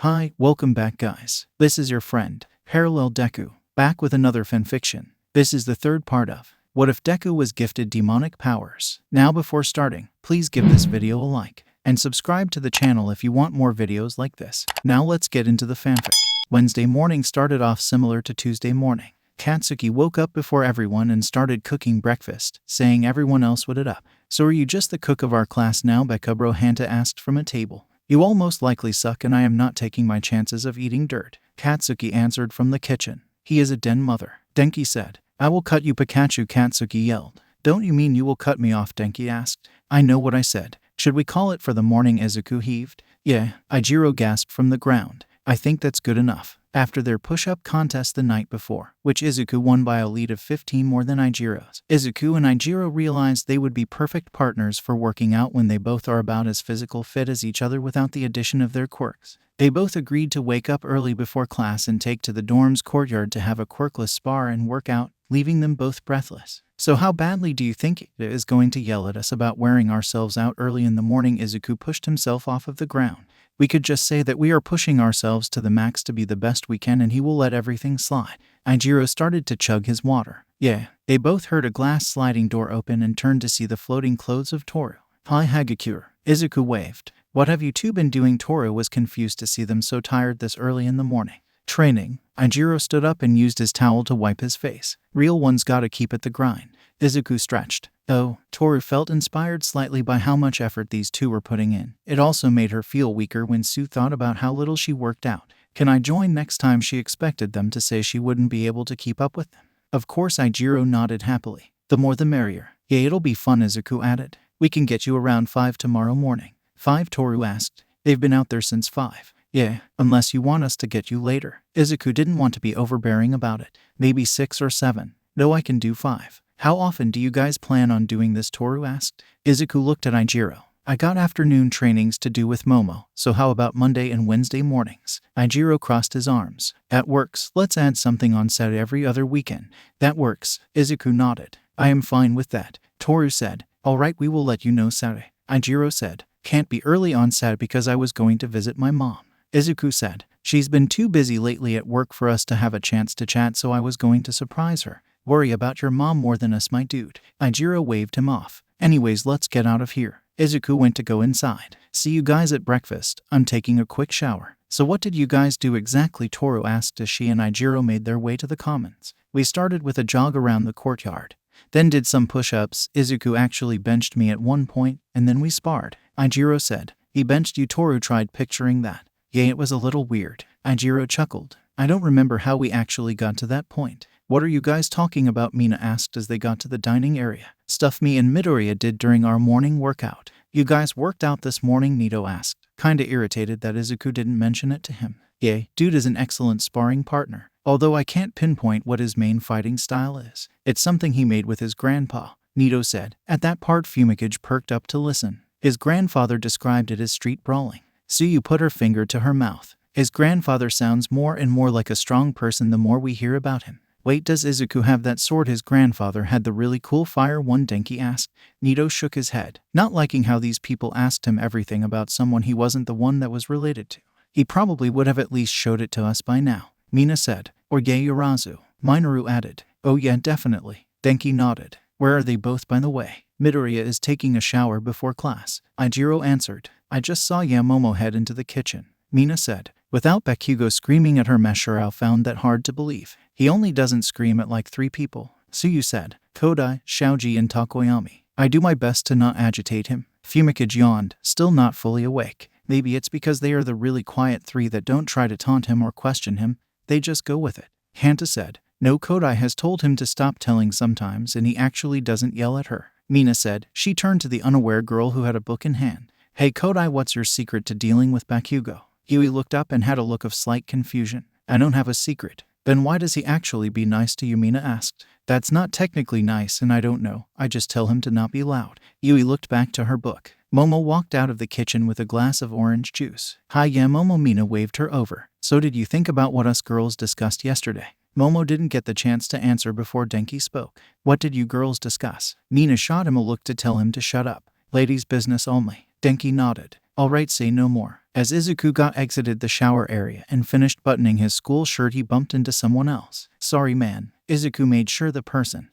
Hi, welcome back guys. This is your friend, Parallel Deku, back with another fanfiction. This is the third part of What If Deku Was Gifted Demonic Powers. Now before starting, please give this video a like, and subscribe to the channel if you want more videos like this. Now let's get into the fanfic. Wednesday morning started off similar to Tuesday morning. Katsuki woke up before everyone and started cooking breakfast, saying everyone else would it up. So are you just the cook of our class now? Bekubro Hanta asked from a table. You all most likely suck and I am not taking my chances of eating dirt. Katsuki answered from the kitchen. He is a den mother. Denki said. I will cut you Pikachu, Katsuki yelled. Don't you mean you will cut me off? Denki asked. I know what I said. Should we call it for the morning? Izuku heaved. Yeah, Ijiro gasped from the ground. I think that's good enough. After their push-up contest the night before, which Izuku won by a lead of 15 more than Ijiro's, Izuku and Ijiro realized they would be perfect partners for working out when they both are about as physical fit as each other without the addition of their quirks. They both agreed to wake up early before class and take to the dorm's courtyard to have a quirkless spar and work out, leaving them both breathless. So how badly do you think it is going to yell at us about wearing ourselves out early in the morning? Izuku pushed himself off of the ground. We could just say that we are pushing ourselves to the max to be the best we can and he will let everything slide. Ijiro started to chug his water. Yeah. They both heard a glass sliding door open and turned to see the floating clothes of Toru. Hi Hagakure. Izuku waved. What have you two been doing? Toru was confused to see them so tired this early in the morning. Training. Ijiro stood up and used his towel to wipe his face. Real ones gotta keep at the grind. Izuku stretched. Oh, Toru felt inspired slightly by how much effort these two were putting in. It also made her feel weaker when Sue thought about how little she worked out. Can I join next time? She expected them to say she wouldn't be able to keep up with them. Of course, Ijiro nodded happily. The more the merrier. Yeah, it'll be fun, Izuku added. We can get you around 5 tomorrow morning. 5? Toru asked. They've been out there since 5. Yeah, unless you want us to get you later. Izuku didn't want to be overbearing about it. Maybe 6 or 7. No, I can do 5. How often do you guys plan on doing this? Toru asked. Izuku looked at Ijiro. I got afternoon trainings to do with Momo, so how about Monday and Wednesday mornings? Ijiro crossed his arms. That works. Let's add something on Saturday every other weekend. That works. Izuku nodded. I am fine with that. Toru said. Alright, we will let you know Saturday. Ijiro said. Can't be early on Saturday because I was going to visit my mom. Izuku said. She's been too busy lately at work for us to have a chance to chat, so I was going to surprise her. Worry about your mom more than us, my dude. Ijiro waved him off. Anyways, let's get out of here. Izuku went to go inside. See you guys at breakfast. I'm taking a quick shower. So what did you guys do exactly? Toru asked as she and Ijiro made their way to the commons. We started with a jog around the courtyard. Then did some push-ups. Izuku actually benched me at one point, and then we sparred. Ijiro said. He benched you? Toru tried picturing that. Yeah, it was a little weird. Ijiro chuckled. I don't remember how we actually got to that point. What are you guys talking about? Mina asked as they got to the dining area. Stuff me and Midoriya did during our morning workout. You guys worked out this morning? Nito asked, kinda irritated that Izuku didn't mention it to him. Yeah, dude is an excellent sparring partner. Although I can't pinpoint what his main fighting style is. It's something he made with his grandpa, Nito said. At that part, Fumikage perked up to listen. His grandfather described it as street brawling. Suyu put her finger to her mouth. His grandfather sounds more and more like a strong person the more we hear about him. Wait, does Izuku have that sword his grandfather had? The really cool fire one? Denki asked. Nito shook his head, not liking how these people asked him everything about someone he wasn't the one that was related to. He probably would have at least showed it to us by now, Mina said. Or Gei Urazu, Minoru added. Oh yeah, definitely. Denki nodded. Where are they both, by the way? Midoriya is taking a shower before class. Ijiro answered. I just saw Momo head into the kitchen, Mina said. Without Bakugo screaming at her, Mashirao found that hard to believe. He only doesn't scream at like 3 people, Suyu said. Kodai, Shaoji and Takoyami. I do my best to not agitate him. Fumikage yawned, still not fully awake. Maybe it's because they are the really quiet 3 that don't try to taunt him or question him. They just go with it. Hanta said. No, Kodai has told him to stop telling sometimes and he actually doesn't yell at her. Mina said. She turned to the unaware girl who had a book in hand. Hey Kodai, what's your secret to dealing with Bakugo? Yui looked up and had a look of slight confusion. I don't have a secret. Then why does he actually be nice to you? Mina asked. That's not technically nice and I don't know. I just tell him to not be loud. Yui looked back to her book. Momo walked out of the kitchen with a glass of orange juice. Hi, yeah, Momo. Mina waved her over. So did you think about what us girls discussed yesterday? Momo didn't get the chance to answer before Denki spoke. What did you girls discuss? Mina shot him a look to tell him to shut up. Ladies' business only. Denki nodded. Alright, say no more. As Izuku got exited the shower area and finished buttoning his school shirt, he bumped into someone else. Sorry man. Izuku made sure the person,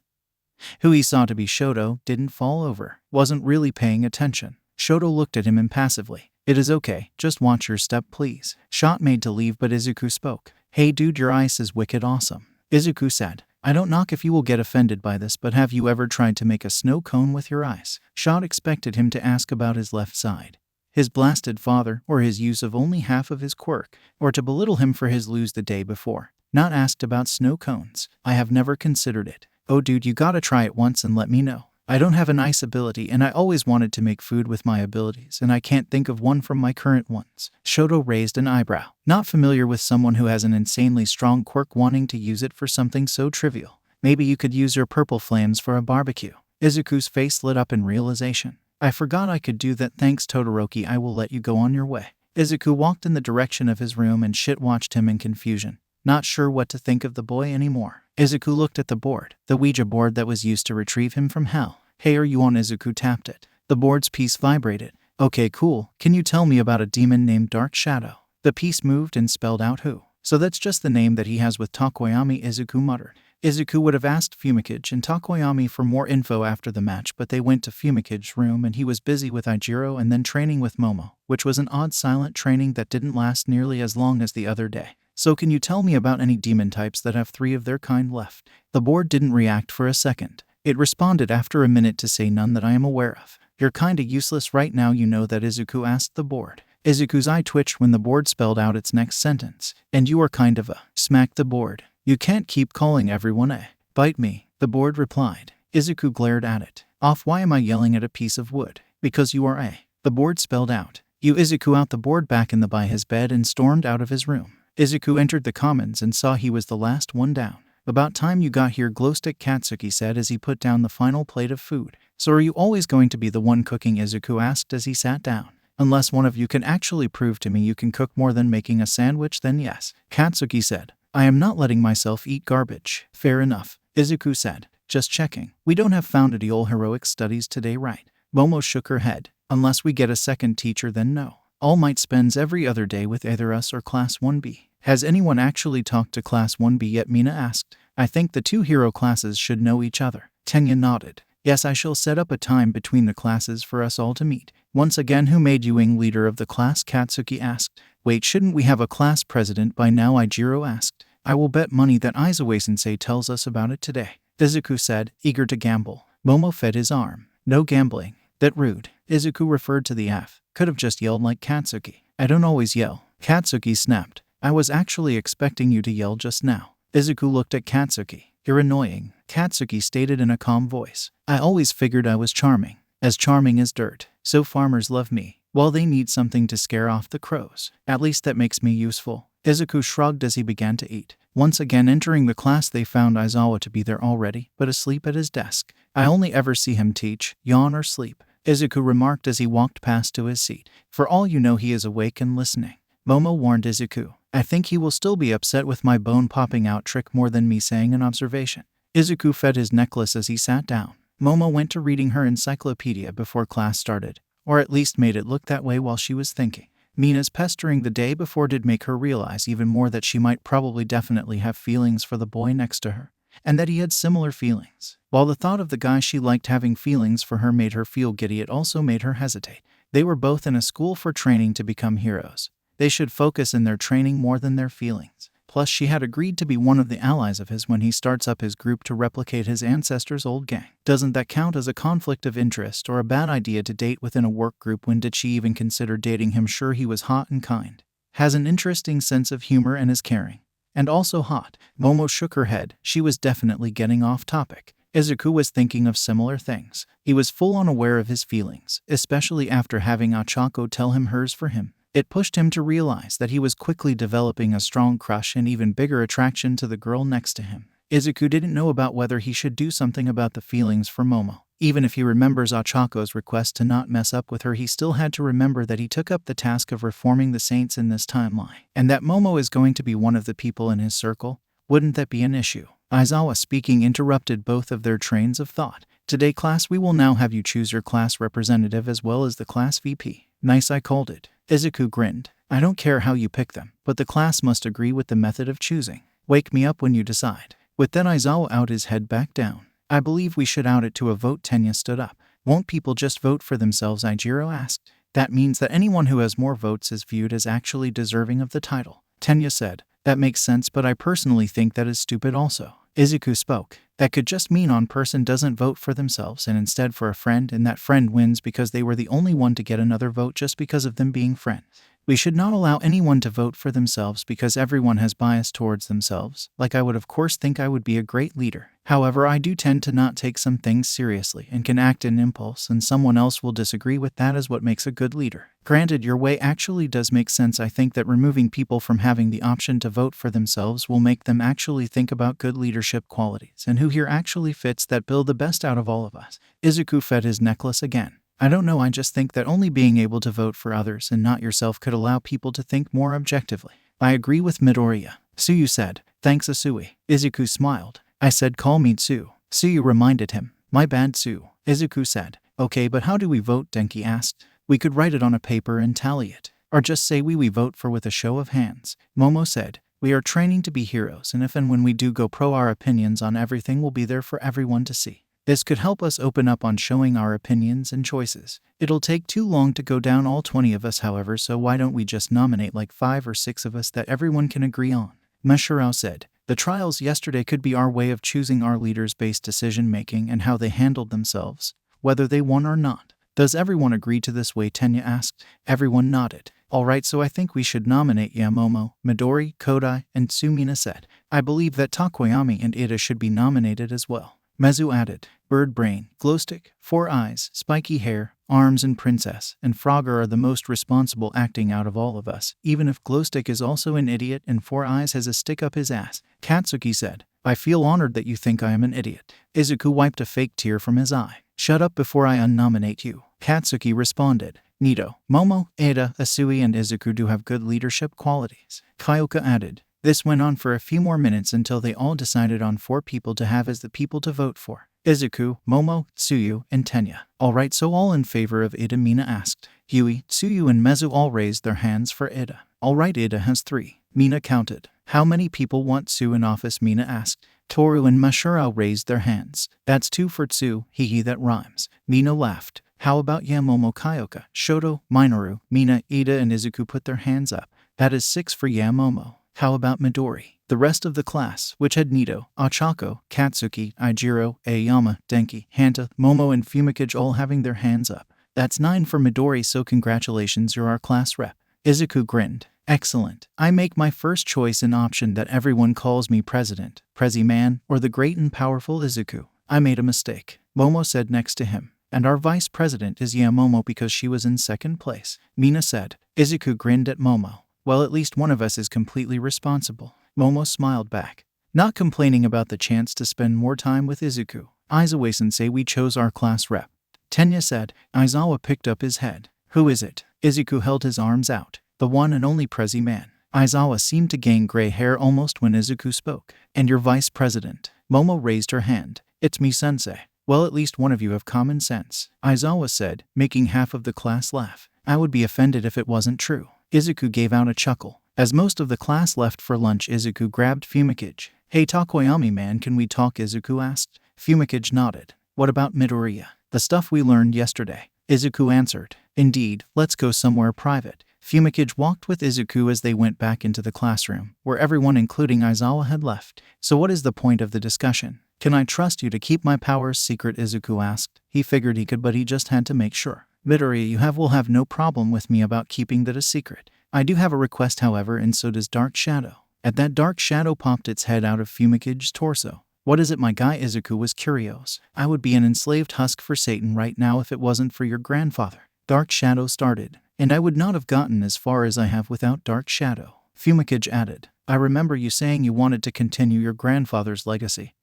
who he saw to be Shoto, didn't fall over. Wasn't really paying attention. Shoto looked at him impassively. It is okay, just watch your step please. Shot made to leave, but Izuku spoke. Hey dude, your ice is wicked awesome. Izuku said. I don't knock if you will get offended by this, but have you ever tried to make a snow cone with your ice? Shot expected him to ask about his left side, his blasted father, or his use of only half of his quirk, or to belittle him for his lose the day before. Not asked about snow cones. I have never considered it. Oh dude, you gotta try it once and let me know. I don't have an ice ability and I always wanted to make food with my abilities and I can't think of one from my current ones. Shoto raised an eyebrow. Not familiar with someone who has an insanely strong quirk wanting to use it for something so trivial. Maybe you could use your purple flames for a barbecue. Izuku's face lit up in realization. I forgot I could do that, thanks Todoroki, I will let you go on your way. Izuku walked in the direction of his room and Shit watched him in confusion. Not sure what to think of the boy anymore. Izuku looked at the board, the ouija board that was used to retrieve him from hell. Hey, are you on? Izuku tapped it. The board's piece vibrated. Okay, cool. Can you tell me about a demon named Dark Shadow? The piece moved and spelled out who. So that's just the name that he has with Tokoyami, Izuku muttered. Izuku would have asked Fumikage and Tokoyami for more info after the match, but they went to Fumikage's room and he was busy with Ijiro and then training with Momo, which was an odd silent training that didn't last nearly as long as the other day. So can you tell me about any demon types that have 3 of their kind left? The board didn't react for a second. It responded after a minute to say none that I am aware of. You're kinda useless right now, you know that, Izuku asked the board. Izuku's eye twitched when the board spelled out its next sentence. And you are kind of a. Smacked the board. You can't keep calling everyone a. Bite me, the board replied. Izuku glared at it. Off, why am I yelling at a piece of wood? Because you are a. The board spelled out. You. Izuku out the board back in the by his bed and stormed out of his room. Izuku entered the commons and saw he was the last one down. About time you got here, Glowstick Katsuki said as he put down the final plate of food. So are you always going to be the one cooking? Izuku asked as he sat down. Unless one of you can actually prove to me you can cook more than making a sandwich, then yes, Katsuki said. I am not letting myself eat garbage. Fair enough, Izuku said. Just checking. We don't have Founded Ol Heroic Studies today, right? Momo shook her head. Unless we get a second teacher, then no. All Might spends every other day with either us or Class 1B. Has anyone actually talked to Class 1B yet? Mina asked. I think the 2 hero classes should know each other. Tenya nodded. Yes, I shall set up a time between the classes for us all to meet. Once again, who made you wing leader of the class? Katsuki asked. Wait, shouldn't we have a class president by now? Ijiro asked. I will bet money that Izuku-sensei tells us about it today, Izuku said, eager to gamble. Momo fed his arm. No gambling. That rude. Izuku referred to the F. Could have just yelled like Katsuki. I don't always yell. Katsuki snapped. I was actually expecting you to yell just now. Izuku looked at Katsuki. You're annoying, Katsuki stated in a calm voice. I always figured I was charming. As charming as dirt. So farmers love me. Well, they need something to scare off the crows. At least that makes me useful. Izuku shrugged as he began to eat. Once again entering the class, they found Aizawa to be there already, but asleep at his desk. I only ever see him teach, yawn, or sleep, Izuku remarked as he walked past to his seat. For all you know, he is awake and listening. Momo warned Izuku. I think he will still be upset with my bone popping out trick more than me saying an observation. Izuku fed his necklace as he sat down. Momo went to reading her encyclopedia before class started, or at least made it look that way while she was thinking. Mina's pestering the day before did make her realize even more that she might probably definitely have feelings for the boy next to her, and that he had similar feelings. While the thought of the guy she liked having feelings for her made her feel giddy, it also made her hesitate. They were both in a school for training to become heroes. They should focus in their training more than their feelings. Plus, she had agreed to be one of the allies of his when he starts up his group to replicate his ancestor's old gang. Doesn't that count as a conflict of interest or a bad idea to date within a work group? When did she even consider dating him? Sure, he was hot and kind. Has an interesting sense of humor and is caring. And also hot. Momo shook her head. She was definitely getting off topic. Izuku was thinking of similar things. He was full on aware of his feelings, especially after having Ochako tell him hers for him. It pushed him to realize that he was quickly developing a strong crush and even bigger attraction to the girl next to him. Izuku didn't know about whether he should do something about the feelings for Momo. Even if he remembers Ochako's request to not mess up with her, he still had to remember that he took up the task of reforming the saints in this timeline, and that Momo is going to be one of the people in his circle. Wouldn't that be an issue? Aizawa speaking interrupted both of their trains of thought. Today class we will now have you choose your class representative as well as the class VP. Nice, I called it. Izuku grinned. I don't care how you pick them, but the class must agree with the method of choosing. Wake me up when you decide. With that Aizawa out his head back down. I believe we should out it to a vote. Tenya stood up. Won't people just vote for themselves? Ijiro asked. That means that anyone who has more votes is viewed as actually deserving of the title. Tenya said. That makes sense, but I personally think that is stupid also. Izuku spoke. That could just mean one person doesn't vote for themselves and instead for a friend, and that friend wins because they were the only one to get another vote just because of them being friends. We should not allow anyone to vote for themselves because everyone has bias towards themselves. Like I would of course think I would be a great leader. However, I do tend to not take some things seriously and can act in impulse, and someone else will disagree with that as what makes a good leader. Granted, your way actually does make sense. I think that removing people from having the option to vote for themselves will make them actually think about good leadership qualities and who here actually fits that bill the best out of all of us. Izuku fed his necklace again. I don't know, I just think that only being able to vote for others and not yourself could allow people to think more objectively. I agree with Midoriya. Tsuyu said. Thanks, Asui. Izuku smiled. I said call me Tsu. Tsuyu reminded him. My bad, Tsu. Izuku said. Okay, but how do we vote? Denki asked. We could write it on a paper and tally it. Or just say we vote for with a show of hands. Momo said. We are training to be heroes, and if and when we do go pro, our opinions on everything will be there for everyone to see. This could help us open up on showing our opinions and choices. It'll take too long to go down all 20 of us, however, so why don't we just nominate like 5 or 6 of us that everyone can agree on? Mashirao said. The trials yesterday could be our way of choosing our leaders-based decision-making and how they handled themselves, whether they won or not. Does everyone agree to this way? Tenya asked. Everyone nodded. Alright, so I think we should nominate Momo, Midori, Kodai, and Tsumina said. I believe that Takoyami and Ida should be nominated as well. Mezu added. Bird brain, glowstick, 4 eyes, spiky hair, arms, and princess, and Frogger are the most responsible acting out of all of us, even if glowstick is also an idiot and 4 eyes has a stick up his ass. Katsuki said. I feel honored that you think I am an idiot. Izuku wiped a fake tear from his eye. Shut up before I unnominate you. Katsuki responded. Nito, Momo, Ida, Asui, and Izuku do have good leadership qualities. Kyoka added. This went on for a few more minutes until they all decided on 4 people to have as the people to vote for. Izuku, Momo, Tsuyu, and Tenya. Alright, so all in favor of Ida? Mina asked. Yui, Tsuyu, and Mezu all raised their hands for Ida. Alright, Ida has 3. Mina counted. How many people want Tsu in office? Mina asked. Toru and Mashirao raised their hands. That's 2 for Tsu, hee that rhymes. Mina laughed. How about Momo, Kyoka, Shoto, Minoru, Mina, Ida, and Izuku put their hands up. That is 6 for Momo. How about Midori? The rest of the class, which had Nito, Ochako, Katsuki, Ijiro, Ayama, Denki, Hanta, Momo, and Fumikage all having their hands up. That's 9 for Midori, so congratulations, you're our class rep. Izuku grinned. Excellent. I make my first choice an option that everyone calls me President, Prezi-man, or the great and powerful Izuku. I made a mistake. Momo said next to him. And our vice president is Momo because she was in second place. Mina said. Izuku grinned at Momo. Well, at least one of us is completely responsible. Momo smiled back, not complaining about the chance to spend more time with Izuku. Aizawa-sensei, we chose our class rep. Tenya said. Aizawa picked up his head. Who is it? Izuku held his arms out. The one and only Prezi-man. Aizawa seemed to gain gray hair almost when Izuku spoke. And your vice president? Momo raised her hand. It's me, sensei. Well, at least one of you have common sense, Aizawa said, making half of the class laugh. I would be offended if it wasn't true. Izuku gave out a chuckle. As most of the class left for lunch, Izuku grabbed Fumikage. Hey Takoyami man, can we talk? Izuku asked. Fumikage nodded. What about Midoriya? The stuff we learned yesterday. Izuku answered. Indeed, let's go somewhere private. Fumikage walked with Izuku as they went back into the classroom, where everyone including Aizawa had left. So what is the point of the discussion? Can I trust you to keep my powers secret? Izuku asked. He figured he could, but he just had to make sure. Midoriya, will have no problem with me about keeping that a secret. I do have a request, however, and so does Dark Shadow. At that, Dark Shadow popped its head out of Fumicage's torso. What is it, my guy? Izuku was curious. I would be an enslaved husk for Satan right now if it wasn't for your grandfather. Dark Shadow started. And I would not have gotten as far as I have without Dark Shadow. Fumikage added. I remember you saying you wanted to continue your grandfather's legacy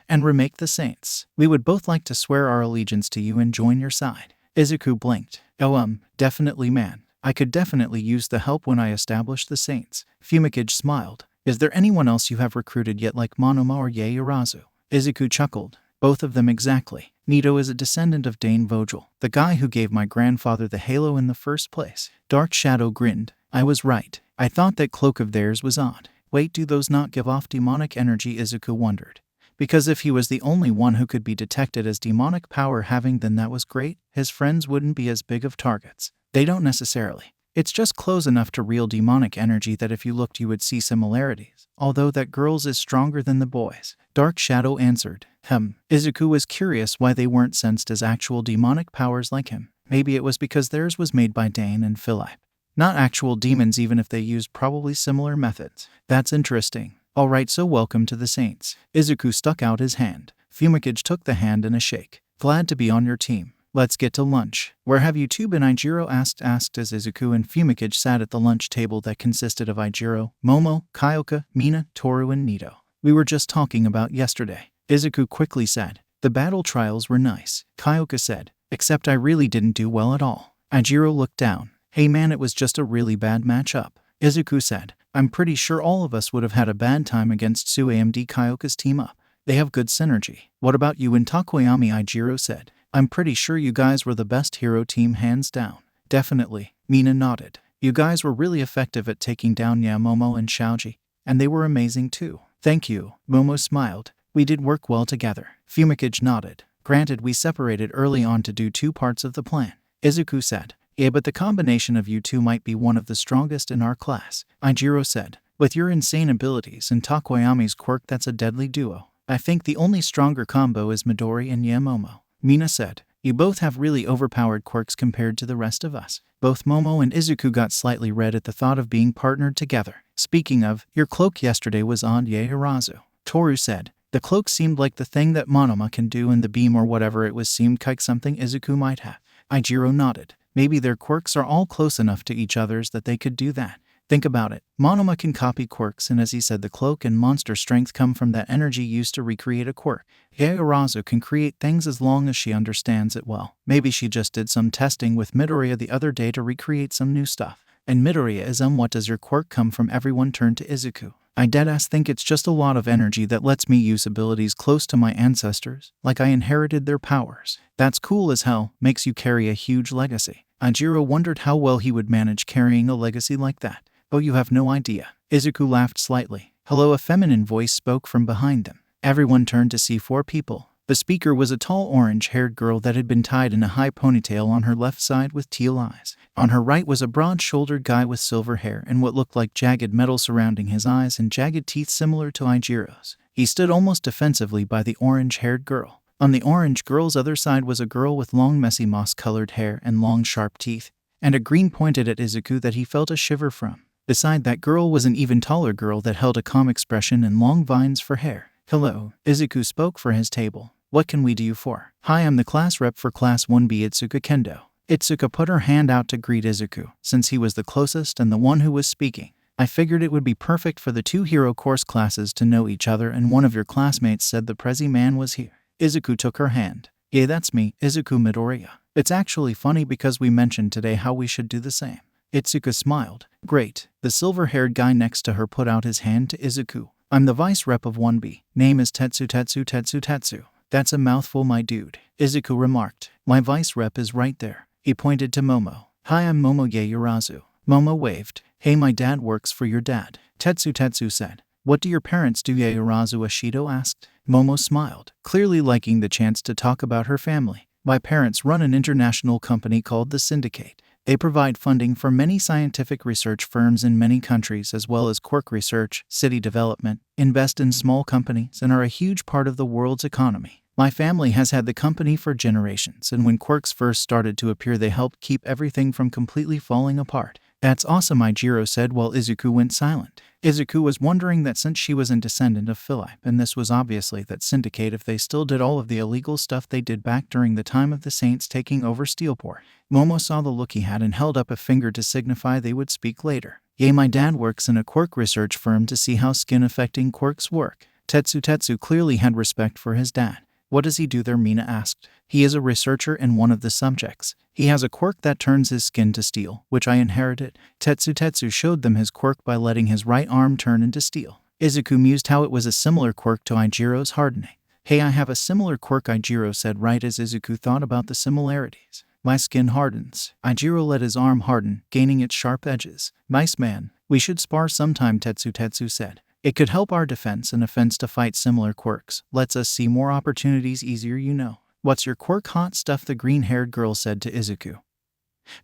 and remake the Saints. We would both like to swear our allegiance to you and join your side. Izuku blinked. Oh, definitely man. I could definitely use the help when I establish the Saints. Fumikage smiled. Is there anyone else you have recruited yet like Monoma or Yaoyorozu? Izuku chuckled. Both of them exactly. Nito is a descendant of Dane Vogel, the guy who gave my grandfather the halo in the first place. Dark Shadow grinned. I was right. I thought that cloak of theirs was odd. Wait, do those not give off demonic energy? Izuku wondered. Because if he was the only one who could be detected as demonic power having, then that was great. His friends wouldn't be as big of targets. They don't necessarily. It's just close enough to real demonic energy that if you looked you would see similarities. Although that girl's is stronger than the boys. Dark Shadow answered. Izuku was curious why they weren't sensed as actual demonic powers like him. Maybe it was because theirs was made by Dane and Philip. Not actual demons, even if they used probably similar methods. That's interesting. Alright, so welcome to the Saints. Izuku stuck out his hand. Fumikage took the hand in a shake. Glad to be on your team. Let's get to lunch. Where have you two been? Ijiro asked as Izuku and Fumikage sat at the lunch table that consisted of Ijiro, Momo, Kyoka, Mina, Toru and Nito. We were just talking about yesterday. Izuku quickly said. The battle trials were nice. Kyoka said. Except I really didn't do well at all. Ijiro looked down. Hey man, it was just a really bad matchup. Izuku said. I'm pretty sure all of us would have had a bad time against Suamd. Kyoka's team up. They have good synergy. What about you and Takoyami? Ijiro said. I'm pretty sure you guys were the best hero team hands down. Definitely. Mina nodded. You guys were really effective at taking down Momo and Shaoji. And they were amazing too. Thank you. Momo smiled. We did work well together. Fumikage nodded. Granted, we separated early on to do two parts of the plan. Izuku said. Yeah, but the combination of you two might be one of the strongest in our class. Ijiro said. With your insane abilities and Takoyami's quirk, that's a deadly duo. I think the only stronger combo is Midori and Momo. Mina said. You both have really overpowered quirks compared to the rest of us. Both Momo and Izuku got slightly red at the thought of being partnered together. Speaking of, your cloak yesterday was on Yaoyorozu. Toru said. The cloak seemed like the thing that Monoma can do, and the beam or whatever it was seemed like something Izuku might have. Ijiro nodded. Maybe their quirks are all close enough to each other's that they could do that. Think about it. Monoma can copy quirks, and as he said, the cloak and monster strength come from that energy used to recreate a quirk. Yaoyorozu can create things as long as she understands it well. Maybe she just did some testing with Midoriya the other day to recreate some new stuff. And Midoriya is what does your quirk come from? Everyone turned to Izuku. I deadass think it's just a lot of energy that lets me use abilities close to my ancestors, like I inherited their powers. That's cool as hell, makes you carry a huge legacy. Ijiro wondered how well he would manage carrying a legacy like that. Oh, you have no idea. Izuku laughed slightly. Hello, a feminine voice spoke from behind them. Everyone turned to see four people. The speaker was a tall orange-haired girl that had been tied in a high ponytail on her left side with teal eyes. On her right was a broad-shouldered guy with silver hair and what looked like jagged metal surrounding his eyes and jagged teeth similar to Ijiro's. He stood almost defensively by the orange-haired girl. On the orange girl's other side was a girl with long messy moss-colored hair and long sharp teeth, and a green pointed at Izuku that he felt a shiver from. Beside that girl was an even taller girl that held a calm expression and long vines for hair. Hello, Izuku spoke for his table. What can we do you for? Hi, I'm the class rep for Class 1B Itsuka Kendo. Itsuka put her hand out to greet Izuku, since he was the closest and the one who was speaking. I figured it would be perfect for the two hero course classes to know each other, and one of your classmates said the Prezi man was here. Izuku took her hand. Yeah, that's me, Izuku Midoriya. It's actually funny because we mentioned today how we should do the same. Itsuka smiled. Great. The silver-haired guy next to her put out his hand to Izuku. I'm the vice rep of 1B. Name is Tetsu. That's a mouthful, my dude. Izuku remarked. My vice rep is right there. He pointed to Momo. Hi, I'm Momo Yaoyorozu. Momo waved. Hey, my dad works for your dad. Tetsu said. What do your parents do? Yaoyorozu Ashido asked. Momo smiled, clearly liking the chance to talk about her family. My parents run an international company called the Syndicate. They provide funding for many scientific research firms in many countries, as well as quirk research, city development, invest in small companies, and are a huge part of the world's economy. My family has had the company for generations, and when quirks first started to appear, they helped keep everything from completely falling apart. That's awesome, Ijiro said while Izuku went silent. Izuku was wondering that since she was a descendant of Philip, and this was obviously that Syndicate, if they still did all of the illegal stuff they did back during the time of the Saints taking over Steelport. Momo saw the look he had and held up a finger to signify they would speak later. Yeah, my dad works in a quirk research firm to see how skin-affecting quirks work. Tetsu clearly had respect for his dad. What does he do there? Mina asked. He is a researcher in one of the subjects. He has a quirk that turns his skin to steel, which I inherited. Tetsu showed them his quirk by letting his right arm turn into steel. Izuku mused how it was a similar quirk to Eijiro's hardening. Hey, I have a similar quirk, Eijiro said right as Izuku thought about the similarities. My skin hardens. Eijiro let his arm harden, gaining its sharp edges. Nice man. We should spar sometime, Tetsu said. It could help our defense and offense to fight similar quirks. Lets us see more opportunities easier, you know. What's your quirk? Hot stuff, the green-haired girl said to Izuku,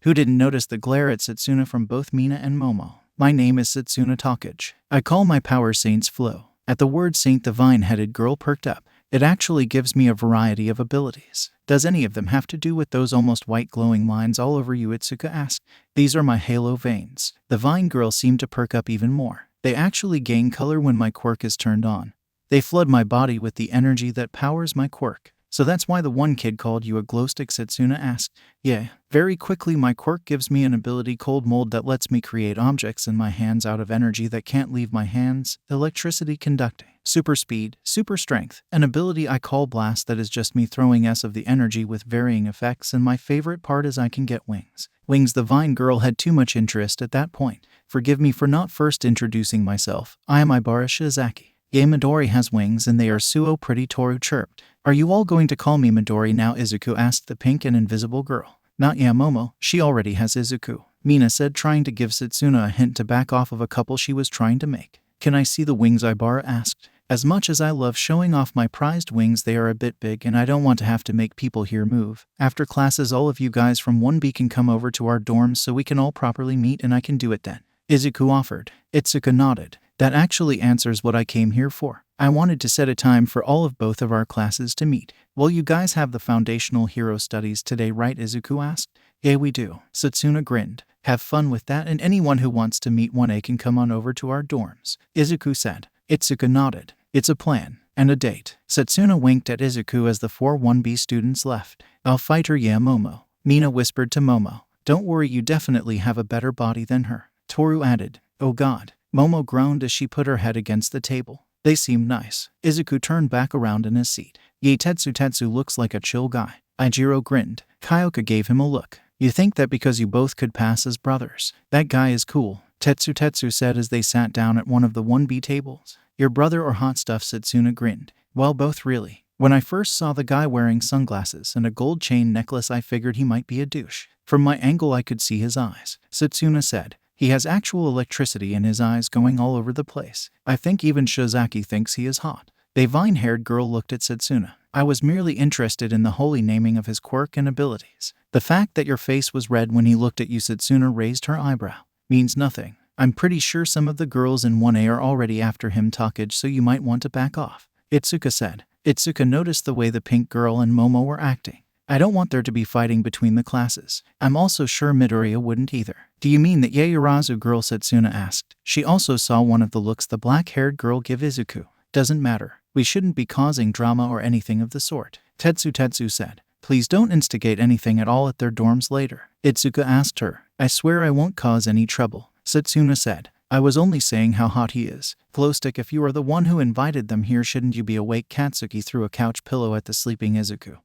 who didn't notice the glare at Setsuna from both Mina and Momo. My name is Setsuna Takage. I call my power Saint's Flow. At the word saint, the vine-headed girl perked up. It actually gives me a variety of abilities. Does any of them have to do with those almost white glowing lines all over you? Itsuka asked. These are my halo veins. The vine girl seemed to perk up even more. They actually gain color when my quirk is turned on. They flood my body with the energy that powers my quirk. So that's why the one kid called you a glowstick, Setsuna asked. Yeah. Very quickly, my quirk gives me an ability, cold mold, that lets me create objects in my hands out of energy that can't leave my hands. Electricity conducting. Super speed, super strength. An ability I call blast that is just me throwing S of the energy with varying effects, and my favorite part is I can get wings. Wings. The vine girl had too much interest at that point. Forgive me for not first introducing myself. I am Ibara Shizaki. Yeah, Midori has wings and they are suo pretty, Toru chirped. Are you all going to call me Midori now? Izuku asked the pink and invisible girl. Not yet, Momo. She already has Izuku, Mina said, trying to give Setsuna a hint to back off of a couple she was trying to make. Can I see the wings? Ibara asked. As much as I love showing off my prized wings, they are a bit big and I don't want to have to make people here move. After classes, all of you guys from 1B can come over to our dorms so we can all properly meet and I can do it then, Izuku offered. Itsuka nodded. That actually answers what I came here for. I wanted to set a time for all of both of our classes to meet. Well, you guys have the foundational hero studies today, right? Izuku asked. Yeah, we do. Setsuna grinned. Have fun with that, and anyone who wants to meet 1A can come on over to our dorms, Izuku said. Itsuka nodded. It's a plan. And a date. Setsuna winked at Izuku as the 4 1B students left. I'll fight her, yeah, Momo. Mina whispered to Momo. Don't worry, you definitely have a better body than her, Toru added. Oh god. Momo groaned as she put her head against the table. They seemed nice. Izuku turned back around in his seat. Yay, Tetsu looks like a chill guy. Eijiro grinned. Kyoka gave him a look. You think that because you both could pass as brothers? That guy is cool, Tetsu said as they sat down at one of the 1B tables. Your brother or hot stuff? Setsuna grinned. Well, both really. When I first saw the guy wearing sunglasses and a gold chain necklace, I figured he might be a douche. From my angle, I could see his eyes, Setsuna said. He has actual electricity in his eyes going all over the place. I think even Shizaki thinks he is hot. The vine-haired girl looked at Setsuna. I was merely interested in the holy naming of his quirk and abilities. The fact that your face was red when he looked at you, Setsuna raised her eyebrow, means nothing. I'm pretty sure some of the girls in 1A are already after him, Takage, so you might want to back off, Itsuka said. Itsuka noticed the way the pink girl and Momo were acting. I don't want there to be fighting between the classes. I'm also sure Midoriya wouldn't either. Do you mean that Yaoyorozu girl? Setsuna asked. She also saw one of the looks the black-haired girl give Izuku. Doesn't matter. We shouldn't be causing drama or anything of the sort, Tetsu said. Please don't instigate anything at all at their dorms later, Itsuka asked her. I swear I won't cause any trouble, Setsuna said. I was only saying how hot he is. Glowstick, if you are the one who invited them here, shouldn't you be awake? Katsuki threw a couch pillow at the sleeping Izuku,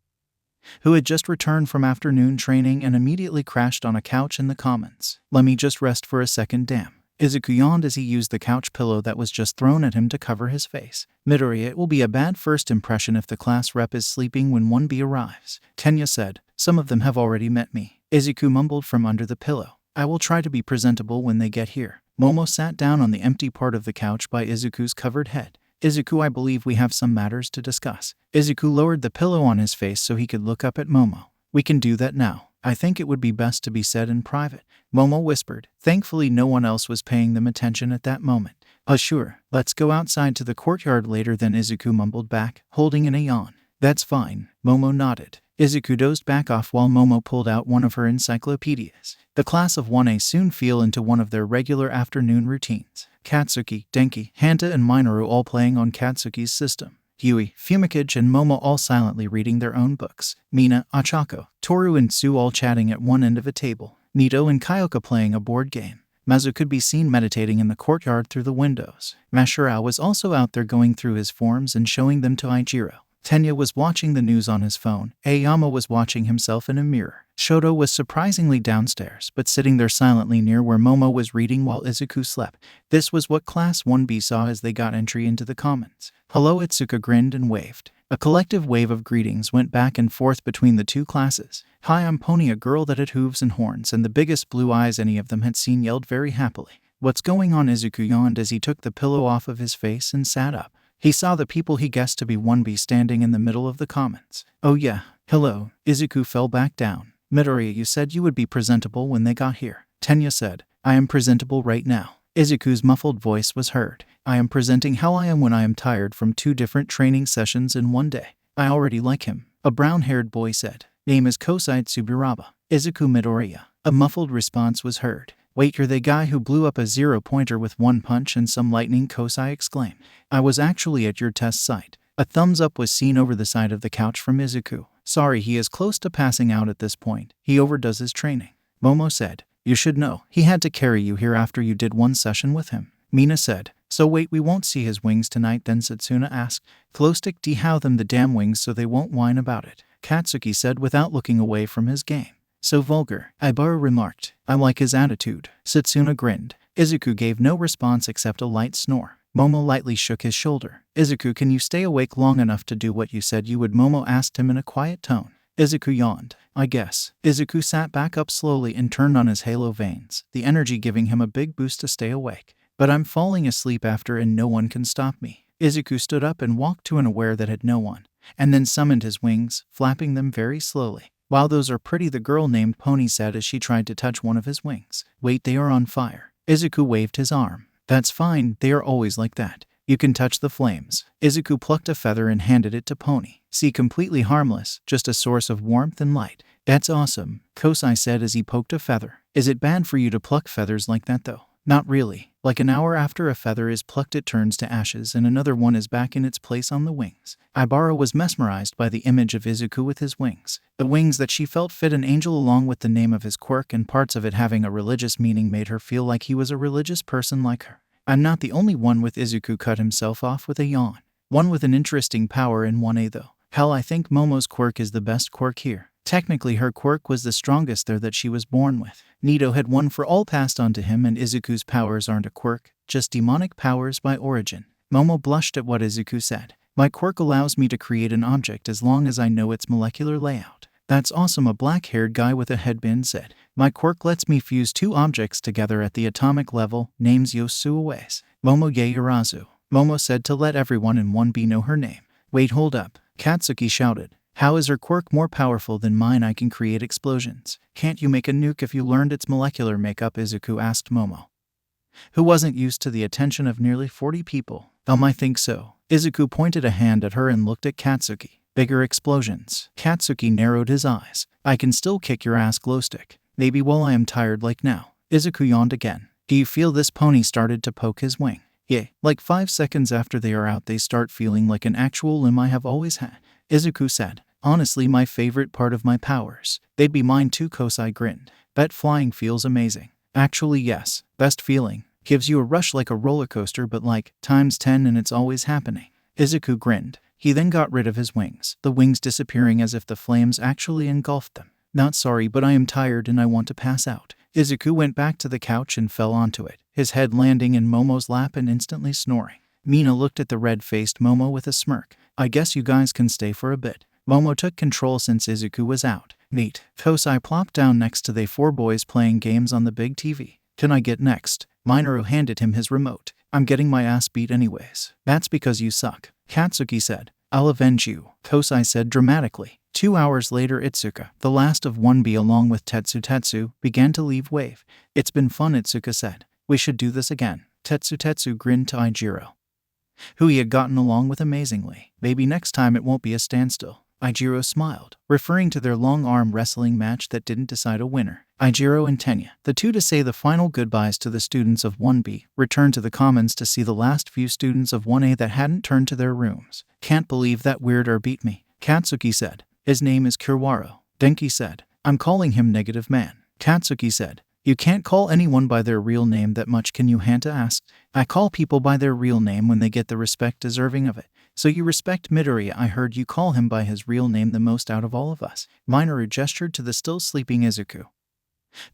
who had just returned from afternoon training and immediately crashed on a couch in the commons. Let me just rest for a second, damn. Izuku yawned as he used the couch pillow that was just thrown at him to cover his face. Midoriya, it will be a bad first impression if the class rep is sleeping when 1B arrives, Tenya said. Some of them have already met me, Izuku mumbled from under the pillow. I will try to be presentable when they get here. Momo sat down on the empty part of the couch by Izuku's covered head. Izuku, I believe we have some matters to discuss. Izuku lowered the pillow on his face so he could look up at Momo. We can do that now. I think it would be best to be said in private, Momo whispered. Thankfully no one else was paying them attention at that moment. Sure, let's go outside to the courtyard later then, Izuku mumbled back, holding in a yawn. That's fine, Momo nodded. Izuku dozed back off while Momo pulled out one of her encyclopedias. The class of 1A soon fell into one of their regular afternoon routines. Katsuki, Denki, Hanta and Minoru all playing on Katsuki's system. Yui, Fumikage and Momo all silently reading their own books. Mina, Achako, Toru and Tsu all chatting at one end of a table. Nito and Kyoka playing a board game. Mazu could be seen meditating in the courtyard through the windows. Mashirao was also out there going through his forms and showing them to Eijiro. Tenya was watching the news on his phone. Ayama was watching himself in a mirror. Shoto was surprisingly downstairs, but sitting there silently near where Momo was reading while Izuku slept. This was what Class 1B saw as they got entry into the commons. Hello, Izuku grinned and waved. A collective wave of greetings went back and forth between the two classes. Hi, I'm Pony, a girl that had hooves and horns and the biggest blue eyes any of them had seen, yelled very happily. What's going on? Izuku yawned as he took the pillow off of his face and sat up. He saw the people he guessed to be 1B standing in the middle of the commons. Oh yeah, hello. Izuku fell back down. Midoriya, you said you would be presentable when they got here. Tenya said, I am presentable right now. Izuku's muffled voice was heard. I am presenting how I am when I am tired from 2 different training sessions in one day. I already like him. A brown-haired boy said. Name is Kosai Tsuburaba. Izuku Midoriya. A muffled response was heard. Wait, you're the guy who blew up a 0-pointer with 1 punch and some lightning, Kosai exclaimed. I was actually at your test site. A thumbs up was seen over the side of the couch from Izuku. Sorry, he is close to passing out at this point. He overdoes his training. Momo said. You should know. He had to carry you here after you did 1 session with him. Mina said. So wait, we won't see his wings tonight then, Setsuna asked. Glowstick dehow them the damn wings so they won't whine about it, Katsuki said without looking away from his game. So vulgar, Ibara remarked. I like his attitude. Setsuna grinned. Izuku gave no response except a light snore. Momo lightly shook his shoulder. Izuku, can you stay awake long enough to do what you said you would? Momo asked him in a quiet tone. Izuku yawned. I guess. Izuku sat back up slowly and turned on his halo veins, the energy giving him a big boost to stay awake. But I'm falling asleep after and no one can stop me. Izuku stood up and walked to an aware that had no one, and then summoned his wings, flapping them very slowly. Wow, those are pretty, the girl named Pony said as she tried to touch one of his wings. Wait, they are on fire. Izuku waved his arm. That's fine, they are always like that. You can touch the flames. Izuku plucked a feather and handed it to Pony. See, completely harmless, just a source of warmth and light. That's awesome, Kosai said as he poked a feather. Is it bad for you to pluck feathers like that though? Not really. Like an hour after a feather is plucked it turns to ashes and another one is back in its place on the wings. Ibara was mesmerized by the image of Izuku with his wings. The wings that she felt fit an angel along with the name of his quirk and parts of it having a religious meaning made her feel like he was a religious person like her. I'm not the only one with Izuku cut himself off with a yawn. One with an interesting power in 1A though. Hell, I think Momo's quirk is the best quirk here. Technically her quirk was the strongest there that she was born with. Nito had one for all passed on to him and Izuku's powers aren't a quirk, just demonic powers by origin. Momo blushed at what Izuku said. My quirk allows me to create an object as long as I know its molecular layout. That's awesome, a black-haired guy with a headband said. My quirk lets me fuse 2 objects together at the atomic level, names Yosuues. Momo ye Yarazu. Momo said to let everyone in 1B know her name. Wait, hold up. Katsuki shouted. How is her quirk more powerful than mine? I can create explosions. Can't you make a nuke if you learned its molecular makeup? Izuku asked Momo, who wasn't used to the attention of nearly 40 people. I think so. Izuku pointed a hand at her and looked at Katsuki. Bigger explosions. Katsuki narrowed his eyes. I can still kick your ass, Glowstick. Maybe while I am tired like now. Izuku yawned again. Do you feel this? Pony started to poke his wing. Yeah, like 5 seconds after they are out they start feeling like an actual limb I have always had. Izuku said. Honestly, my favorite part of my powers. They'd be mine too, Kosai grinned. Bet flying feels amazing. Actually yes, best feeling. Gives you a rush like a roller coaster but like times 10 and it's always happening. Izuku grinned. He then got rid of his wings, the wings disappearing as if the flames actually engulfed them. Not sorry, but I am tired and I want to pass out. Izuku went back to the couch and fell onto it, his head landing in Momo's lap and instantly snoring. Mina looked at the red-faced Momo with a smirk. I guess you guys can stay for a bit. Momo took control since Izuku was out. Neat. Kosai plopped down next to the 4 boys playing games on the big TV. Can I get next? Minoru handed him his remote. I'm getting my ass beat anyways. That's because you suck. Katsuki said. I'll avenge you, Kosai said dramatically. 2 hours later Itsuka, the last of 1B along with Tetsu, began to leave Wave. It's been fun, Itsuka said. We should do this again. Tetsu grinned to Ijiro, who he had gotten along with amazingly. Maybe next time it won't be a standstill. Ijiro smiled, referring to their long arm wrestling match that didn't decide a winner. Ijiro and Tenya, the two to say the final goodbyes to the students of 1B, returned to the commons to see the last few students of 1A that hadn't turned to their rooms. Can't believe that weirdo beat me, Katsuki said. His name is Kiwaro. Denki said. I'm calling him Negative Man. Katsuki said. You can't call anyone by their real name that much, can you? Hanta asked. I call people by their real name when they get the respect deserving of it. So you respect Midori. I heard you call him by his real name the most out of all of us. Minoru gestured to the still sleeping Izuku,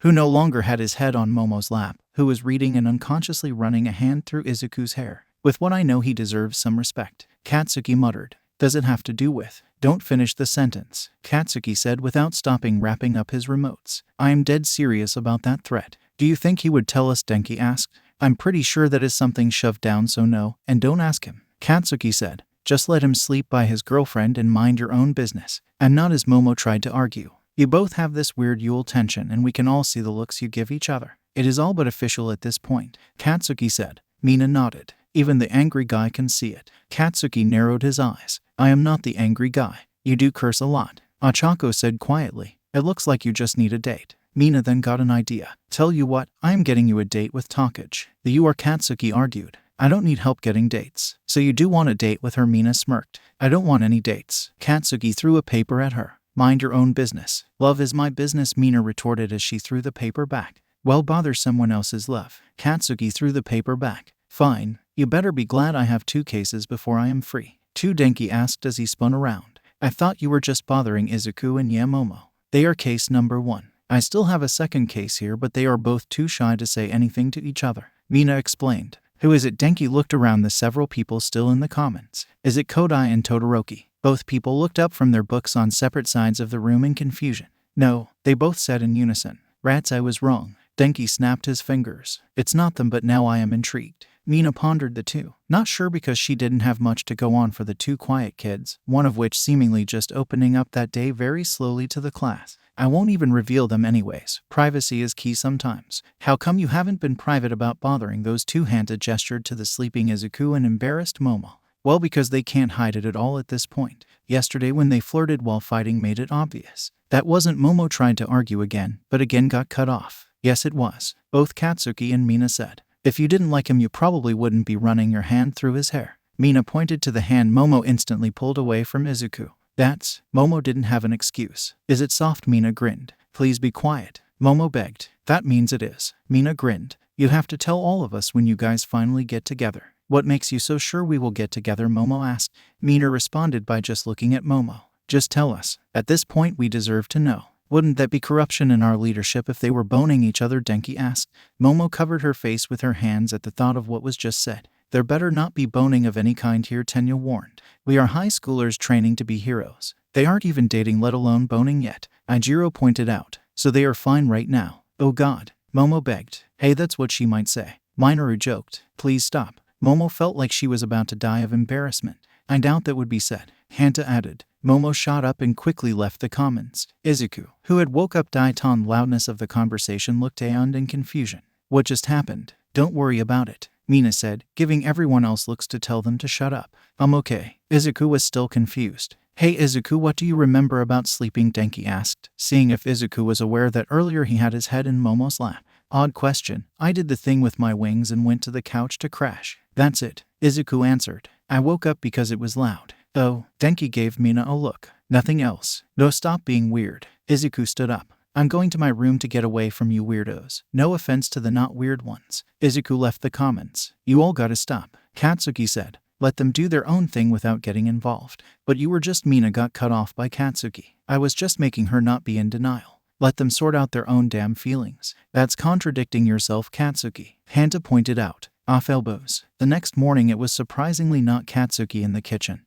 who no longer had his head on Momo's lap, who was reading and unconsciously running a hand through Izuku's hair. With what I know, he deserves some respect. Katsuki muttered. Does it have to do with? Don't finish the sentence, Katsuki said without stopping wrapping up his remotes. I am dead serious about that threat. Do you think he would tell us? Denki asked. I'm pretty sure that is something shoved down, so no, and don't ask him, Katsuki said. Just let him sleep by his girlfriend and mind your own business. And not, as Momo tried to argue. You both have this weird Yule tension, and we can all see the looks you give each other. It is all but official at this point, Katsuki said. Mina nodded. Even the angry guy can see it. Katsuki narrowed his eyes. I am not the angry guy. You do curse a lot, Ochako said quietly. It looks like you just need a date. Mina then got an idea. Tell you what, I am getting you a date with Takage. You are, Katsuki argued. I don't need help getting dates. So you do want a date with her? Mina smirked. I don't want any dates. Katsuki threw a paper at her. Mind your own business. Love is my business, Mina retorted as she threw the paper back. Well, bother someone else's love. Katsuki threw the paper back. Fine. You better be glad I have 2 cases before I am free. 2, Denki asked as he spun around. I thought you were just bothering Izuku and Momo. They are case number 1. I still have a second case here, but they are both too shy to say anything to each other, Mina explained. Who is it? Denki looked around the several people still in the comments. Is it Kodai and Todoroki? Both people looked up from their books on separate sides of the room in confusion. No, they both said in unison. Rats, I was wrong. Denki snapped his fingers. It's not them, but now I am intrigued. Mina pondered the 2. Not sure, because she didn't have much to go on for the 2 quiet kids, one of which seemingly just opening up that day very slowly to the class. I won't even reveal them anyways. Privacy is key sometimes. How come you haven't been private about bothering those 2? Hanta gestured to the sleeping Izuku and embarrassed Momo. Well, because they can't hide it at all at this point. Yesterday when they flirted while fighting made it obvious. That wasn't. Momo tried to argue again, but again got cut off. Yes, it was. Both Katsuki and Mina said. If you didn't like him, you probably wouldn't be running your hand through his hair. Mina pointed to the hand Momo instantly pulled away from Izuku. That's... Momo didn't have an excuse. Is it soft? Mina grinned. Please be quiet, Momo begged. That means it is. Mina grinned. You have to tell all of us when you guys finally get together. What makes you so sure we will get together? Momo asked. Mina responded by just looking at Momo. Just tell us. At this point we deserve to know. Wouldn't that be corruption in our leadership if they were boning each other? Denki asked. Momo covered her face with her hands at the thought of what was just said. There better not be boning of any kind here, Tenya warned. We are high schoolers training to be heroes. They aren't even dating, let alone boning yet, Ijiro pointed out. So they are fine right now. Oh God, Momo begged. Hey, that's what she might say. Minoru joked. Please stop. Momo felt like she was about to die of embarrassment. I doubt that would be said, Hanta added. Momo shot up and quickly left the comments. Izuku, who had woke up Daiton loudness of the conversation, looked around in confusion. What just happened? Don't worry about it, Mina said, giving everyone else looks to tell them to shut up. I'm okay. Izuku was still confused. Hey Izuku, what do you remember about sleeping? Denki asked, seeing if Izuku was aware that earlier he had his head in Momo's lap. Odd question. I did the thing with my wings and went to the couch to crash. That's it, Izuku answered. I woke up because it was loud. Oh, Denki gave Mina a look. Nothing else. No, stop being weird. Izuku stood up. I'm going to my room to get away from you weirdos. No offense to the not weird ones. Izuku left the comments. You all gotta stop, Katsuki said. Let them do their own thing without getting involved. But you were just... Mina got cut off by Katsuki. I was just making her not be in denial. Let them sort out their own damn feelings. That's contradicting yourself, Katsuki, Hanta pointed out. Off elbows. The next morning it was surprisingly not Katsuki in the kitchen,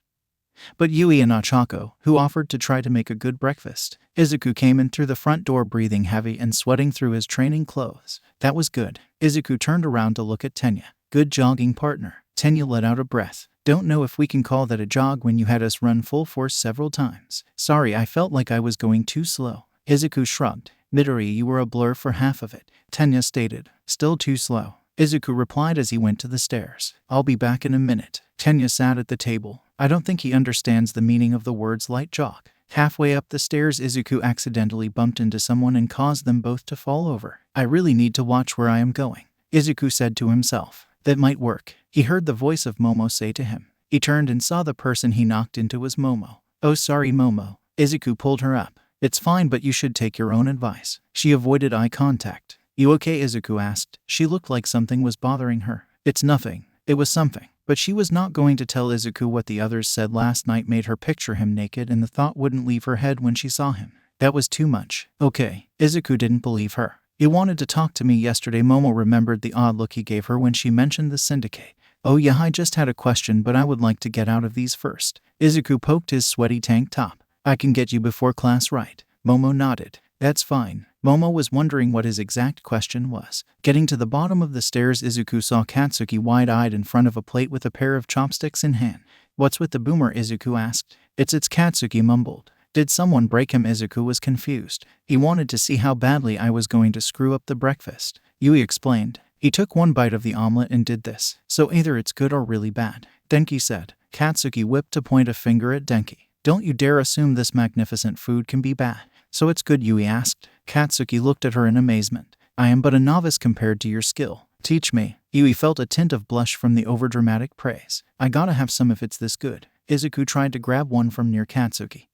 but Yui and Ochako, who offered to try to make a good breakfast. Izuku came in through the front door breathing heavy and sweating through his training clothes. That was good. Izuku turned around to look at Tenya. Good jogging, partner. Tenya let out a breath. Don't know if we can call that a jog when you had us run full force several times. Sorry, I felt like I was going too slow. Izuku shrugged. Midori, you were a blur for half of it, Tenya stated. Still too slow, Izuku replied as he went to the stairs. I'll be back in a minute. Tenya sat at the table. I don't think he understands the meaning of the words light jog. Halfway up the stairs, Izuku accidentally bumped into someone and caused them both to fall over. I really need to watch where I am going, Izuku said to himself. That might work. He heard the voice of Momo say to him. He turned and saw the person he knocked into was Momo. Oh, sorry, Momo. Izuku pulled her up. It's fine, but you should take your own advice. She avoided eye contact. You okay? Izuku asked. She looked like something was bothering her. It's nothing. It was something. But she was not going to tell Izuku what the others said last night made her picture him naked, and the thought wouldn't leave her head when she saw him. That was too much. Okay, Izuku didn't believe her. You wanted to talk to me yesterday. Momo remembered the odd look he gave her when she mentioned the Syndicate. Oh yeah, I just had a question, but I would like to get out of these first. Izuku poked his sweaty tank top. I can get you before class, right? Momo nodded. That's fine. Momo was wondering what his exact question was. Getting to the bottom of the stairs, Izuku saw Katsuki wide-eyed in front of a plate with a pair of chopsticks in hand. What's with the boomer? Izuku asked. It's Katsuki mumbled. Did someone break him? Izuku was confused. He wanted to see how badly I was going to screw up the breakfast. Yui explained. He took one bite of the omelet and did this. So either it's good or really bad. Denki said. Katsuki whipped to point a finger at Denki. Don't you dare assume this magnificent food can be bad. So it's good? Yui asked. Katsuki looked at her in amazement. I am but a novice compared to your skill. Teach me. Yui felt a tint of blush from the overdramatic praise. I gotta have some if it's this good. Izuku tried to grab one from near Katsuki,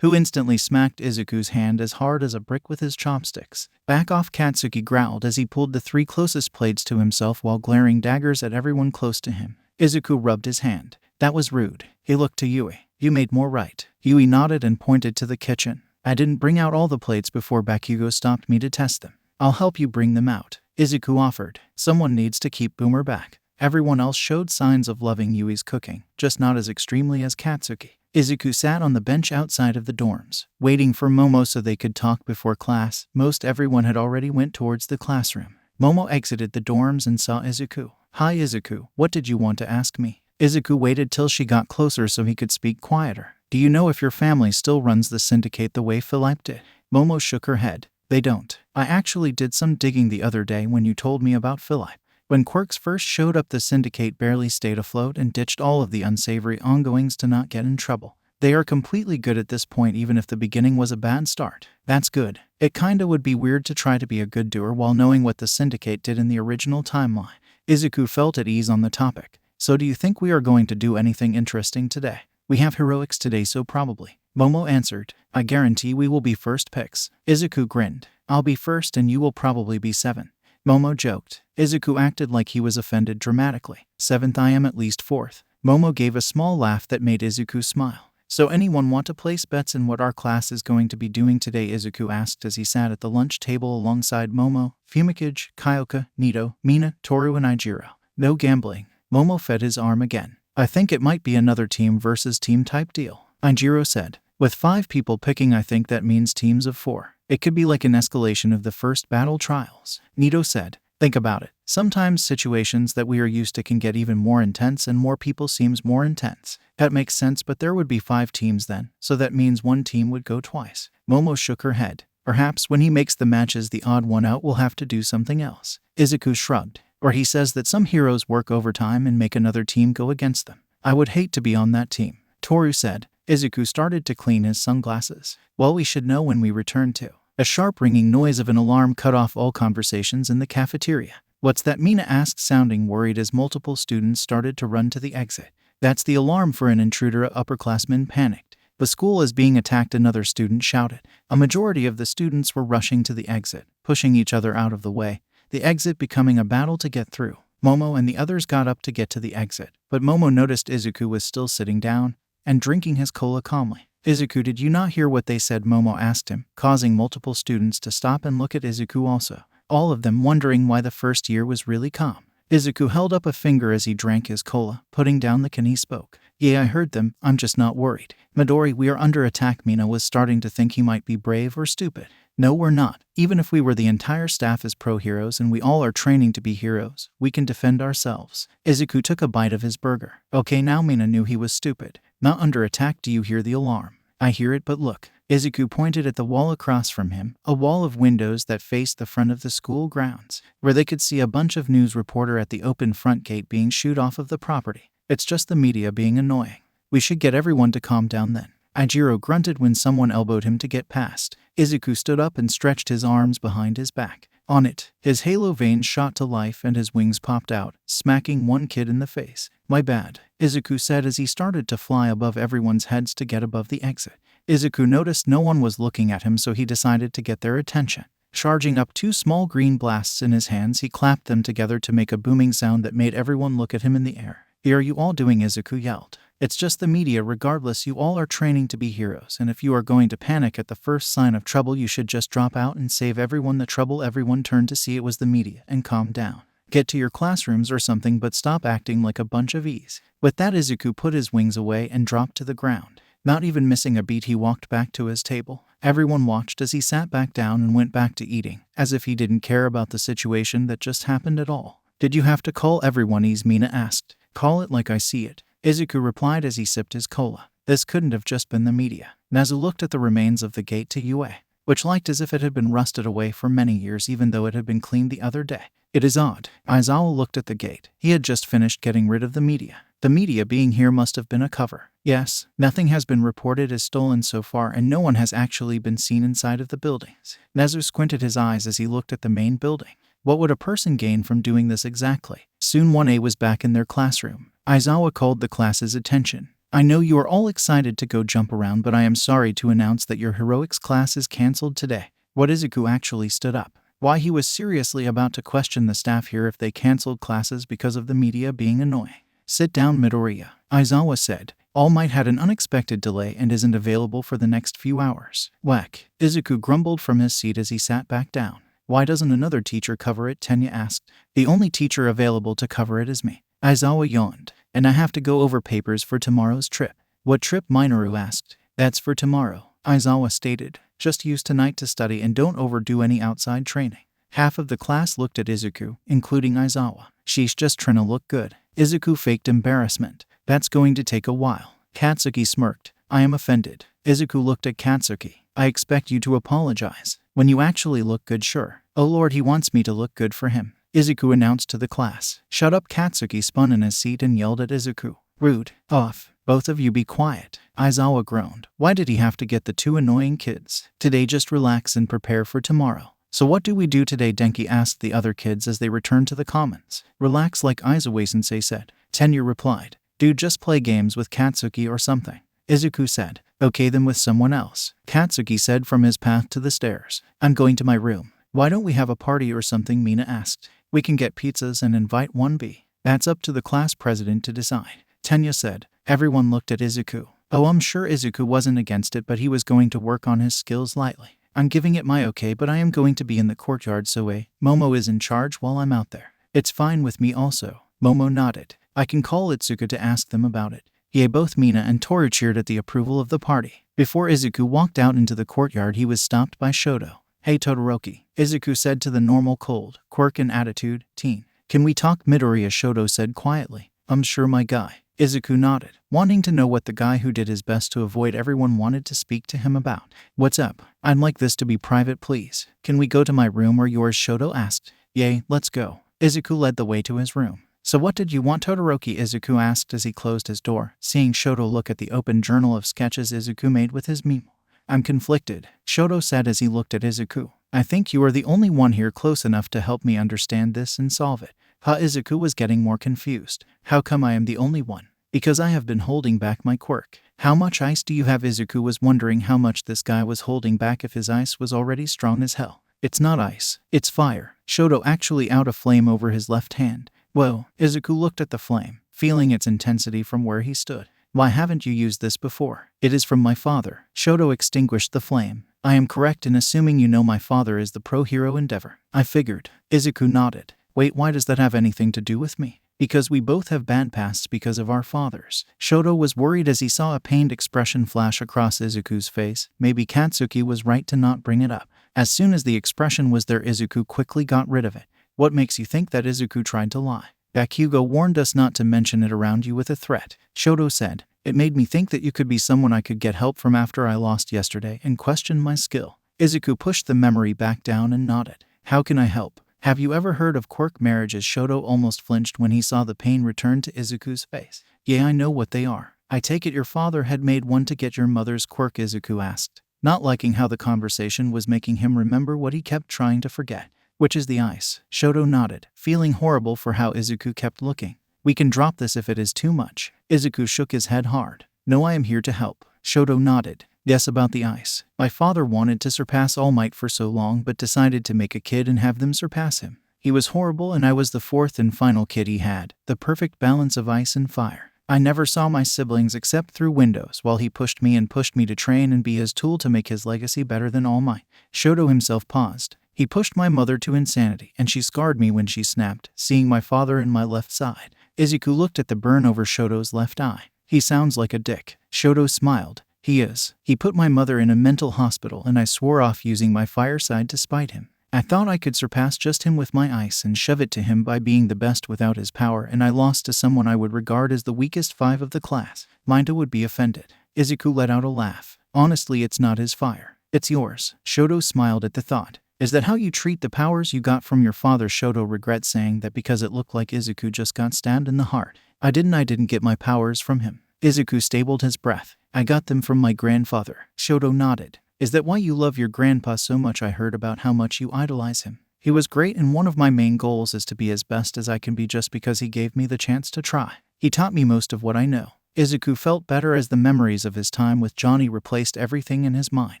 who instantly smacked Izuku's hand as hard as a brick with his chopsticks. Back off, Katsuki growled as he pulled the 3 closest plates to himself while glaring daggers at everyone close to him. Izuku rubbed his hand. That was rude. He looked to Yui. You made more right. Yui nodded and pointed to the kitchen. I didn't bring out all the plates before Bakugo stopped me to test them. I'll help you bring them out. Izuku offered. Someone needs to keep Boomer back. Everyone else showed signs of loving Yui's cooking, just not as extremely as Katsuki. Izuku sat on the bench outside of the dorms, waiting for Momo so they could talk before class. Most everyone had already went towards the classroom. Momo exited the dorms and saw Izuku. Hi Izuku, what did you want to ask me? Izuku waited till she got closer so he could speak quieter. Do you know if your family still runs the Syndicate the way Philippe did? Momo shook her head. They don't. I actually did some digging the other day when you told me about Philippe. When Quirks first showed up, the Syndicate barely stayed afloat and ditched all of the unsavory ongoings to not get in trouble. They are completely good at this point, even if the beginning was a bad start. That's good. It kinda would be weird to try to be a good doer while knowing what the Syndicate did in the original timeline. Izuku felt at ease on the topic. So do you think we are going to do anything interesting today? We have heroics today, so probably. Momo answered. I guarantee we will be first picks. Izuku grinned. I'll be first and you will probably be 7. Momo joked. Izuku acted like he was offended dramatically. 7th, I am at least 4th. Momo gave a small laugh that made Izuku smile. So anyone want to place bets in what our class is going to be doing today? Izuku asked as he sat at the lunch table alongside Momo, Fumikage, Kyoka, Nito, Mina, Toru and Ijiro. No gambling. Momo fed his arm again. I think it might be another team versus team type deal, Ijiro said. With 5 people picking, I think that means teams of 4. It could be like an escalation of the first battle trials, Nito said. Think about it. Sometimes situations that we are used to can get even more intense, and more people seems more intense. That makes sense, but there would be 5 teams then, so that means one team would go twice. Momo shook her head. Perhaps when he makes the matches the odd one out, we'll have to do something else. Izuku shrugged. Or he says that some heroes work overtime and make another team go against them. I would hate to be on that team, Toru said. Izuku started to clean his sunglasses. Well, we should know when we return to. A sharp ringing noise of an alarm cut off all conversations in the cafeteria. What's that? Mina asked, sounding worried as multiple students started to run to the exit. That's the alarm for an intruder, upperclassmen panicked. The school is being attacked, another student shouted. A majority of the students were rushing to the exit, pushing each other out of the way, the exit becoming a battle to get through. Momo and the others got up to get to the exit, but Momo noticed Izuku was still sitting down and drinking his cola calmly. Izuku, did you not hear what they said? Momo asked him, causing multiple students to stop and look at Izuku also, all of them wondering why the first year was really calm. Izuku held up a finger as he drank his cola, putting down the can. He spoke. Yeah, I heard them. I'm just not worried. Midori, we are under attack. Mina was starting to think he might be brave or stupid. No, we're not. Even if we were, the entire staff is pro heroes and we all are training to be heroes. We can defend ourselves. Izuku took a bite of his burger. Okay, now Mina knew he was stupid. Not under attack. Do you hear the alarm? I hear it, but look. Izuku pointed at the wall across from him, a wall of windows that faced the front of the school grounds, where they could see a bunch of news reporter at the open front gate being shooed off of the property. It's just the media being annoying. We should get everyone to calm down then. Ijiro grunted when someone elbowed him to get past. Izuku stood up and stretched his arms behind his back. On it, his halo veins shot to life and his wings popped out, smacking one kid in the face. My bad, Izuku said as he started to fly above everyone's heads to get above the exit. Izuku noticed no one was looking at him, so he decided to get their attention. Charging up 2 small green blasts in his hands, he clapped them together to make a booming sound that made everyone look at him in the air. Here are you all doing? Izuku yelled. It's just the media. Regardless, you all are training to be heroes, and if you are going to panic at the first sign of trouble, you should just drop out and save everyone the trouble. Everyone turned to see it was the media and calm down. Get to your classrooms or something, but stop acting like a bunch of ease. With that, Izuku put his wings away and dropped to the ground. Not even missing a beat, he walked back to his table. Everyone watched as he sat back down and went back to eating, as if he didn't care about the situation that just happened at all. Did you have to call everyone? Mina asked. Call it like I see it, Izuku replied as he sipped his cola. This couldn't have just been the media. Nazu looked at the remains of the gate to Yue, which looked as if it had been rusted away for many years, even though it had been cleaned the other day. It is odd. Aizawa looked at the gate. He had just finished getting rid of the media. The media being here must have been a cover. Yes, nothing has been reported as stolen so far, and no one has actually been seen inside of the buildings. Nazu squinted his eyes as he looked at the main building. What would a person gain from doing this exactly? Soon 1A was back in their classroom. Aizawa called the class's attention. I know you are all excited to go jump around, but I am sorry to announce that your heroics class is cancelled today. What? Izuku actually stood up. Why? He was seriously about to question the staff here if they cancelled classes because of the media being annoying. Sit down, Midoriya, Aizawa said. All Might had an unexpected delay and isn't available for the next few hours. Whack. Izuku grumbled from his seat as he sat back down. Why doesn't another teacher cover it? Tenya asked. The only teacher available to cover it is me. Aizawa yawned. And I have to go over papers for tomorrow's trip. What trip? Minoru asked. That's for tomorrow, Aizawa stated. Just use tonight to study and don't overdo any outside training. Half of the class looked at Izuku, including Aizawa. She's just trying to look good. Izuku faked embarrassment. That's going to take a while. Katsuki smirked. I am offended. Izuku looked at Katsuki. I expect you to apologize. When you actually look good, sure. Oh Lord, he wants me to look good for him, Izuku announced to the class. Shut up. Katsuki spun in his seat and yelled at Izuku. Rude. Off. Both of you be quiet. Aizawa groaned. Why did he have to get the two annoying kids? Today just relax and prepare for tomorrow. So what do we do today? Denki asked the other kids as they returned to the commons. Relax like Aizawa-sensei said. Tenya replied. Dude, just play games with Katsuki or something. Izuku said. Okay, then with someone else. Katsuki said from his path to the stairs. I'm going to my room. Why don't we have a party or something? Mina asked. We can get pizzas and invite 1B. That's up to the class president to decide, Tenya said. Everyone looked at Izuku. Oh, I'm sure Izuku wasn't against it, but he was going to work on his skills lightly. I'm giving it my okay, but I am going to be in the courtyard, so Momo is in charge while I'm out there. It's fine with me also. Momo nodded. I can call Itsuka to ask them about it. Both Mina and Toru cheered at the approval of the party. Before Izuku walked out into the courtyard, he was stopped by Shoto. Hey Todoroki, Izuku said to the normal cold, quirk and attitude teen. Can we talk? Midoriya, Shoto said quietly. I'm sure, my guy. Izuku nodded, wanting to know what the guy who did his best to avoid everyone wanted to speak to him about. What's up? I'd like this to be private, please. Can we go to my room or yours? Shoto asked. Yay, let's go. Izuku led the way to his room. So what did you want, Todoroki? Izuku asked as he closed his door, seeing Shoto look at the open journal of sketches Izuku made with his memo. I'm conflicted, Shoto said as he looked at Izuku. I think you are the only one here close enough to help me understand this and solve it. Izuku was getting more confused. How come I am the only one? Because I have been holding back my quirk. How much ice do you have? Izuku was wondering how much this guy was holding back if his ice was already strong as hell. It's not ice, it's fire. Shoto actually out a flame over his left hand. Whoa, Izuku looked at the flame, feeling its intensity from where he stood. Why haven't you used this before? It is from my father. Shoto extinguished the flame. I am correct in assuming you know my father is the pro-hero Endeavor. I figured. Izuku nodded. Wait, why does that have anything to do with me? Because we both have bad pasts because of our fathers. Shoto was worried as he saw a pained expression flash across Izuku's face. Maybe Katsuki was right to not bring it up. As soon as the expression was there, Izuku quickly got rid of it. What makes you think that Izuku tried to lie? Bakugo warned us not to mention it around you with a threat, Shoto said. It made me think that you could be someone I could get help from after I lost yesterday and questioned my skill. Izuku pushed the memory back down and nodded. How can I help? Have you ever heard of quirk marriages? Shoto almost flinched when he saw the pain return to Izuku's face. Yeah, I know what they are. I take it your father had made one to get your mother's quirk, Izuku asked, not liking how the conversation was making him remember what he kept trying to forget. Which is the ice? Shoto nodded, feeling horrible for how Izuku kept looking. We can drop this if it is too much. Izuku shook his head hard. No, I am here to help. Shoto nodded. Yes, about the ice. My father wanted to surpass All Might for so long but decided to make a kid and have them surpass him. He was horrible and I was the fourth and final kid he had, the perfect balance of ice and fire. I never saw my siblings except through windows while he pushed me to train and be his tool to make his legacy better than all mine. Shoto himself paused. He pushed my mother to insanity, and she scarred me when she snapped, seeing my father in my left side. Izuku looked at the burn over Shoto's left eye. He sounds like a dick. Shoto smiled. He is. He put my mother in a mental hospital and I swore off using my fire side to spite him. I thought I could surpass just him with my ice and shove it to him by being the best without his power, and I lost to someone I would regard as the weakest 5 of the class. Minda would be offended. Izuku let out a laugh. Honestly, it's not his fire. It's yours. Shoto smiled at the thought. Is that how you treat the powers you got from your father? Shoto regrets saying that because it looked like Izuku just got stabbed in the heart. I didn't get my powers from him. Izuku stabled his breath. I got them from my grandfather. Shoto nodded. Is that why you love your grandpa so much? I heard about how much you idolize him. He was great, and one of my main goals is to be as best as I can be just because he gave me the chance to try. He taught me most of what I know. Izuku felt better as the memories of his time with Johnny replaced everything in his mind.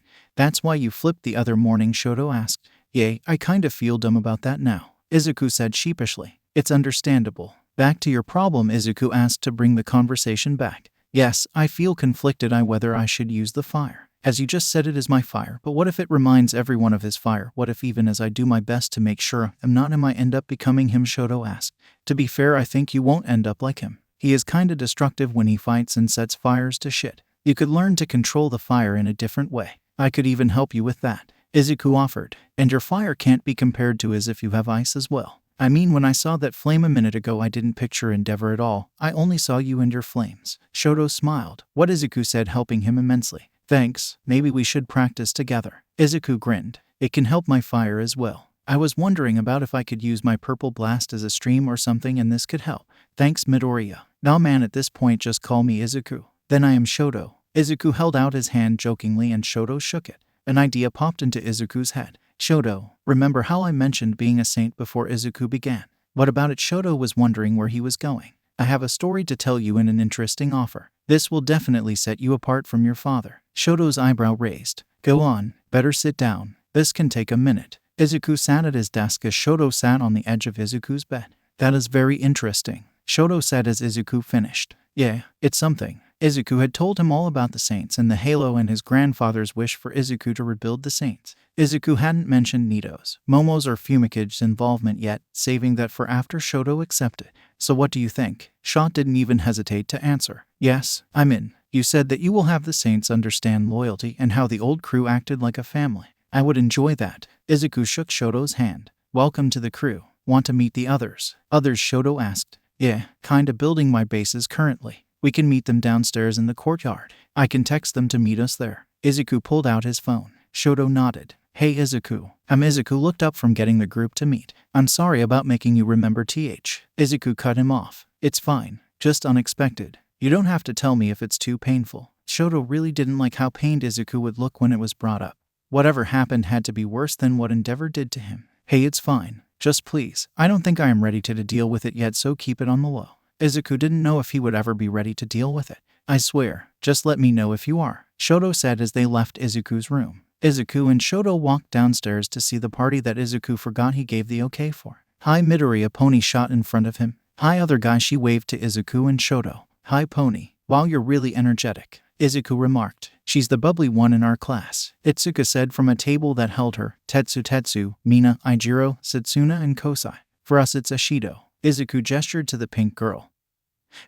That's why you flipped the other morning? Shoto asked. Yay, I kind of feel dumb about that now, Izuku said sheepishly. It's understandable. Back to your problem? Izuku asked to bring the conversation back. Yes, I feel conflicted whether I should use the fire. As you just said, it is my fire, but what if it reminds everyone of his fire? What if even as I do my best to make sure I'm not him, I end up becoming him? Shoto asked. To be fair, I think you won't end up like him. He is kinda destructive when he fights and sets fires to shit. You could learn to control the fire in a different way. I could even help you with that, Izuku offered. And your fire can't be compared to his if you have ice as well. I mean, when I saw that flame a minute ago, I didn't picture Endeavor at all. I only saw you and your flames. Shoto smiled. What? Izuku said, helping him immensely. Thanks, maybe we should practice together. Izuku grinned. It can help my fire as well. I was wondering about if I could use my purple blast as a stream or something, and this could help. Thanks, Midoriya. Nah man, at this point just call me Izuku. Then I am Shoto. Izuku held out his hand jokingly and Shoto shook it. An idea popped into Izuku's head. Shoto, remember how I mentioned being a saint before? Izuku began. What about it? Shoto was wondering where he was going. I have a story to tell you and an interesting offer. This will definitely set you apart from your father. Shoto's eyebrow raised. Go on, better sit down. This can take a minute. Izuku sat at his desk as Shoto sat on the edge of Izuku's bed. That is very interesting, Shoto said as Izuku finished. Yeah, it's something. Izuku had told him all about the Saints and the Halo and his grandfather's wish for Izuku to rebuild the Saints. Izuku hadn't mentioned Nito's, Momo's or Fumikage's involvement yet, saving that for after Shoto accepted. So what do you think? Shot didn't even hesitate to answer. Yes, I'm in. You said that you will have the Saints understand loyalty and how the old crew acted like a family. I would enjoy that. Izuku shook Shoto's hand. Welcome to the crew. Want to meet the others? Others? Shoto asked. Yeah, kinda building my bases currently. We can meet them downstairs in the courtyard. I can text them to meet us there. Izuku pulled out his phone. Shoto nodded. Hey Izuku. Izuku looked up from getting the group to meet. I'm sorry about making you remember TH. Izuku cut him off. It's fine. Just unexpected. You don't have to tell me if it's too painful. Shoto really didn't like how pained Izuku would look when it was brought up. Whatever happened had to be worse than what Endeavor did to him. Hey, it's fine. Just please. I don't think I am ready to deal with it yet, so keep it on the low. Izuku didn't know if he would ever be ready to deal with it. I swear, just let me know if you are, Shoto said as they left Izuku's room. Izuku and Shoto walked downstairs to see the party that Izuku forgot he gave the okay for. Hi Midori, a pony shot in front of him. Hi other guy, she waved to Izuku and Shoto. Hi pony. Wow, you're really energetic, Izuku remarked. She's the bubbly one in our class, Itsuka said from a table that held her, Tetsu, Mina, Ijiro, Setsuna and Kosai. For us it's Ashido. Izuku gestured to the pink girl,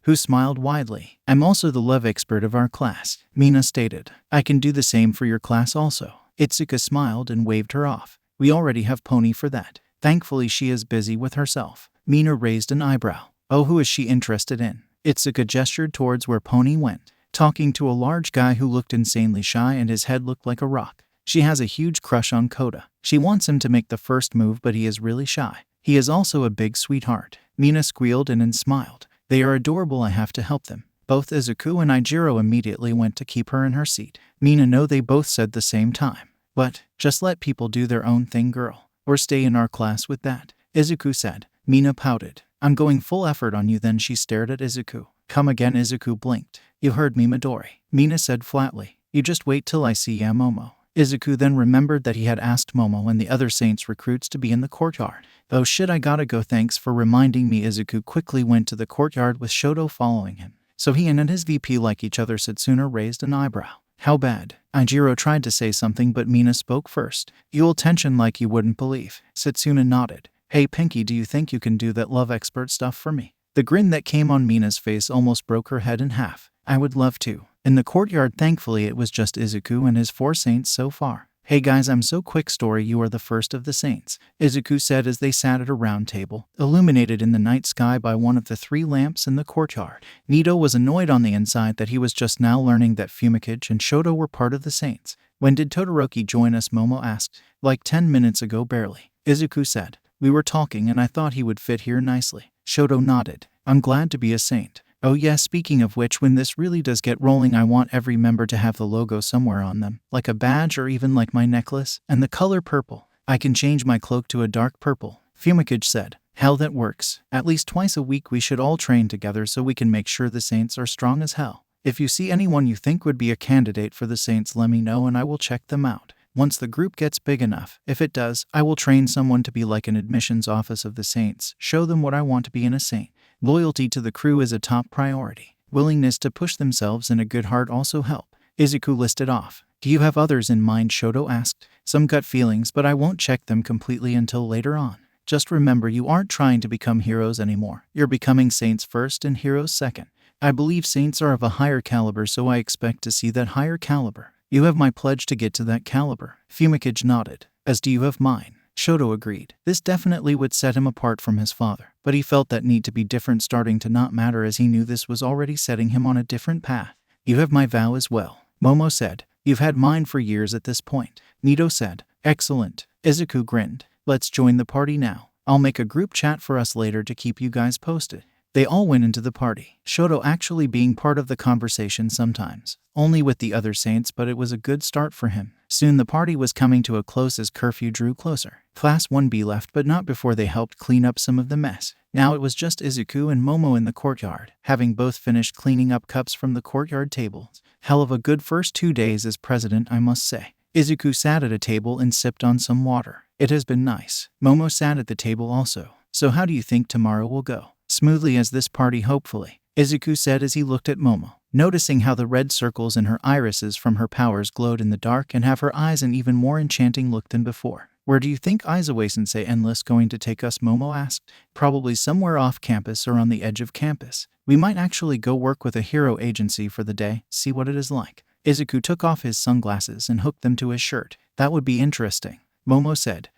who smiled widely. I'm also the love expert of our class, Mina stated. I can do the same for your class also. Itsuka smiled and waved her off. We already have Pony for that. Thankfully she is busy with herself. Mina raised an eyebrow. Oh, who is she interested in? Itsuka gestured towards where Pony went, talking to a large guy who looked insanely shy and his head looked like a rock. She has a huge crush on Koda. She wants him to make the first move, but he is really shy. He is also a big sweetheart. Mina squealed and smiled. They are adorable, I have to help them. Both Izuku and Ijiro immediately went to keep her in her seat. Mina, no, they both said the same time. But, just let people do their own thing, girl. Or stay in our class with that, Izuku said. Mina pouted. I'm going full effort on you. Then she stared at Izuku. Come again? Izuku blinked. You heard me, Midori, Mina said flatly. You just wait till I see ya, Momo. Izuku then remembered that he had asked Momo and the other Saints recruits to be in the courtyard. Oh shit, I gotta go, thanks for reminding me. Izuku quickly went to the courtyard with Shoto following him. So he and his VP like each other. Setsuna raised an eyebrow. How bad? Ijiro tried to say something but Mina spoke first. You'll tension like you wouldn't believe. Setsuna nodded. Hey Pinky, do you think you can do that love expert stuff for me? The grin that came on Mina's face almost broke her head in half. I would love to. In the courtyard, thankfully it was just Izuku and his 4 Saints so far. Hey guys, I'm so quick story, you are the first of the Saints, Izuku said as they sat at a round table, illuminated in the night sky by one of the 3 lamps in the courtyard. Nito was annoyed on the inside that he was just now learning that Fumikage and Shoto were part of the Saints. When did Todoroki join us? Momo asked. Like 10 minutes ago barely, Izuku said. We were talking and I thought he would fit here nicely. Shoto nodded. I'm glad to be a Saint. Oh yeah, speaking of which, when this really does get rolling, I want every member to have the logo somewhere on them, like a badge or even like my necklace, and the color purple. I can change my cloak to a dark purple, Fumikage said. Hell, that works. At least twice a week we should all train together so we can make sure the Saints are strong as hell. If you see anyone you think would be a candidate for the Saints, let me know and I will check them out. Once the group gets big enough, if it does, I will train someone to be like an admissions office of the Saints, show them what I want to be in a Saint. Loyalty to the crew is a top priority. Willingness to push themselves and a good heart also help. Izuku listed off. Do you have others in mind? Shoto asked. Some gut feelings, but I won't check them completely until later on. Just remember, you aren't trying to become heroes anymore. You're becoming Saints first and heroes second. I believe Saints are of a higher caliber, so I expect to see that higher caliber. You have my pledge to get to that caliber. Fumikage nodded. As do you have mine. Shoto agreed. This definitely would set him apart from his father, but he felt that need to be different starting to not matter as he knew this was already setting him on a different path. You have my vow as well, Momo said. You've had mine for years at this point, Nito said. Excellent. Izuku grinned. Let's join the party now. I'll make a group chat for us later to keep you guys posted. They all went into the party, Shoto actually being part of the conversation sometimes, only with the other Saints, but it was a good start for him. Soon the party was coming to a close as curfew drew closer. Class 1B left, but not before they helped clean up some of the mess. Now it was just Izuku and Momo in the courtyard, having both finished cleaning up cups from the courtyard tables. Hell of a good first 2 days as president, I must say. Izuku sat at a table and sipped on some water. It has been nice. Momo sat at the table also. So how do you think tomorrow will go? Smoothly as this party, hopefully, Izuku said as he looked at Momo, noticing how the red circles in her irises from her powers glowed in the dark and have her eyes an even more enchanting look than before. Where do you think Izuku-sensei Endless going to take us? Momo asked. Probably somewhere off campus or on the edge of campus. We might actually go work with a hero agency for the day, see what it is like. Izuku took off his sunglasses and hooked them to his shirt. That would be interesting, Momo said,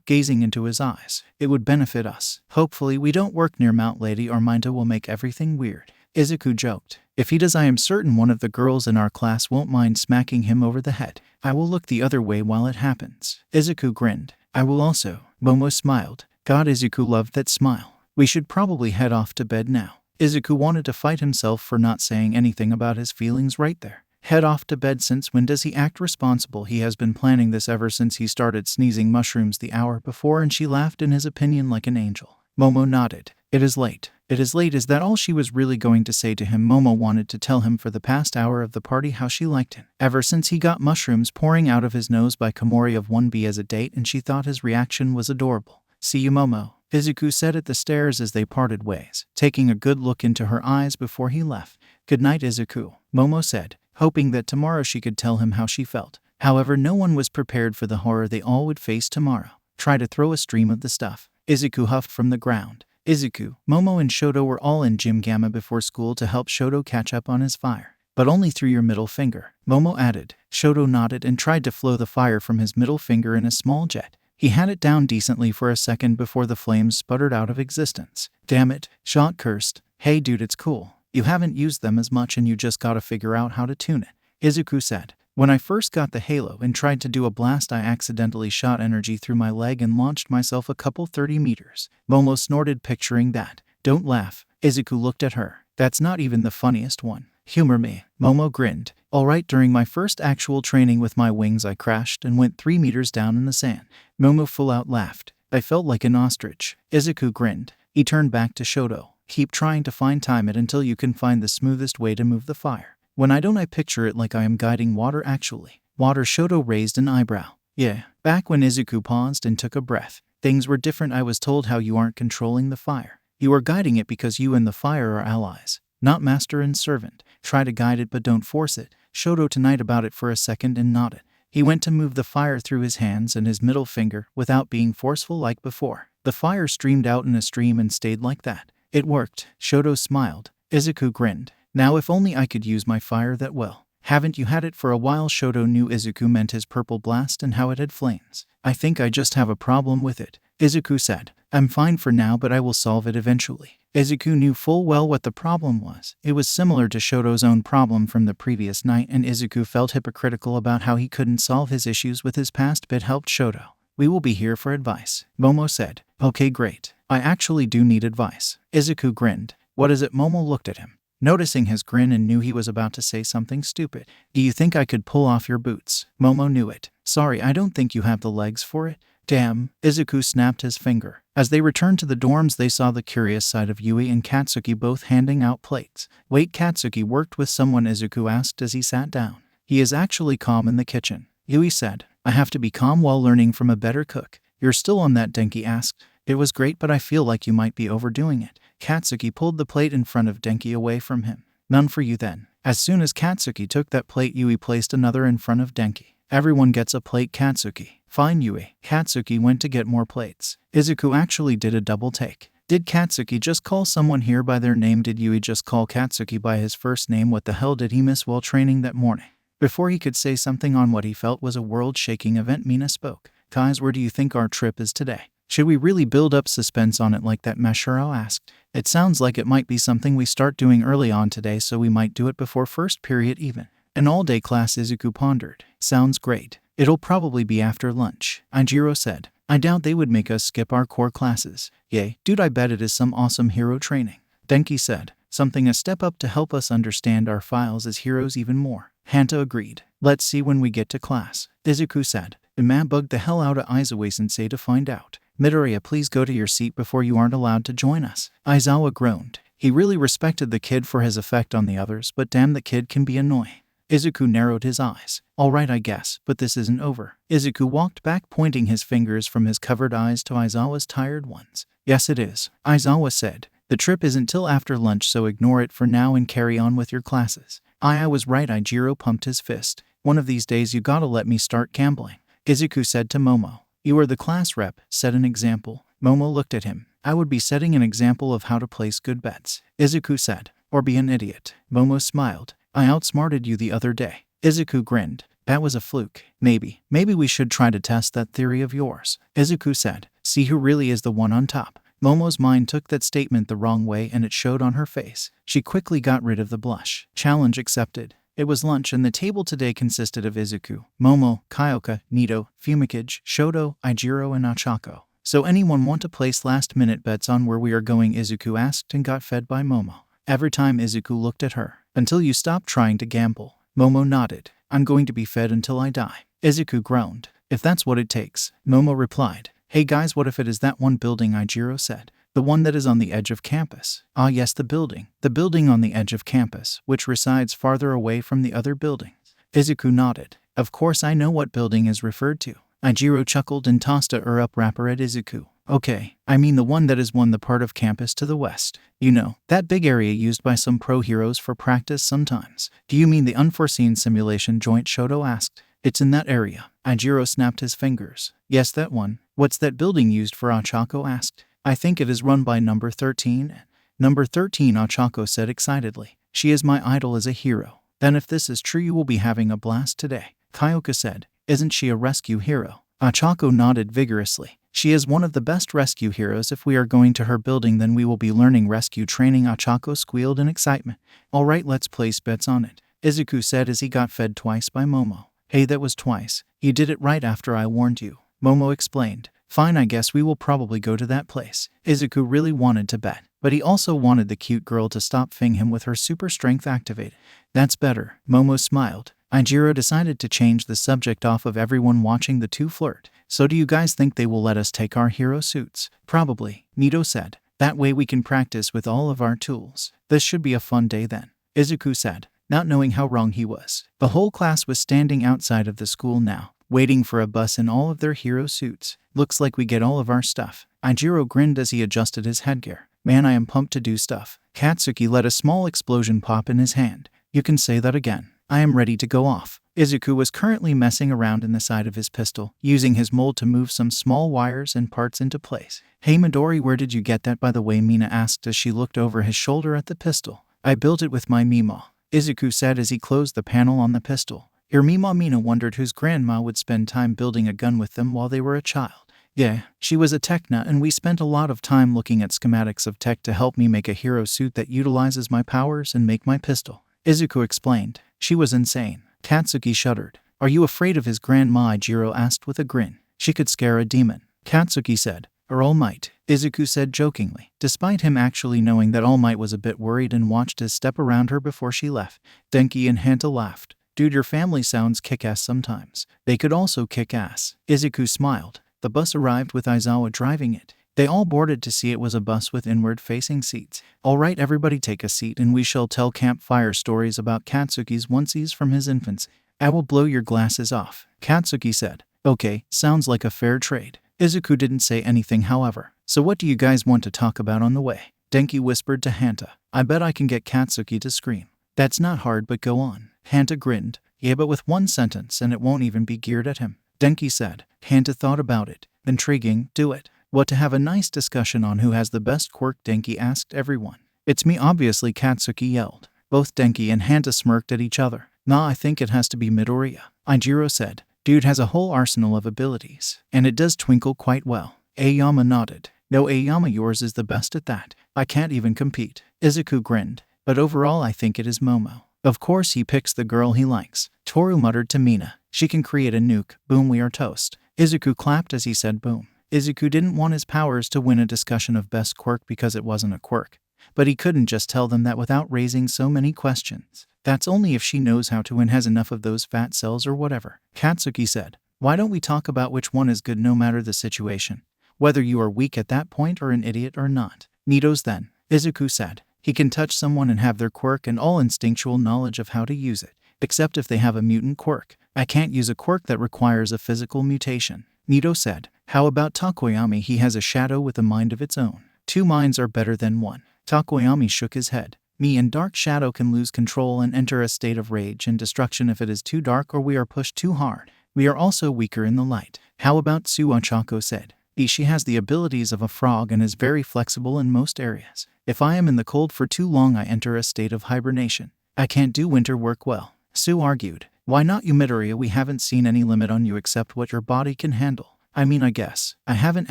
gazing into his eyes. It would benefit us. Hopefully we don't work near Mount Lady or Minta will make everything weird. Izuku joked. If he does, I am certain one of the girls in our class won't mind smacking him over the head. I will look the other way while it happens. Izuku grinned. I will also. Momo smiled. God, Izuku loved that smile. We should probably head off to bed now. Izuku wanted to fight himself for not saying anything about his feelings right there. Head off to bed? Since when does he act responsible? He has been planning this ever since he started sneezing mushrooms the hour before, and she laughed in his opinion like an angel. Momo nodded. It is late. It is late. Is that all she was really going to say to him? Momo wanted to tell him for the past hour of the party how she liked him, ever since he got mushrooms pouring out of his nose by Komori of 1B as a date, and she thought his reaction was adorable. See you, Momo, Izuku said at the stairs as they parted ways, taking a good look into her eyes before he left. Good night, Izuku, Momo said, hoping that tomorrow she could tell him how she felt. However, no one was prepared for the horror they all would face tomorrow. Try to throw a stream of the stuff. Izuku huffed from the ground. Izuku, Momo and Shoto were all in Gym Gamma before school to help Shoto catch up on his fire. But only through your middle finger, Momo added. Shoto nodded and tried to flow the fire from his middle finger in a small jet. He had it down decently for a second before the flames sputtered out of existence. Damn it, Shot cursed. Hey dude, it's cool. You haven't used them as much and you just gotta figure out how to tune it, Izuku said. When I first got the halo and tried to do a blast, I accidentally shot energy through my leg and launched myself a couple 30 meters. Momo snorted, picturing that. Don't laugh. Izuku looked at her. That's not even the funniest one. Humor me. Momo grinned. Alright, during my first actual training with my wings I crashed and went 3 meters down in the sand. Momo full out laughed. I felt like an ostrich. Izuku grinned. He turned back to Shoto. Keep trying to time it until you can find the smoothest way to move the fire. When I don't, I picture it like I am guiding water actually. Water. Shoto raised an eyebrow. Yeah. Back when Izuku paused and took a breath. Things were different. I was told how you aren't controlling the fire. You are guiding it because you and the fire are allies, not master and servant. Try to guide it but don't force it. Shoto tonight about it for a second and nodded. He went to move the fire through his hands and his middle finger without being forceful like before. The fire streamed out in a stream and stayed like that. It worked. Shoto smiled. Izuku grinned. Now if only I could use my fire that well. Haven't you had it for a while? Shoto knew Izuku meant his purple blast and how it had flames. I think I just have a problem with it, Izuku said. I'm fine for now, but I will solve it eventually. Izuku knew full well what the problem was. It was similar to Shoto's own problem from the previous night, and Izuku felt hypocritical about how he couldn't solve his issues with his past but helped Shoto. We will be here for advice, Momo said. Okay, great. I actually do need advice. Izuku grinned. What is it? Momo looked at him, noticing his grin, and knew he was about to say something stupid. Do you think I could pull off your boots? Momo knew it. Sorry, I don't think you have the legs for it. Damn, Izuku snapped his finger. As they returned to the dorms, they saw the curious side of Yui and Katsuki both handing out plates. Wait, Katsuki worked with someone? Izuku asked as he sat down. He is actually calm in the kitchen, Yui said. I have to be calm while learning from a better cook. You're still on that? Denki asked. It was great, but I feel like you might be overdoing it. Katsuki pulled the plate in front of Denki away from him. None for you then. As soon as Katsuki took that plate, Yui placed another in front of Denki. Everyone gets a plate, Katsuki. Fine, Yui. Katsuki went to get more plates. Izuku actually did a double take. Did Katsuki just call someone here by their name? Did Yui just call Katsuki by his first name? What the hell did he miss while training that morning? Before he could say something on what he felt was a world-shaking event, Mina spoke. Guys, where do you think our trip is today? Should we really build up suspense on it like that? Mashiro asked. It sounds like it might be something we start doing early on today, so we might do it before first period even. An all-day class, Izuku pondered. Sounds great. It'll probably be after lunch, Anjiro said. I doubt they would make us skip our core classes. Yay, dude, I bet it is some awesome hero training. Denki said. Something a step up to help us understand our files as heroes even more. Hanta agreed. Let's see when we get to class, Izuku said. Ima bugged the hell out of Aizawa-sensei to find out. Midoriya, please go to your seat before you aren't allowed to join us. Aizawa groaned. He really respected the kid for his effect on the others, but damn, the kid can be annoying. Izuku narrowed his eyes. All right, I guess, but this isn't over. Izuku walked back, pointing his fingers from his covered eyes to Aizawa's tired ones. Yes, it is, Aizawa said. The trip isn't till after lunch, so ignore it for now and carry on with your classes. I was right, Aijiro pumped his fist. One of these days you gotta let me start gambling. Izuku said to Momo. You are the class rep, set an example. Momo looked at him. I would be setting an example of how to place good bets, Izuku said. Or be an idiot. Momo smiled. I outsmarted you the other day. Izuku grinned. That was a fluke. Maybe we should try to test that theory of yours, Izuku said. See who really is the one on top. Momo's mind took that statement the wrong way, and it showed on her face. She quickly got rid of the blush. Challenge accepted. It was lunch, and the table today consisted of Izuku, Momo, Kyoka, Nito, Fumikage, Shoto, Aijiro, and Ochako. So anyone want to place last-minute bets on where we are going? Izuku asked and got fed by Momo. Every time Izuku looked at her. Until you stop trying to gamble. Momo nodded. I'm going to be fed until I die. Izuku groaned. If that's what it takes. Momo replied. Hey guys, what if it is that one building? Aijiro said. The one that is on the edge of campus. Ah yes, the building. The building on the edge of campus, which resides farther away from the other buildings. Izuku nodded. Of course I know what building is referred to. Aijiro chuckled and tossed a up wrapper at Izuku. Okay, I mean the one that is the part of campus to the west. You know, that big area used by some pro heroes for practice sometimes. Do you mean the unforeseen simulation joint? Shoto asked. It's in that area. Aijiro snapped his fingers. Yes, that one. What's that building used for? Ochako asked. I think it is run by number 13. Number 13, Ochako said excitedly. She is my idol as a hero. Then if this is true, you will be having a blast today. Kyoka said. Isn't she a rescue hero? Ochako nodded vigorously. She is one of the best rescue heroes. If we are going to her building, then we will be learning rescue training. Ochako squealed in excitement. All right, let's place bets on it, Izuku said as he got fed twice by Momo. Hey, that was twice. You did it right after I warned you, Momo explained. Fine, I guess we will probably go to that place. Izuku really wanted to bet, but he also wanted the cute girl to stop fing him with her super strength activated. That's better, Momo smiled. Aijiro decided to change the subject off of everyone watching the two flirt. So do you guys think they will let us take our hero suits? Probably, Nito said. That way we can practice with all of our tools. This should be a fun day then, Izuku said. not knowing how wrong he was. The whole class was standing outside of the school now, waiting for a bus in all of their hero suits. Looks like we get all of our stuff. Ijiro grinned as he adjusted his headgear. Man, I am pumped to do stuff. Katsuki let a small explosion pop in his hand. You can say that again. I am ready to go off. Izuku was currently messing around in the side of his pistol, using his mold to move some small wires and parts into place. Hey Midori, where did you get that by the way? Mina asked as she looked over his shoulder at the pistol. I built it with my Mima, Izuku said as he closed the panel on the pistol. Your Mima? Mina wondered whose grandma would spend time building a gun with them while they were a child. Yeah, she was a tech nut and we spent a lot of time looking at schematics of tech to help me make a hero suit that utilizes my powers and make my pistol. Izuku explained. She was insane. Katsuki shuddered. Are you afraid of his grandma? Ijiro asked with a grin. She could scare a demon. Katsuki said. Or All Might, Izuku said jokingly, despite him actually knowing that All Might was a bit worried and watched his step around her before she left. Denki and Hanta laughed. Dude, your family sounds kick-ass sometimes. They could also kick ass. Izuku smiled. The bus arrived with Aizawa driving it. They all boarded to see it was a bus with inward-facing seats. All right, everybody take a seat and we shall tell campfire stories about Katsuki's onesies from his infancy. I will blow your glasses off, Katsuki said. Okay, sounds like a fair trade. Izuku didn't say anything, however. So what do you guys want to talk about on the way? Denki whispered to Hanta. I bet I can get Katsuki to scream. That's not hard, but go on. Hanta grinned. Yeah, but with one sentence and it won't even be geared at him, Denki said. Hanta thought about it. Intriguing, do it. What, to have a nice discussion on who has the best quirk? Denki asked everyone. It's me, obviously, Katsuki yelled. Both Denki and Hanta smirked at each other. Nah, I think it has to be Midoriya, Ijiro said. Dude has a whole arsenal of abilities, and it does twinkle quite well. Ayama nodded. No, Ayama, yours is the best at that. I can't even compete. Izuku grinned. But overall I think it is Momo. Of course he picks the girl he likes. Toru muttered to Mina. She can create a nuke. Boom, we are toast. Izuku clapped as he said boom. Izuku didn't want his powers to win a discussion of best quirk because it wasn't a quirk. But he couldn't just tell them that without raising so many questions. That's only if she knows how to and has enough of those fat cells or whatever. Katsuki said. Why don't we talk about which one is good no matter the situation? Whether you are weak at that point or an idiot or not. Nido's then, Izuku said. He can touch someone and have their quirk and all instinctual knowledge of how to use it. Except if they have a mutant quirk. I can't use a quirk that requires a physical mutation. Nido said. How about Takoyami? He has a shadow with a mind of its own. 2 minds are better than 1. Takoyami shook his head. Me and Dark Shadow can lose control and enter a state of rage and destruction if it is too dark or we are pushed too hard. We are also weaker in the light. How about Suachako said. She has the abilities of a frog and is very flexible in most areas. If I am in the cold for too long I enter a state of hibernation. I can't do winter work well. Su argued. Why not you, Midoriya? We haven't seen any limit on you except what your body can handle. I mean, I guess. I haven't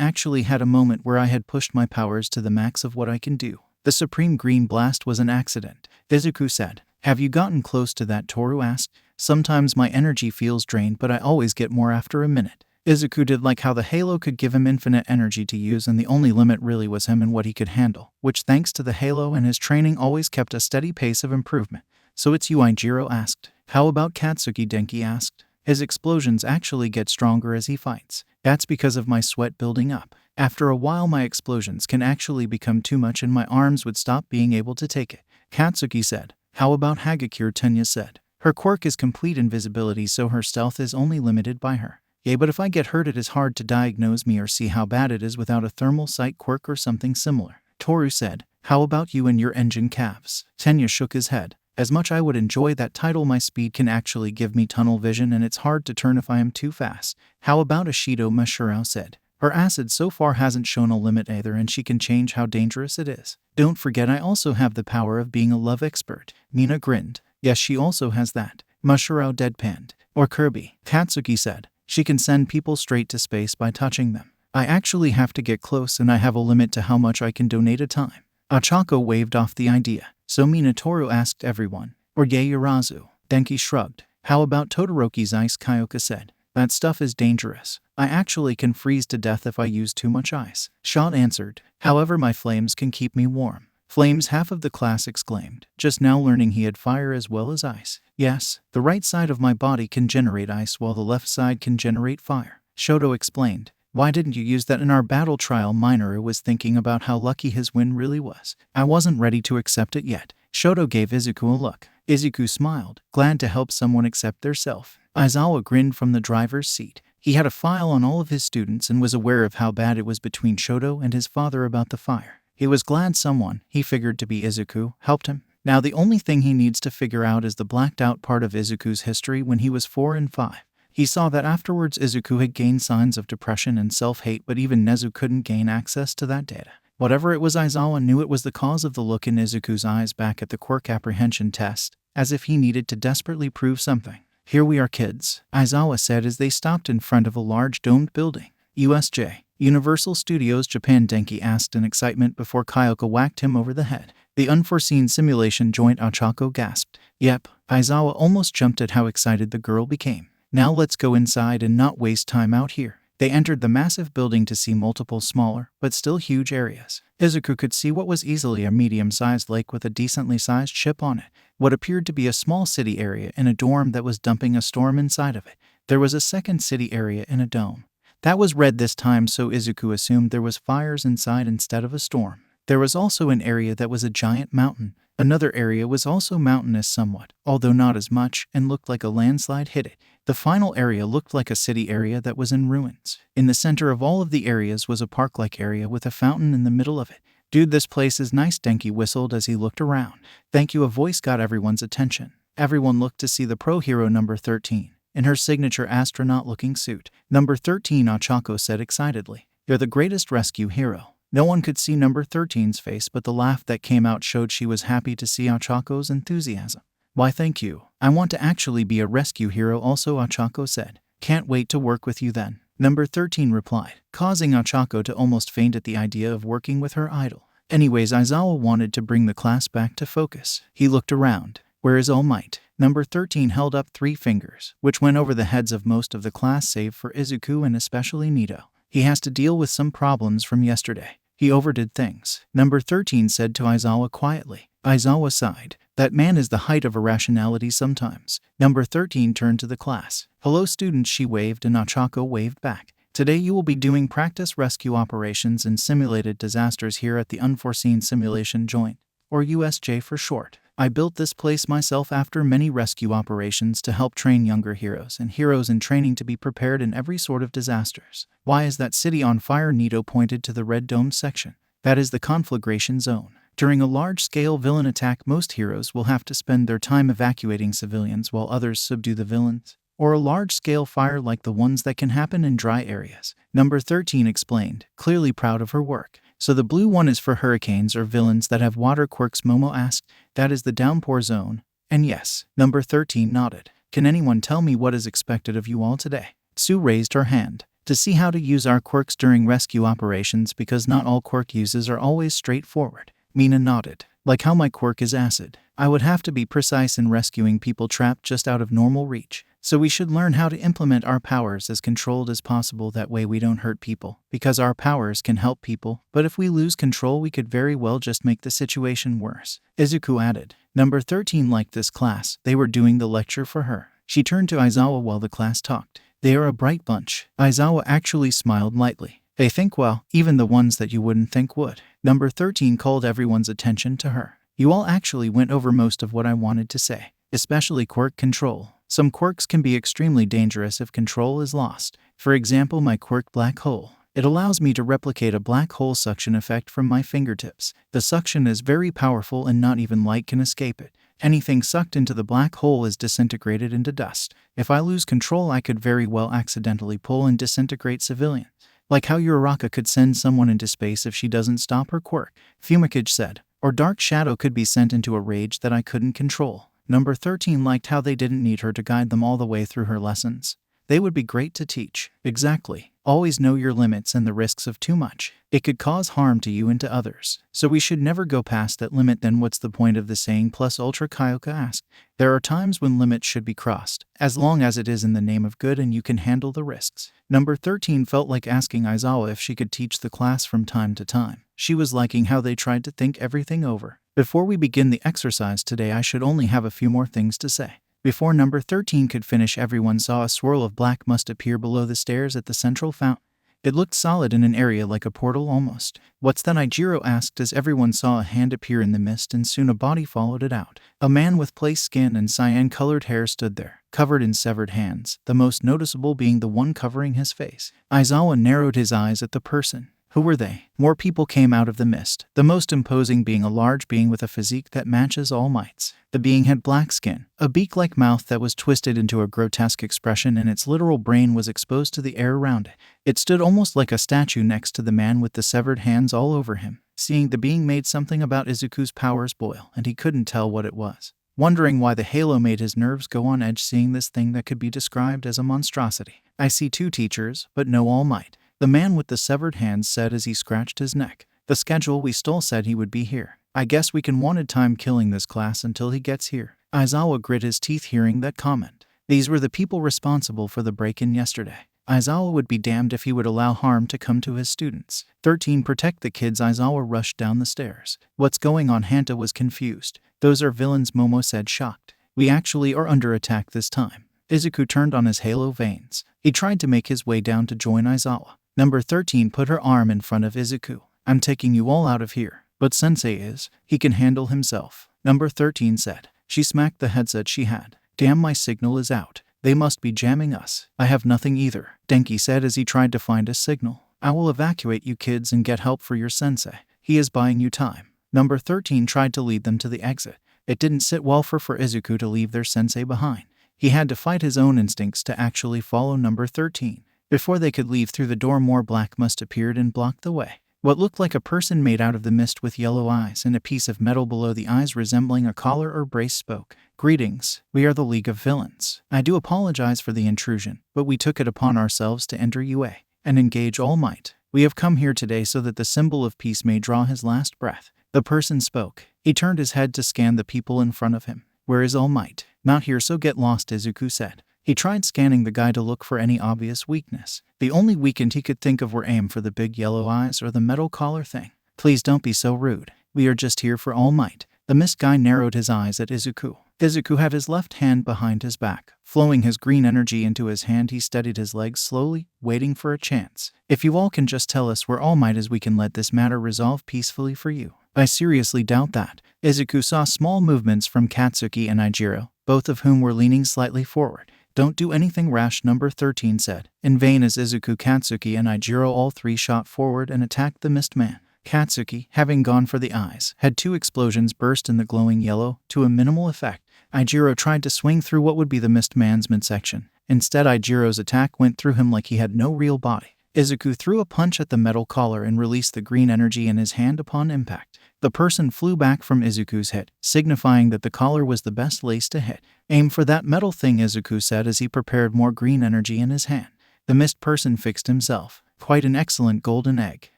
actually had a moment where I had pushed my powers to the max of what I can do. The Supreme Green Blast was an accident, Izuku said. Have you gotten close to that? Toru asked. Sometimes my energy feels drained, but I always get more after a minute. Izuku did like how the halo could give him infinite energy to use and the only limit really was him and what he could handle, which thanks to the halo and his training always kept a steady pace of improvement. So it's you, Ijiro asked. How about Katsuki? Denki asked. His explosions actually get stronger as he fights. That's because of my sweat building up. After a while my explosions can actually become too much and my arms would stop being able to take it. Katsuki said. How about Hagakure? Tenya said. Her quirk is complete invisibility, so her stealth is only limited by her. Yeah, but if I get hurt it is hard to diagnose me or see how bad it is without a thermal sight quirk or something similar. Toru said. How about you and your engine calves? Tenya shook his head. As much I would enjoy that title, my speed can actually give me tunnel vision and it's hard to turn if I am too fast. How about Ashido? Mashirao said. Her acid so far hasn't shown a limit either and she can change how dangerous it is. Don't forget I also have the power of being a love expert. Mina grinned. Yes, she also has that. Mashirao deadpanned. Or Kirby, Katsuki said. She can send people straight to space by touching them. I actually have to get close and I have a limit to how much I can donate a time. Achako waved off the idea. So Minato asked everyone. Or Yaoyorozu. Denki shrugged. How about Todoroki's ice? Kyoka said. That stuff is dangerous. I actually can freeze to death if I use too much ice. Shot answered. However, my flames can keep me warm. Flames, half of the class exclaimed, just now learning he had fire as well as ice. Yes, the right side of my body can generate ice while the left side can generate fire. Shoto explained. Why didn't you use that in our battle trial? Minoru was thinking about how lucky his win really was. I wasn't ready to accept it yet. Shoto gave Izuku a look. Izuku smiled, glad to help someone accept their self. Aizawa grinned from the driver's seat. He had a file on all of his students and was aware of how bad it was between Shoto and his father about the fire. He was glad someone, he figured to be Izuku, helped him. Now the only thing he needs to figure out is the blacked out part of Izuku's history when he was 4 and 5. He saw that afterwards Izuku had gained signs of depression and self-hate, but even Nezu couldn't gain access to that data. Whatever it was, Aizawa knew it was the cause of the look in Izuku's eyes back at the Quirk apprehension test, as if he needed to desperately prove something. "Here we are, kids," Aizawa said as they stopped in front of a large domed building. USJ, Universal Studios Japan, Denki asked in excitement before Kyoka whacked him over the head. The unforeseen simulation joint, Ochako gasped. Yep, Aizawa almost jumped at how excited the girl became. Now let's go inside and not waste time out here. They entered the massive building to see multiple smaller, but still huge areas. Izuku could see what was easily a medium-sized lake with a decently sized ship on it, what appeared to be a small city area in a dorm that was dumping a storm inside of it. There was a second city area in a dome. That was red this time, so Izuku assumed there was fires inside instead of a storm. There was also an area that was a giant mountain. Another area was also mountainous somewhat, although not as much, and looked like a landslide hit it. The final area looked like a city area that was in ruins. In the center of all of the areas was a park-like area with a fountain in the middle of it. "Dude, this place is nice," Denki whistled as he looked around. "Thank you," a voice got everyone's attention. Everyone looked to see the pro hero number 13, in her signature astronaut-looking suit. "Number 13, Ochako said excitedly. "You're the greatest rescue hero." No one could see number 13's face, but the laugh that came out showed she was happy to see Ochako's enthusiasm. "Why, thank you. I want to actually be a rescue hero also," Ochako said. "Can't wait to work with you then," number 13 replied, causing Ochako to almost faint at the idea of working with her idol. Anyways, Aizawa wanted to bring the class back to focus. He looked around. "Where is All Might?" Number 13 held up 3 fingers, which went over the heads of most of the class save for Izuku and especially Nito. "He has to deal with some problems from yesterday. He overdid things," number 13 said to Aizawa quietly. Aizawa sighed. "That man is the height of irrationality sometimes." Number 13 turned to the class. "Hello students," she waved and Ochako waved back. "Today you will be doing practice rescue operations and simulated disasters here at the Unforeseen Simulation Joint, or USJ for short. I built this place myself after many rescue operations to help train younger heroes and heroes in training to be prepared in every sort of disasters." "Why is that city on fire?" Nito pointed to the red dome section. "That is the Conflagration zone. During a large-scale villain attack, most heroes will have to spend their time evacuating civilians while others subdue the villains, or a large-scale fire like the ones that can happen in dry areas," number 13 explained, clearly proud of her work. "So the blue one is for hurricanes or villains that have water quirks?" Momo asked. "That is the Downpour zone." And yes, number 13 nodded. "Can anyone tell me what is expected of you all today?" Sue raised her hand. "To see how to use our quirks during rescue operations, because not all quirk uses are always straightforward." Mina nodded. "Like how my quirk is acid. I would have to be precise in rescuing people trapped just out of normal reach. So we should learn how to implement our powers as controlled as possible, that way we don't hurt people, because our powers can help people, but if we lose control we could very well just make the situation worse," Izuku added. Number 13 liked this class. They were doing the lecture for her. She turned to Aizawa while the class talked. "They are a bright bunch." Aizawa actually smiled lightly. "They think well, even the ones that you wouldn't think would." Number 13 called everyone's attention to her. "You all actually went over most of what I wanted to say, especially quirk control. Some quirks can be extremely dangerous if control is lost. For example, my quirk Black Hole. It allows me to replicate a black hole suction effect from my fingertips. The suction is very powerful and not even light can escape it. Anything sucked into the black hole is disintegrated into dust. If I lose control, I could very well accidentally pull and disintegrate civilians. Like how Uraraka could send someone into space if she doesn't stop her quirk," Fumikage said. "Or Dark Shadow could be sent into a rage that I couldn't control." Number 13 liked how they didn't need her to guide them all the way through her lessons. They would be great to teach. "Exactly. Always know your limits and the risks of too much. It could cause harm to you and to others. So we should never go past that limit." "Then what's the point of the saying plus ultra?" Kyoka asked. "There are times when limits should be crossed, as long as it is in the name of good and you can handle the risks." Number 13 felt like asking Aizawa if she could teach the class from time to time. She was liking how they tried to think everything over. "Before we begin the exercise today, I should only have a few more things to say." Before number 13 could finish, everyone saw a swirl of black must appear below the stairs at the central fountain. It looked solid in an area like a portal almost. "What's that?" Ijiro asked as everyone saw a hand appear in the mist and soon a body followed it out. A man with place skin and cyan-colored hair stood there, covered in severed hands, the most noticeable being the one covering his face. Aizawa narrowed his eyes at the person. Who were they? More people came out of the mist, the most imposing being a large being with a physique that matches All Might's. The being had black skin, a beak-like mouth that was twisted into a grotesque expression, and its literal brain was exposed to the air around it. It stood almost like a statue next to the man with the severed hands all over him. Seeing the being made something about Izuku's powers boil, and he couldn't tell what it was. Wondering why the halo made his nerves go on edge seeing this thing that could be described as a monstrosity. "I see 2 teachers, but no All Might," the man with the severed hands said as he scratched his neck. "The schedule we stole said he would be here. I guess we can wanted time killing this class until he gets here." Aizawa grit his teeth hearing that comment. These were the people responsible for the break-in yesterday. Aizawa would be damned if he would allow harm to come to his students. 13 Protect the kids. Aizawa rushed down the stairs. "What's going on?" Hanta was confused. "Those are villains," Momo said, shocked. "We actually are under attack this time." Izuku turned on his halo veins. He tried to make his way down to join Aizawa. Number 13 put her arm in front of Izuku. "I'm taking you all out of here. But Sensei is. He can handle himself," Number 13 said. She smacked the headset she had. "Damn, my signal is out. They must be jamming us." "I have nothing either," Denki said as he tried to find a signal. "I will evacuate you kids and get help for your sensei. He is buying you time." Number 13 tried to lead them to the exit. It didn't sit well for Izuku to leave their sensei behind. He had to fight his own instincts to actually follow Number 13. Before they could leave through the door, more black mist appeared and blocked the way. What looked like a person made out of the mist with yellow eyes and a piece of metal below the eyes resembling a collar or brace spoke. "Greetings, we are the League of Villains. I do apologize for the intrusion, but we took it upon ourselves to enter UA and engage All Might. We have come here today so that the symbol of peace may draw his last breath." The person spoke. He turned his head to scan the people in front of him. "Where is All Might?" "Not here, so get lost," Izuku said. He tried scanning the guy to look for any obvious weakness. The only weakened he could think of were aim for the big yellow eyes or the metal collar thing. "Please don't be so rude. We are just here for All Might." The mist guy narrowed his eyes at Izuku. Izuku had his left hand behind his back. Flowing his green energy into his hand, he steadied his legs slowly, waiting for a chance. "If you all can just tell us where All Might is, we can let this matter resolve peacefully for you." "I seriously doubt that." Izuku saw small movements from Katsuki and Ijiro, both of whom were leaning slightly forward. "Don't do anything rash," Number 13 said. In vain as Izuku, Katsuki, and Ijiro all 3 shot forward and attacked the mist man. Katsuki, having gone for the eyes, had 2 explosions burst in the glowing yellow, to a minimal effect. Ijiro tried to swing through what would be the mist man's midsection. Instead, Ijiro's attack went through him like he had no real body. Izuku threw a punch at the metal collar and released the green energy in his hand upon impact. The person flew back from Izuku's hit, signifying that the collar was the best lace to hit. "Aim for that metal thing," Izuku said as he prepared more green energy in his hand. The mist person fixed himself. "Quite an excellent golden egg.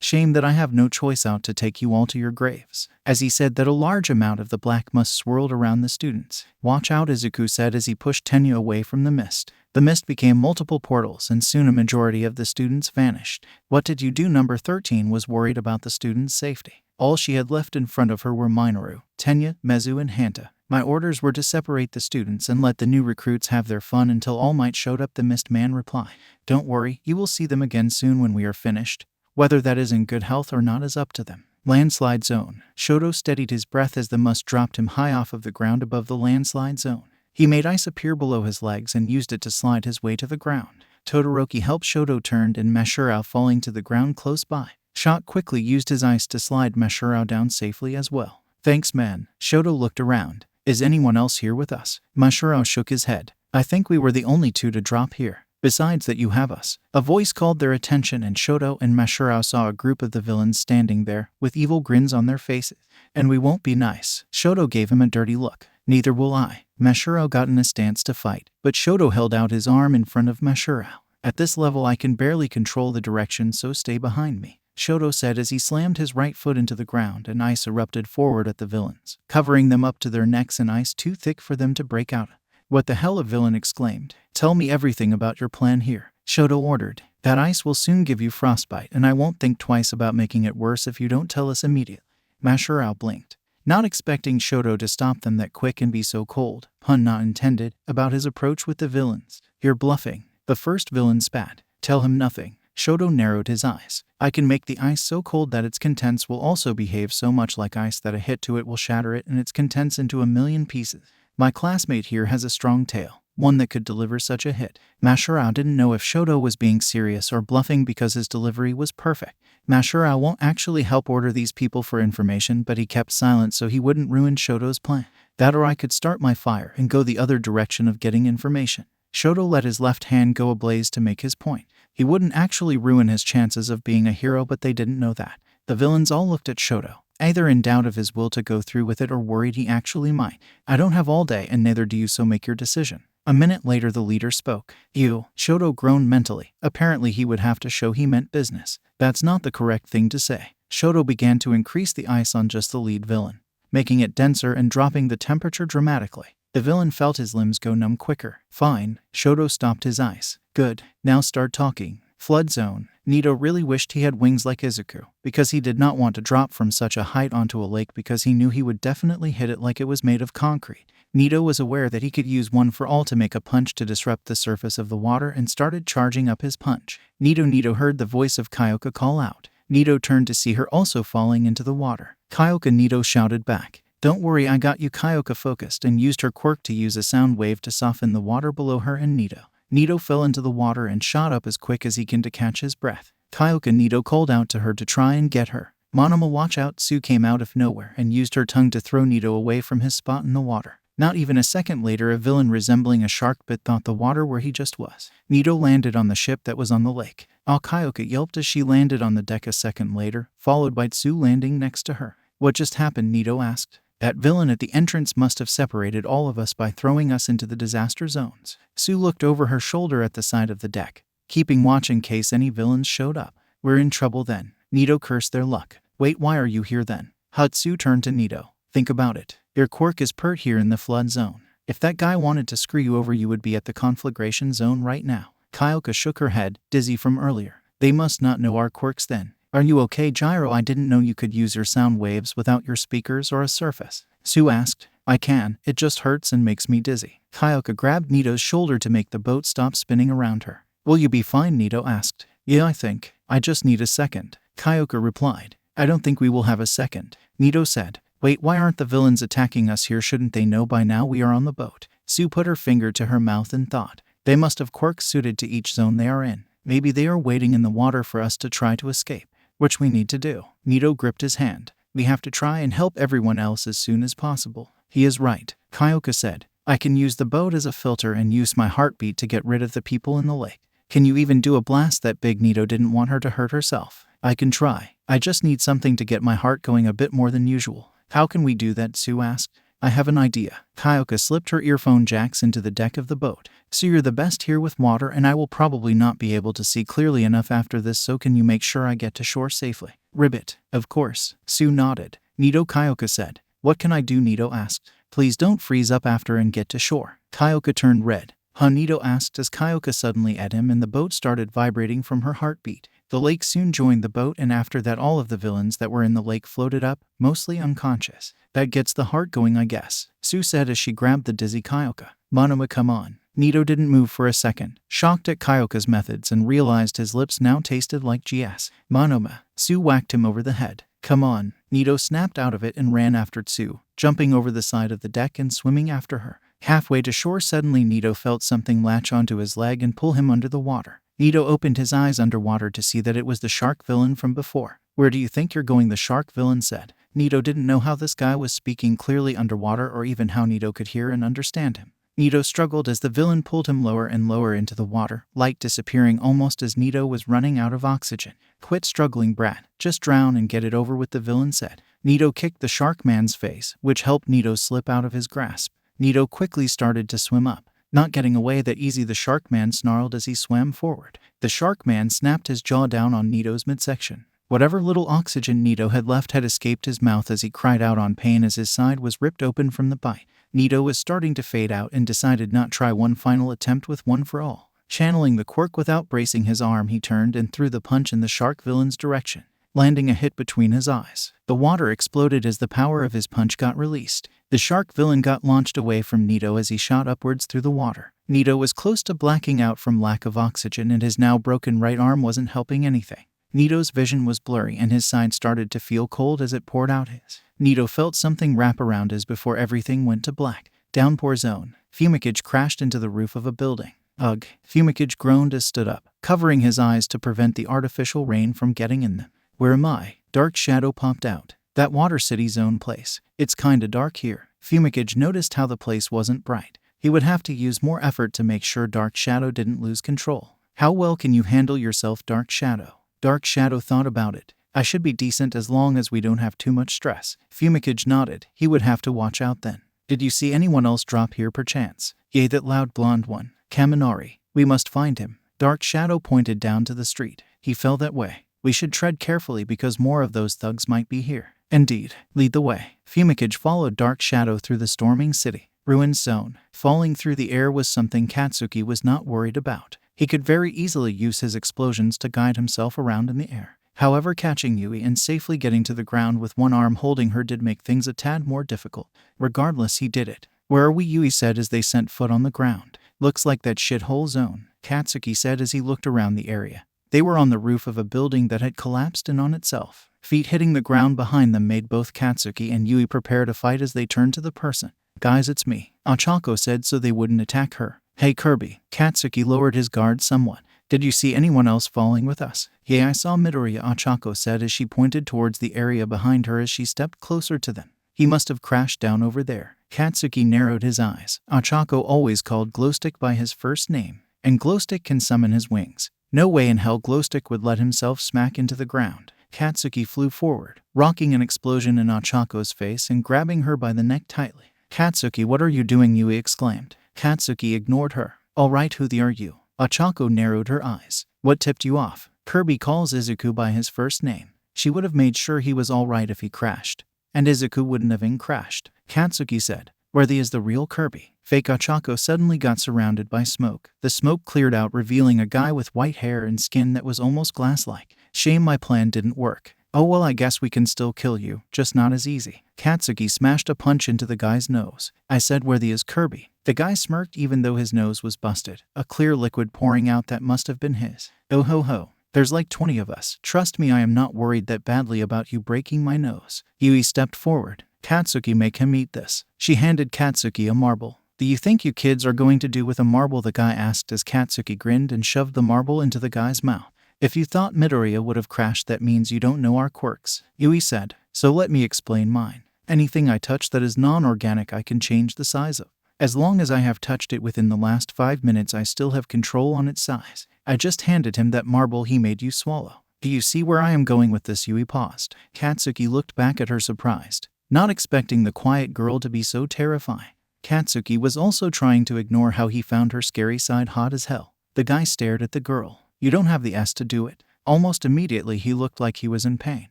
Shame that I have no choice out to take you all to your graves." As he said that, a large amount of the black mist swirled around the students. "Watch out," Izuku said as he pushed Tenya away from the mist. The mist became multiple portals and soon a majority of the students vanished. "What did you do?" Number 13 was worried about the students' safety. All she had left in front of her were Minoru, Tenya, Mezu, and Hanta. "My orders were to separate the students and let the new recruits have their fun until All Might showed up," the mist man replied. "Don't worry, you will see them again soon when we are finished. Whether that is in good health or not is up to them." Landslide zone. Shoto steadied his breath as the mist dropped him high off of the ground above the landslide zone. He made ice appear below his legs and used it to slide his way to the ground. Todoroki helped Shoto turned and Mashurao falling to the ground close by. Shot quickly used his ice to slide Mashurao down safely as well. "Thanks, man." Shoto looked around. "Is anyone else here with us?" Mashurao shook his head. "I think we were the only 2 to drop here. Besides that, you have us." A voice called their attention and Shoto and Mashurao saw a group of the villains standing there, with evil grins on their faces. "And we won't be nice." Shoto gave him a dirty look. "Neither will I." Mashurao got in a stance to fight, but Shoto held out his arm in front of Mashurao. "At this level I can barely control the direction, so stay behind me," Shoto said as he slammed his right foot into the ground and ice erupted forward at the villains, covering them up to their necks in ice too thick for them to break out. "What the hell?" a villain exclaimed. "Tell me everything about your plan here," Shoto ordered. "That ice will soon give you frostbite, and I won't think twice about making it worse if you don't tell us immediately." Mashurao blinked, not expecting Shoto to stop them that quick and be so cold, pun not intended, about his approach with the villains. "You're bluffing," the first villain spat. "Tell him nothing." Shoto narrowed his eyes. I can make the ice so cold that its contents will also behave so much like ice that a hit to it will shatter it and its contents into 1,000,000 pieces. My classmate here has a strong tail, one that could deliver such a hit. Mashirao didn't know if Shoto was being serious or bluffing because his delivery was perfect. Mashirao won't actually help order these people for information, but he kept silent so he wouldn't ruin Shoto's plan. That or I could start my fire and go the other direction of getting information. Shoto let his left hand go ablaze to make his point. He wouldn't actually ruin his chances of being a hero, but they didn't know that. The villains all looked at Shoto, either in doubt of his will to go through with it or worried he actually might. I don't have all day, and neither do you, so make your decision. A minute later the leader spoke. You, Shoto groaned mentally. Apparently he would have to show he meant business. That's not the correct thing to say. Shoto began to increase the ice on just the lead villain, making it denser and dropping the temperature dramatically. The villain felt his limbs go numb quicker. Fine, Shoto stopped his ice. Good, now start talking. Flood zone. Nito really wished he had wings like Izuku, because he did not want to drop from such a height onto a lake because he knew he would definitely hit it like it was made of concrete. Nito was aware that he could use one for all to make a punch to disrupt the surface of the water and started charging up his punch. Nito heard the voice of Kyoka call out. Nito turned to see her also falling into the water. Kyoka, Nito shouted back. Don't worry, I got you. Kyoka focused and used her quirk to use a sound wave to soften the water below her and Nito. Nito fell into the water and shot up as quick as he can to catch his breath. Kyoka, Nito called out to her to try and get her. Momo, watch out. Sue came out of nowhere and used her tongue to throw Nito away from his spot in the water. Not even a second later, a villain resembling a shark bit thought the water where he just was. Nito landed on the ship that was on the lake. Kyoka yelped as she landed on the deck a second later, followed by Sue landing next to her. What just happened? Nito asked. That villain at the entrance must have separated all of us by throwing us into the disaster zones. Sue looked over her shoulder at the side of the deck, keeping watch in case any villains showed up. We're in trouble then. Nito cursed their luck. Wait, why are you here then? Sue turned to Nito. Think about it. Your quirk is pert here in the flood zone. If that guy wanted to screw you over, you would be at the conflagration zone right now. Kyoka shook her head, dizzy from earlier. They must not know our quirks then. Are you okay, Gyro? I didn't know you could use your sound waves without your speakers or a surface. Sue asked. I can. It just hurts and makes me dizzy. Kyoka grabbed Nito's shoulder to make the boat stop spinning around her. Will you be fine? Nito asked. Yeah, I think. I just need a second. Kyoka replied. I don't think we will have a second. Nito said. Wait, why aren't the villains attacking us here? Shouldn't they know by now we are on the boat? Sue put her finger to her mouth and thought. They must have quirks suited to each zone they are in. Maybe they are waiting in the water for us to try to escape. Which we need to do. Nito gripped his hand. We have to try and help everyone else as soon as possible. He is right, Kyoka said. I can use the boat as a filter and use my heartbeat to get rid of the people in the lake. Can you even do a blast that big? Nito didn't want her to hurt herself. I can try. I just need something to get my heart going a bit more than usual. How can we do that? Sue asked. I have an idea. Kyoka slipped her earphone jacks into the deck of the boat. So you're the best here with water, and I will probably not be able to see clearly enough after this, so can you make sure I get to shore safely? Ribbit. Of course. Sue nodded. Nito, Kyoka said. What can I do? Nito asked. Please don't freeze up after and get to shore. Kyoka turned red. Nito asked as Kyoka suddenly at him and the boat started vibrating from her heartbeat. The lake soon joined the boat, and after that all of the villains that were in the lake floated up, mostly unconscious. That gets the heart going, I guess, Sue said as she grabbed the dizzy Kyoka. Momo, come on. Nito didn't move for a second, shocked at Kyoka's methods and realized his lips now tasted like GS. Momo. Sue whacked him over the head. Come on. Nito snapped out of it and ran after Sue, jumping over the side of the deck and swimming after her. Halfway to shore, suddenly Nito felt something latch onto his leg and pull him under the water. Nito opened his eyes underwater to see that it was the shark villain from before. Where do you think you're going? The shark villain said. Nito didn't know how this guy was speaking clearly underwater or even how Nito could hear and understand him. Nito struggled as the villain pulled him lower and lower into the water, light disappearing almost as Nito was running out of oxygen. Quit struggling, brat. Just drown and get it over with, the villain said. Nito kicked the shark man's face, which helped Nito slip out of his grasp. Nito quickly started to swim up. Not getting away that easy, the shark man snarled as he swam forward. The shark man snapped his jaw down on Nito's midsection. Whatever little oxygen Nito had left had escaped his mouth as he cried out on pain as his side was ripped open from the bite. Nito was starting to fade out and decided not try one final attempt with One for All. Channeling the quirk without bracing his arm, he turned and threw the punch in the shark villain's direction. landing a hit between his eyes. The water exploded as the power of his punch got released. The shark villain got launched away from Nito as he shot upwards through the water. Nito was close to blacking out from lack of oxygen, and his now broken right arm wasn't helping anything. Nito's vision was blurry and his side started to feel cold as it poured out his. Nito felt something wrap around his before everything went to black. Downpour zone. Fumikage crashed into the roof of a building. Ugh. Fumikage groaned as stood up, covering his eyes to prevent the artificial rain from getting in them. Where am I? Dark shadow popped out. That Water City zone place. It's kinda dark here. Fumikage noticed how the place wasn't bright. He would have to use more effort to make sure Dark Shadow didn't lose control. How well can you handle yourself, Dark Shadow? Dark Shadow thought about it. I should be decent as long as we don't have too much stress. Fumikage nodded. He would have to watch out then. Did you see anyone else drop here perchance? Yea, that loud blonde one. Kaminari. We must find him. Dark Shadow pointed down to the street. He fell that way. We should tread carefully because more of those thugs might be here. Indeed. Lead the way. Fumikage followed Dark Shadow through the storming city. Ruined zone. Falling through the air was something Katsuki was not worried about. He could very easily use his explosions to guide himself around in the air. However, catching Yui and safely getting to the ground with one arm holding her did make things a tad more difficult. Regardless, he did it. Where are we? Yui said as they set foot on the ground. Looks like that shithole zone, Katsuki said as he looked around the area. They were on the roof of a building that had collapsed in on itself. Feet hitting the ground behind them made both Katsuki and Yui prepare to fight as they turned to the person. Guys, it's me, Ochako said so they wouldn't attack her. Hey Kirby. Katsuki lowered his guard somewhat. Did you see anyone else falling with us? Yeah, I saw Midoriya, Ochako said as she pointed towards the area behind her as she stepped closer to them. He must have crashed down over there. Katsuki narrowed his eyes. Ochako always called Glowstick by his first name, and Glowstick can summon his wings. No way in hell Glowstick would let himself smack into the ground. Katsuki flew forward, rocking an explosion in Ochako's face and grabbing her by the neck tightly. Katsuki, what are you doing? Yui exclaimed. Katsuki ignored her. Alright, who the are you? Ochako narrowed her eyes. What tipped you off? Kirby calls Izuku by his first name. She would have made sure he was alright if he crashed. And Izuku wouldn't have crashed. Katsuki said. Worthy is the real Kirby. Fake Ochako suddenly got surrounded by smoke. The smoke cleared out, revealing a guy with white hair and skin that was almost glass-like. Shame my plan didn't work. Oh well, I guess we can still kill you, just not as easy. Katsuki smashed a punch into the guy's nose. I said, worthy is Kirby. The guy smirked even though his nose was busted, a clear liquid pouring out that must have been his. Oh ho ho. There's like 20 of us. Trust me, I am not worried that badly about you breaking my nose. Yui stepped forward. Katsuki, make him eat this. She handed Katsuki a marble. Do you think you kids are going to do with a marble? The guy asked as Katsuki grinned and shoved the marble into the guy's mouth. If you thought Midoriya would have crashed, that means you don't know our quirks, Yui said. So let me explain mine. Anything I touch that is non-organic I can change the size of. As long as I have touched it within the last 5 minutes, I still have control on its size. I just handed him that marble he made you swallow. Do you see where I am going with this? Yui paused. Katsuki looked back at her surprised, not expecting the quiet girl to be so terrifying. Katsuki was also trying to ignore how he found her scary side hot as hell. The guy stared at the girl. You don't have the S to do it. Almost immediately he looked like he was in pain.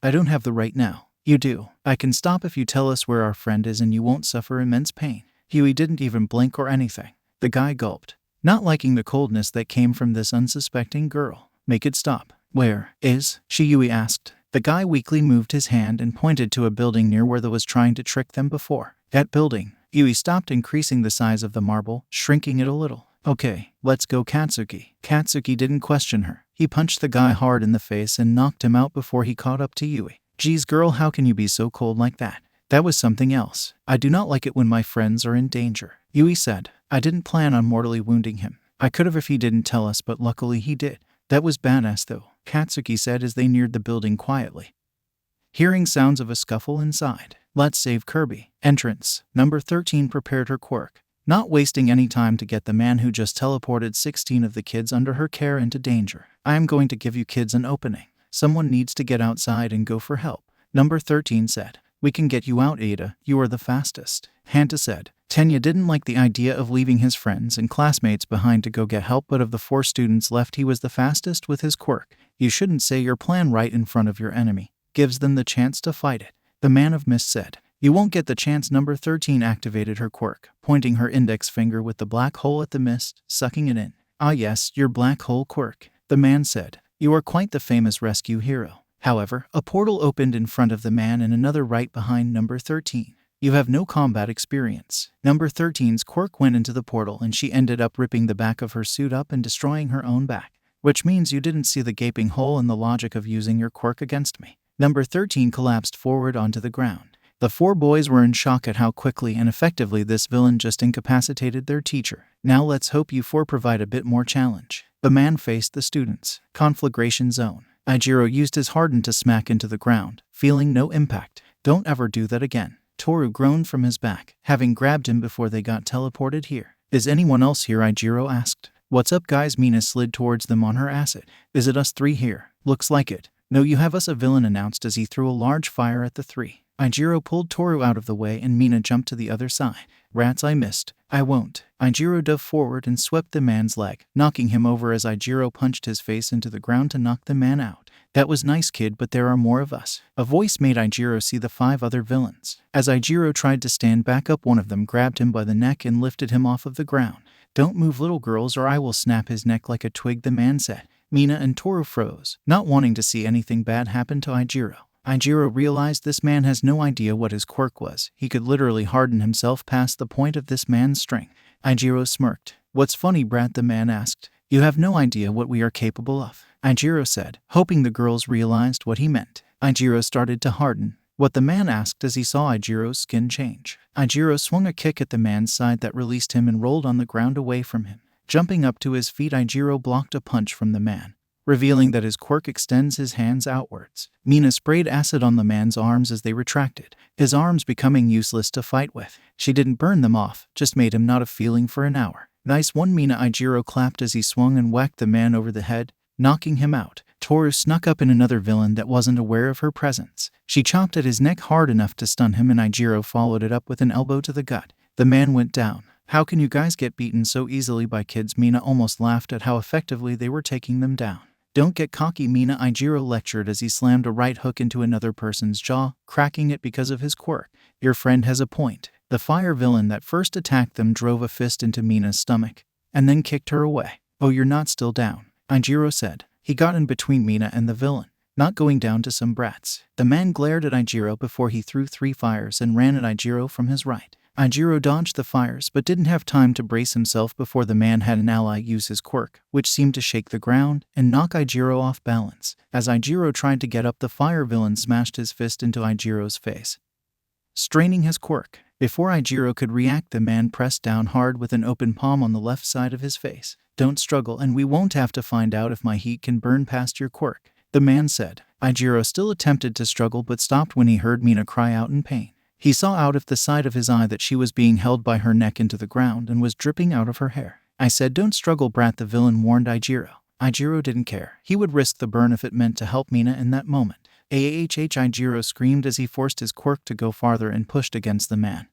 I don't have the right now. You do. I can stop if you tell us where our friend is and you won't suffer immense pain. Yui didn't even blink or anything. The guy gulped, not liking the coldness that came from this unsuspecting girl. Make it stop. Where is she? Yui asked. The guy weakly moved his hand and pointed to a building near where they was trying to trick them before. That building. Yui stopped, increasing the size of the marble, shrinking it a little. Okay, let's go, Katsuki. Katsuki didn't question her. He punched the guy hard in the face and knocked him out before he caught up to Yui. Geez girl, how can you be so cold like that? That was something else. I do not like it when my friends are in danger, Yui said. I didn't plan on mortally wounding him. I could have if he didn't tell us, but luckily he did. That was badass though, Katsuki said as they neared the building quietly, hearing sounds of a scuffle inside. Let's save Kirby. Entrance. Number 13 prepared her quirk, not wasting any time to get the man who just teleported 16 of the kids under her care into danger. I am going to give you kids an opening. Someone needs to get outside and go for help. Number 13 said. We can get you out, Ada. You are the fastest. Hanta said. Tenya didn't like the idea of leaving his friends and classmates behind to go get help, but of the 4 students left, he was the fastest with his quirk. You shouldn't say your plan right in front of your enemy. Gives them the chance to fight it. The man of mist said. You won't get the chance. Number 13 activated her quirk, pointing her index finger with the black hole at the mist, sucking it in. Ah yes, your black hole quirk, the man said. You are quite the famous rescue hero. However, a portal opened in front of the man and another right behind number 13. You have no combat experience. Number 13's quirk went into the portal and she ended up ripping the back of her suit up and destroying her own back. Which means you didn't see the gaping hole in the logic of using your quirk against me. Number 13 collapsed forward onto the ground. The 4 boys were in shock at how quickly and effectively this villain just incapacitated their teacher. Now let's hope you 4 provide a bit more challenge. The man faced the students. Conflagration zone. Ijiro used his harden to smack into the ground, feeling no impact. Don't ever do that again. Toru groaned from his back, having grabbed him before they got teleported here. Is anyone else here? Ijiro asked. What's up guys? Mina slid towards them on her acid. Is it us 3 here? Looks like it. No, you have us, a villain announced as he threw a large fire at the 3. Ijiro pulled Toru out of the way and Mina jumped to the other side. Rats, I missed. I won't. Ijiro dove forward and swept the man's leg, knocking him over as Ijiro punched his face into the ground to knock the man out. That was nice, kid, but there are more of us. A voice made Ijiro see the 5 other villains. As Ijiro tried to stand back up, one of them grabbed him by the neck and lifted him off of the ground. Don't move, little girls, or I will snap his neck like a twig, the man said. Mina and Toru froze, not wanting to see anything bad happen to Ijiro. Ijiro realized this man has no idea what his quirk was. He could literally harden himself past the point of this man's strength. Ijiro smirked. What's funny, brat? The man asked. You have no idea what we are capable of, Ijiro said, hoping the girls realized what he meant. Ijiro started to harden. What? The man asked as he saw Ijiro's skin change. Ijiro swung a kick at the man's side that released him and rolled on the ground away from him. Jumping up to his feet, Ijiro blocked a punch from the man, revealing that his quirk extends his hands outwards. Mina sprayed acid on the man's arms as they retracted, his arms becoming useless to fight with. She didn't burn them off, just made him not a feeling for an hour. Nice one, Mina, Ijiro clapped as he swung and whacked the man over the head, knocking him out. Toru snuck up in another villain that wasn't aware of her presence. She chopped at his neck hard enough to stun him and Ijiro followed it up with an elbow to the gut. The man went down. How can you guys get beaten so easily by kids? Mina almost laughed at how effectively they were taking them down. Don't get cocky, Mina, Ijiro lectured as he slammed a right hook into another person's jaw, cracking it because of his quirk. Your friend has a point. The fire villain that first attacked them drove a fist into Mina's stomach, and then kicked her away. Oh, you're not still down, Ijiro said. He got in between Mina and the villain, not going down to some brats. The man glared at Ijiro before he threw 3 fires and ran at Ijiro from his right. Ijiro dodged the fires but didn't have time to brace himself before the man had an ally use his quirk, which seemed to shake the ground and knock Ijiro off balance. As Ijiro tried to get up, the fire villain smashed his fist into Ijiro's face, straining his quirk. Before Ijiro could react, the man pressed down hard with an open palm on the left side of his face. Don't struggle and we won't have to find out if my heat can burn past your quirk, the man said. Ijiro still attempted to struggle but stopped when he heard Mina cry out in pain. He saw out of the side of his eye that she was being held by her neck into the ground and was dripping out of her hair. I said don't struggle, brat, the villain warned Ijiro. Ijiro didn't care. He would risk the burn if it meant to help Mina in that moment. Ijiro screamed as he forced his quirk to go farther and pushed against the man,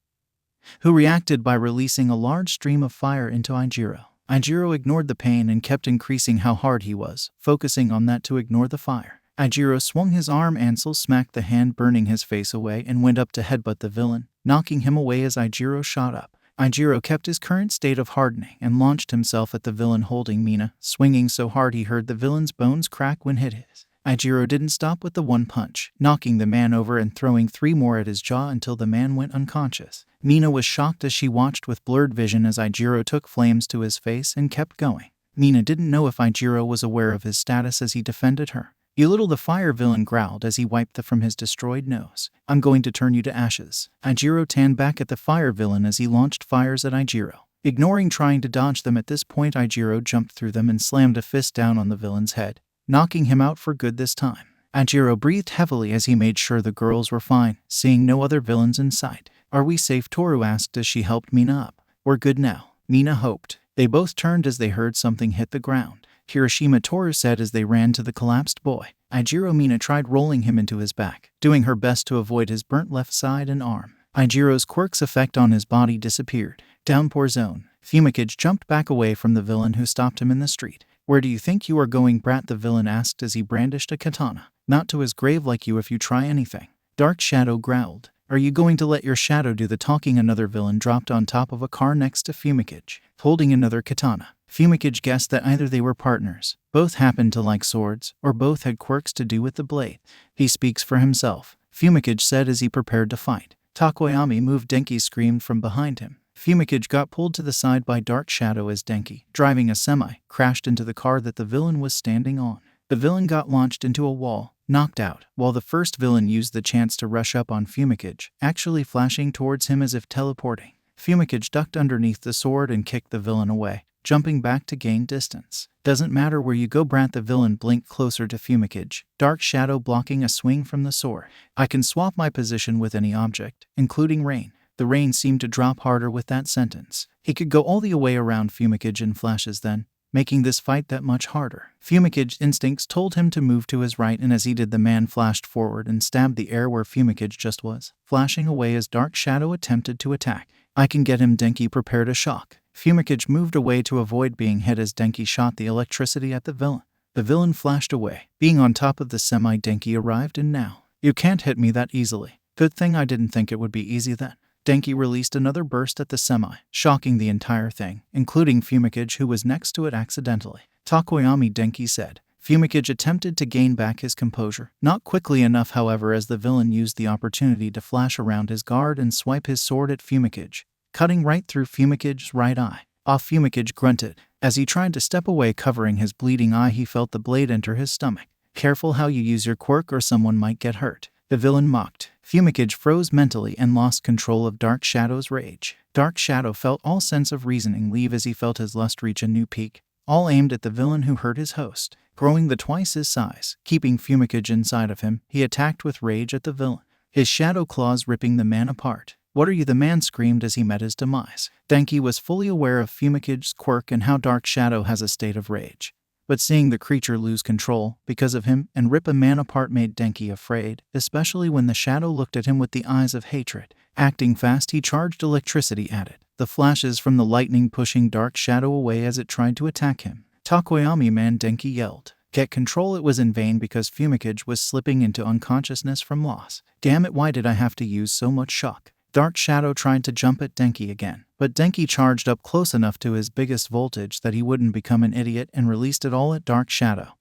who reacted by releasing a large stream of fire into Ijiro. Ijiro ignored the pain and kept increasing how hard he was, focusing on that to ignore the fire. Ijiro swung his arm, Ansel smacked the hand burning his face away and went up to headbutt the villain, knocking him away as Ijiro shot up. Ijiro kept his current state of hardening and launched himself at the villain holding Mina, swinging so hard he heard the villain's bones crack when hit his. Ijiro didn't stop with the one punch, knocking the man over and throwing 3 more at his jaw until the man went unconscious. Mina was shocked as she watched with blurred vision as Ijiro took flames to his face and kept going. Mina didn't know if Ijiro was aware of his status as he defended her. You little, the fire villain growled as he wiped from his destroyed nose. I'm going to turn you to ashes. Ijiro tanned back at the fire villain as he launched fires at Ijiro. Ignoring trying to dodge them at this point, Ijiro jumped through them and slammed a fist down on the villain's head, knocking him out for good this time. Ijiro breathed heavily as he made sure the girls were fine, seeing no other villains in sight. Are we safe? Toru asked as she helped Mina up. We're good now, Mina hoped. They both turned as they heard something hit the ground. Hiroshima, Toru said as they ran to the collapsed boy. Ijiro, Mina tried rolling him into his back, doing her best to avoid his burnt left side and arm. Ijiro's quirk's effect on his body disappeared. Downpour zone. Fumikage jumped back away from the villain who stopped him in the street. Where do you think you are going, brat? The villain asked as he brandished a katana. Not to his grave like you if you try anything. Dark Shadow growled. Are you going to let your shadow do the talking? Another villain dropped on top of a car next to Fumikage. holding another katana. Fumikage guessed that either they were partners, both happened to like swords, or both had quirks to do with the blade. He speaks for himself, Fumikage said as he prepared to fight. Takoyami moved. Denki screamed from behind him. Fumikage got pulled to the side by Dark Shadow as Denki, driving a semi, crashed into the car that the villain was standing on. The villain got launched into a wall, knocked out, while the first villain used the chance to rush up on Fumikage, actually flashing towards him as if teleporting. Fumikage ducked underneath the sword and kicked the villain away, jumping back to gain distance. Doesn't matter where you go, Brant. The villain blinked closer to Fumikage, Dark Shadow blocking a swing from the sword. I can swap my position with any object, including rain. The rain seemed to drop harder with that sentence. He could go all the way around Fumikage in flashes then, making this fight that much harder. Fumicage's instincts told him to move to his right, and as he did, the man flashed forward and stabbed the air where Fumikage just was, flashing away as Dark Shadow attempted to attack. I can get him. Denki prepared a shock. Fumikage moved away to avoid being hit as Denki shot the electricity at the villain. The villain flashed away. Being on top of the semi, Denki arrived, and now, you can't hit me that easily. Good thing I didn't think it would be easy then. Denki released another burst at the semi, shocking the entire thing, including Fumikage, who was next to it accidentally. Takoyami, Denki said. Fumikage attempted to gain back his composure. Not quickly enough, however, as the villain used the opportunity to flash around his guard and swipe his sword at Fumikage, cutting right through Fumikage's right eye. Fumikage grunted. As he tried to step away, covering his bleeding eye, he felt the blade enter his stomach. Careful how you use your quirk or someone might get hurt, the villain mocked. Fumikage froze mentally and lost control of Dark Shadow's rage. Dark Shadow felt all sense of reasoning leave as he felt his lust reach a new peak, all aimed at the villain who hurt his host. Growing the twice his size, keeping Fumikage inside of him, he attacked with rage at the villain, his shadow claws ripping the man apart. What are you? The man screamed as he met his demise. Denki was fully aware of Fumikage's quirk and how Dark Shadow has a state of rage. But seeing the creature lose control, because of him, and rip a man apart made Denki afraid, especially when the shadow looked at him with the eyes of hatred. Acting fast, he charged electricity at it, the flashes from the lightning pushing Dark Shadow away as it tried to attack him. Takoyami, man, Denki yelled. Get control. It was in vain because Fumikage was slipping into unconsciousness from loss. Damn it, why did I have to use so much shock? Dark Shadow tried to jump at Denki again, but Denki charged up close enough to his biggest voltage that he wouldn't become an idiot and released it all at Dark Shadow,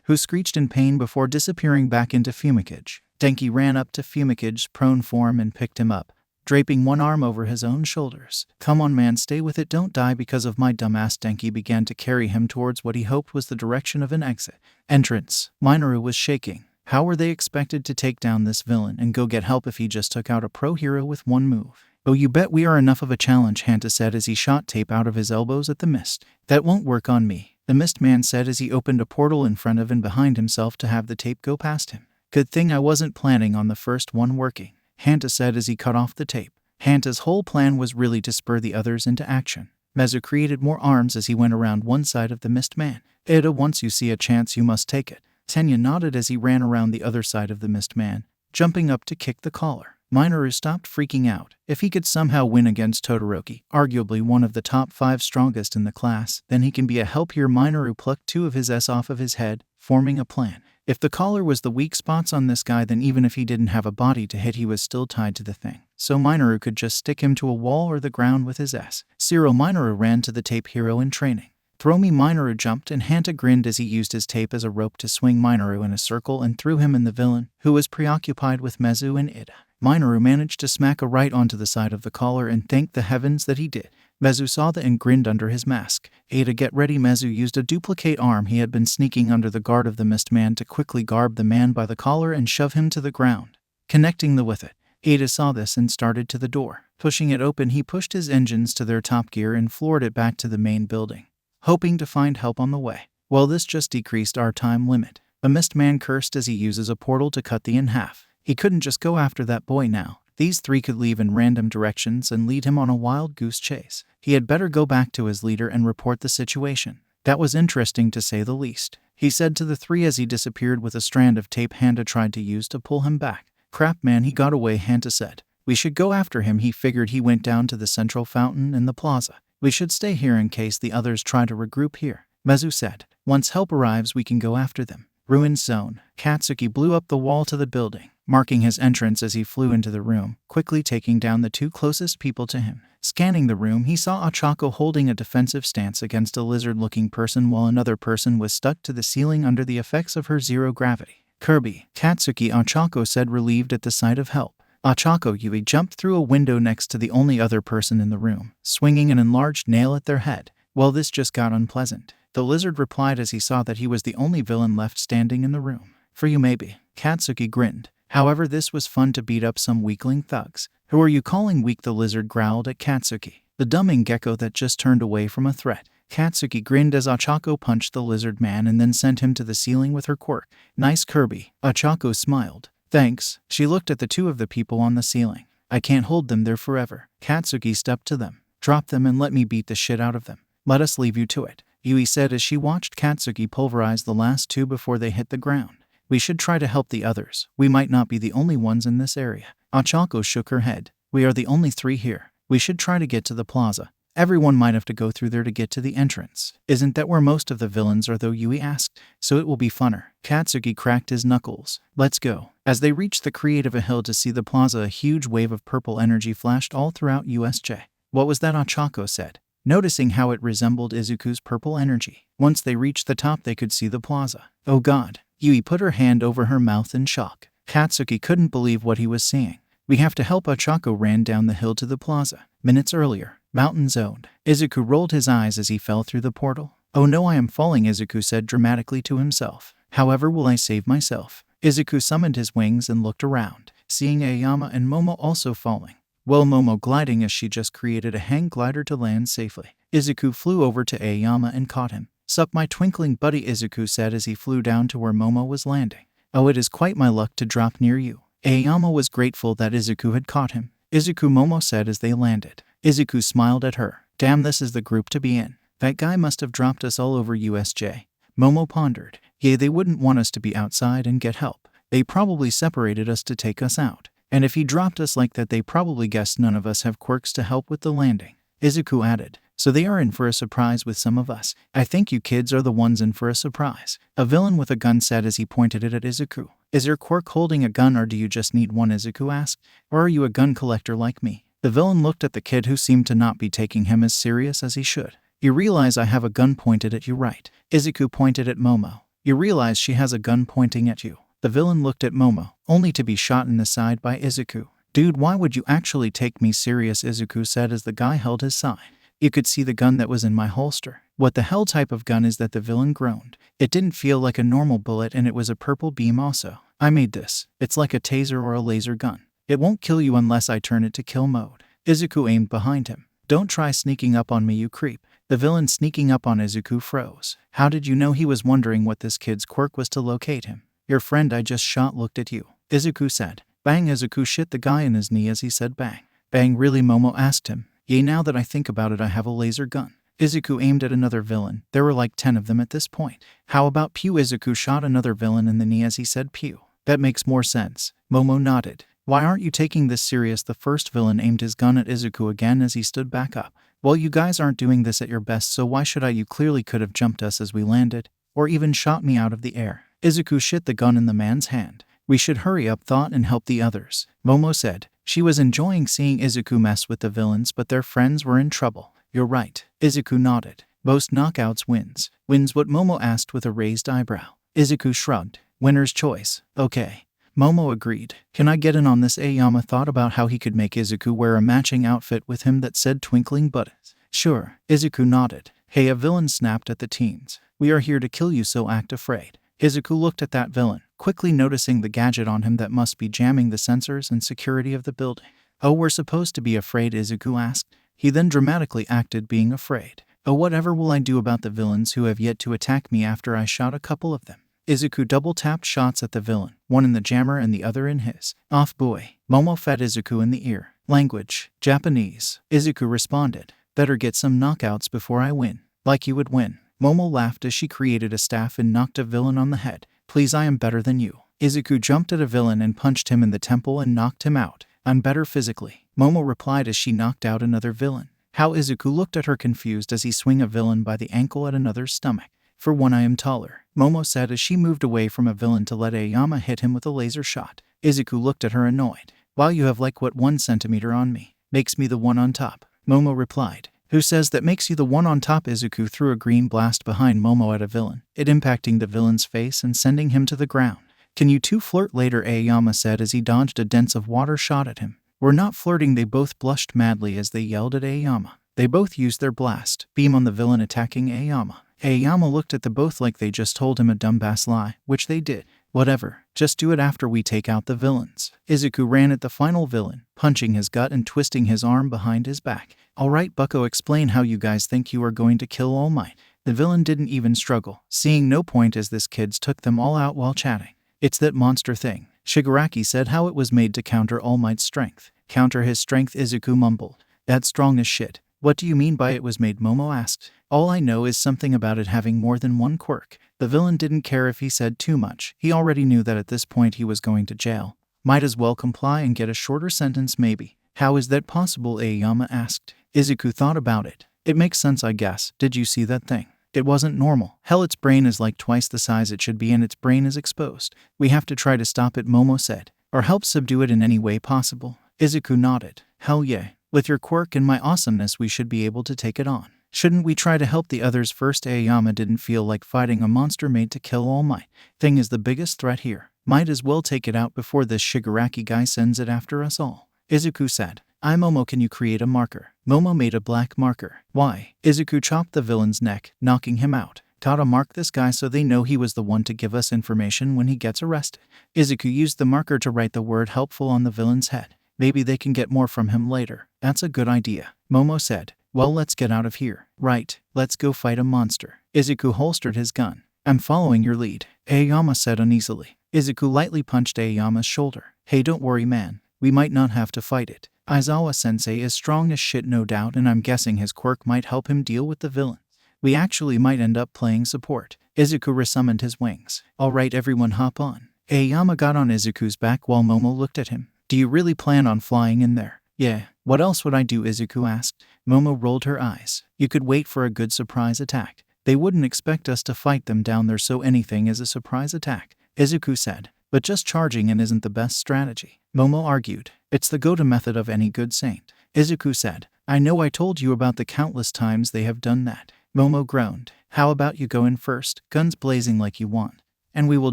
who screeched in pain before disappearing back into Fumikage. Denki ran up to Fumikage's prone form and picked him up, draping one arm over his own shoulders. Come on, man, stay with it, don't die because of my dumbass. Denki began to carry him towards what he hoped was the direction of an exit entrance. Minoru was shaking. How were they expected to take down this villain and go get help if he just took out a pro hero with one move? Oh, you bet we are enough of a challenge, Hanta said as he shot tape out of his elbows at the mist. That won't work on me, the mist man said as he opened a portal in front of and behind himself to have the tape go past him. Good thing I wasn't planning on the first one working, Hanta said as he cut off the tape. Hanta's whole plan was really to spur the others into action. Mezu created more arms as he went around one side of the mist man. Ida, once you see a chance, you must take it. Tenya nodded as he ran around the other side of the mist man, jumping up to kick the collar. Minoru stopped freaking out. If he could somehow win against Todoroki, arguably one of the top 5 strongest in the class, then he can be a help here. Minoru plucked 2 of his S off of his head, forming a plan. If the collar was the weak spots on this guy, then even if he didn't have a body to hit, he was still tied to the thing. So Minoru could just stick him to a wall or the ground with his S. Zero. Minoru ran to the tape hero in training. Throw me. Minoru jumped and Hanta grinned as he used his tape as a rope to swing Minoru in a circle and threw him in the villain, who was preoccupied with Mezu and Ida. Minoru managed to smack a right onto the side of the collar and thanked the heavens that he did. Mezu saw that and grinned under his mask. Ada, get ready. Mezu used a duplicate arm he had been sneaking under the guard of the mist man to quickly garb the man by the collar and shove him to the ground, connecting the with it. Ada saw this and started to the door. Pushing it open, he pushed his engines to their top gear and floored it back to the main building, hoping to find help on the way. Well, this just decreased our time limit. The mist man cursed as he uses a portal to cut the in half. He couldn't just go after that boy now. These 3 could leave in random directions and lead him on a wild goose chase. He had better go back to his leader and report the situation. That was interesting to say the least, he said to the 3 as he disappeared with a strand of tape Hanta tried to use to pull him back. Crap, man, he got away, Hanta said. We should go after him. He figured he went down to the central fountain in the plaza. We should stay here in case the others try to regroup here, Mezu said. Once help arrives, we can go after them. Ruined zone. Katsuki blew up the wall to the building. marking his entrance as he flew into the room, quickly taking down the 2 closest people to him. Scanning the room, he saw Ochako holding a defensive stance against a lizard-looking person while another person was stuck to the ceiling under the effects of her zero gravity. Kirby, Katsuki, Ochako said, relieved at the sight of help. Ochako Yui jumped through a window next to the only other person in the room, swinging an enlarged nail at their head. Well, this just got unpleasant. The lizard replied as he saw that he was the only villain left standing in the room. For you maybe. Katsuki grinned. However, this was fun to beat up some weakling thugs. Who are you calling weak? The lizard growled at Katsuki, the dumbing gecko that just turned away from a threat. Katsuki grinned as Ochako punched the lizard man and then sent him to the ceiling with her quirk. Nice, Kirby. Ochako smiled. Thanks. She looked at the 2 of the people on the ceiling. I can't hold them there forever. Katsuki stepped to them. Drop them and let me beat the shit out of them. Let us leave you to it, Yui said as she watched Katsuki pulverize the last 2 before they hit the ground. We should try to help the others. We might not be the only ones in this area. Ochako shook her head. We are the only 3 here. We should try to get to the plaza. Everyone might have to go through there to get to the entrance. Isn't that where most of the villains are though? Yui asked. So it will be funner. Katsuki cracked his knuckles. Let's go. As they reached the creative hill to see the plaza, a huge wave of purple energy flashed all throughout USJ. What was that? Ochako said, noticing how it resembled Izuku's purple energy. Once they reached the top, they could see the plaza. Oh god. Yui put her hand over her mouth in shock. Katsuki couldn't believe what he was seeing. We have to help. Ochako ran down the hill to the plaza. Minutes earlier, mountain zoned. Izuku rolled his eyes as he fell through the portal. Oh no, I am falling, Izuku said dramatically to himself. However, will I save myself? Izuku summoned his wings and looked around, seeing Ayama and Momo also falling. Well, Momo gliding as she just created a hang glider to land safely. Izuku flew over to Ayama and caught him. Sup, my twinkling buddy, Izuku said as he flew down to where Momo was landing. Oh, it is quite my luck to drop near you. Ayama was grateful that Izuku had caught him. Izuku, Momo said as they landed. Izuku smiled at her. Damn, this is the group to be in. That guy must have dropped us all over USJ. Momo pondered. Yeah, they wouldn't want us to be outside and get help. They probably separated us to take us out. And if he dropped us like that, they probably guessed none of us have quirks to help with the landing. Izuku added. So they are in for a surprise with some of us. I think you kids are the ones in for a surprise. A villain with a gun said as he pointed it at Izuku. Is your quirk holding a gun, or do you just need one? Izuku asked. Or are you a gun collector like me? The villain looked at the kid, who seemed to not be taking him as serious as he should. You realize I have a gun pointed at you, right? Izuku pointed at Momo. You realize she has a gun pointing at you. The villain looked at Momo, only to be shot in the side by Izuku. Dude, why would you actually take me serious? Izuku said as the guy held his side. You could see the gun that was in my holster. What the hell type of gun is that? The villain groaned. It didn't feel like a normal bullet, and it was a purple beam also. I made this. It's like a taser or a laser gun. It won't kill you unless I turn it to kill mode. Izuku aimed behind him. Don't try sneaking up on me, you creep. The villain sneaking up on Izuku froze. How did you know? He was wondering what this kid's quirk was to locate him. Your friend I just shot looked at you, Izuku said. Bang! Izuku shit the guy in his knee as he said bang. Bang, really? Momo asked him. Yea, now that I think about it, I have a laser gun. Izuku aimed at another villain. There were like 10 of them at this point. How about pew? Izuku shot another villain in the knee as he said pew. That makes more sense. Momo nodded. Why aren't you taking this serious? The first villain aimed his gun at Izuku again as he stood back up. Well, you guys aren't doing this at your best, so why should I? You clearly could have jumped us as we landed, or even shot me out of the air. Izuku shit the gun in the man's hand. We should hurry up, thought, and help the others, Momo said. She was enjoying seeing Izuku mess with the villains, but their friends were in trouble. You're right. Izuku nodded. Most knockouts wins. Wins what? Momo asked with a raised eyebrow. Izuku shrugged. Winner's choice. Okay. Momo agreed. Can I get in on this? Ayama thought about how he could make Izuku wear a matching outfit with him that said twinkling buttons. Sure. Izuku nodded. Hey, a villain snapped at the teens. We are here to kill you, so act afraid. Izuku looked at that villain, quickly noticing the gadget on him that must be jamming the sensors and security of the building. Oh, we're supposed to be afraid? Izuku asked. He then dramatically acted being afraid. Oh, whatever will I do about the villains who have yet to attack me after I shot a couple of them? Izuku double-tapped shots at the villain, one in the jammer and the other in his. Off boy. Momo fed Izuku in the ear. Language. Japanese. Izuku responded. Better get some knockouts before I win. Like you would win. Momo laughed as she created a staff and knocked a villain on the head. Please, I am better than you. Izuku jumped at a villain and punched him in the temple and knocked him out. I'm better physically, Momo replied as she knocked out another villain. How? Izuku looked at her confused as he swung a villain by the ankle at another's stomach. For one, I am taller, Momo said as she moved away from a villain to let Ayama hit him with a laser shot. Izuku looked at her annoyed. Wow, you have like what 1 centimeter on me. Makes me the one on top. Momo replied. Who says that makes you the one on top? Izuku threw a green blast behind Momo at a villain, it impacting the villain's face and sending him to the ground. Can you two flirt later? Ayama said as he dodged a dents of water shot at him. We're not flirting. They both blushed madly as they yelled at Ayama. They both used their blast beam on the villain attacking Ayama. Ayama looked at the both like they just told him a dumbass lie, which they did. Whatever, just do it after we take out the villains. Izuku ran at the final villain, punching his gut and twisting his arm behind his back. Alright bucko, explain how you guys think you are going to kill All Might. The villain didn't even struggle, seeing no point as this kids took them all out while chatting. It's that monster thing. Shigaraki said how it was made to counter All Might's strength. Counter his strength, Izuku mumbled. That's strong as shit. What do you mean by it was made? Momo asked. All I know is something about it having more than one quirk. The villain didn't care if he said too much. He already knew that at this point he was going to jail. Might as well comply and get a shorter sentence maybe. How is that possible? Ayama asked. Izuku thought about it. It makes sense, I guess. Did you see that thing? It wasn't normal. Hell, its brain is like twice the size it should be and its brain is exposed. We have to try to stop it, Momo said. Or help subdue it in any way possible. Izuku nodded. Hell yeah. With your quirk and my awesomeness we should be able to take it on. Shouldn't we try to help the others first? Ayama didn't feel like fighting a monster made to kill All Might. Thing is the biggest threat here. Might as well take it out before this Shigaraki guy sends it after us all. Izuku said. Momo, can you create a marker? Momo made a black marker. Why? Izuku chopped the villain's neck, knocking him out. Gotta mark this guy so they know he was the one to give us information when he gets arrested. Izuku used the marker to write the word helpful on the villain's head. Maybe they can get more from him later. That's a good idea, Momo said. Well, let's get out of here. Right, let's go fight a monster. Izuku holstered his gun. I'm following your lead, Ayama said uneasily. Izuku lightly punched Ayama's shoulder. Hey, don't worry man, we might not have to fight it. Aizawa-sensei is strong as shit no doubt, and I'm guessing his quirk might help him deal with the villains. We actually might end up playing support. Izuku resummoned his wings. Alright everyone, hop on. Ayama got on Izuku's back while Momo looked at him. Do you really plan on flying in there? Yeah. What else would I do? Izuku asked. Momo rolled her eyes. You could wait for a good surprise attack. They wouldn't expect us to fight them down there, so anything is a surprise attack, Izuku said. But just charging in isn't the best strategy, Momo argued. It's the go-to method of any good saint, Izuku said. I know, I told you about the countless times they have done that. Momo groaned. How about you go in first, guns blazing like you want, and we will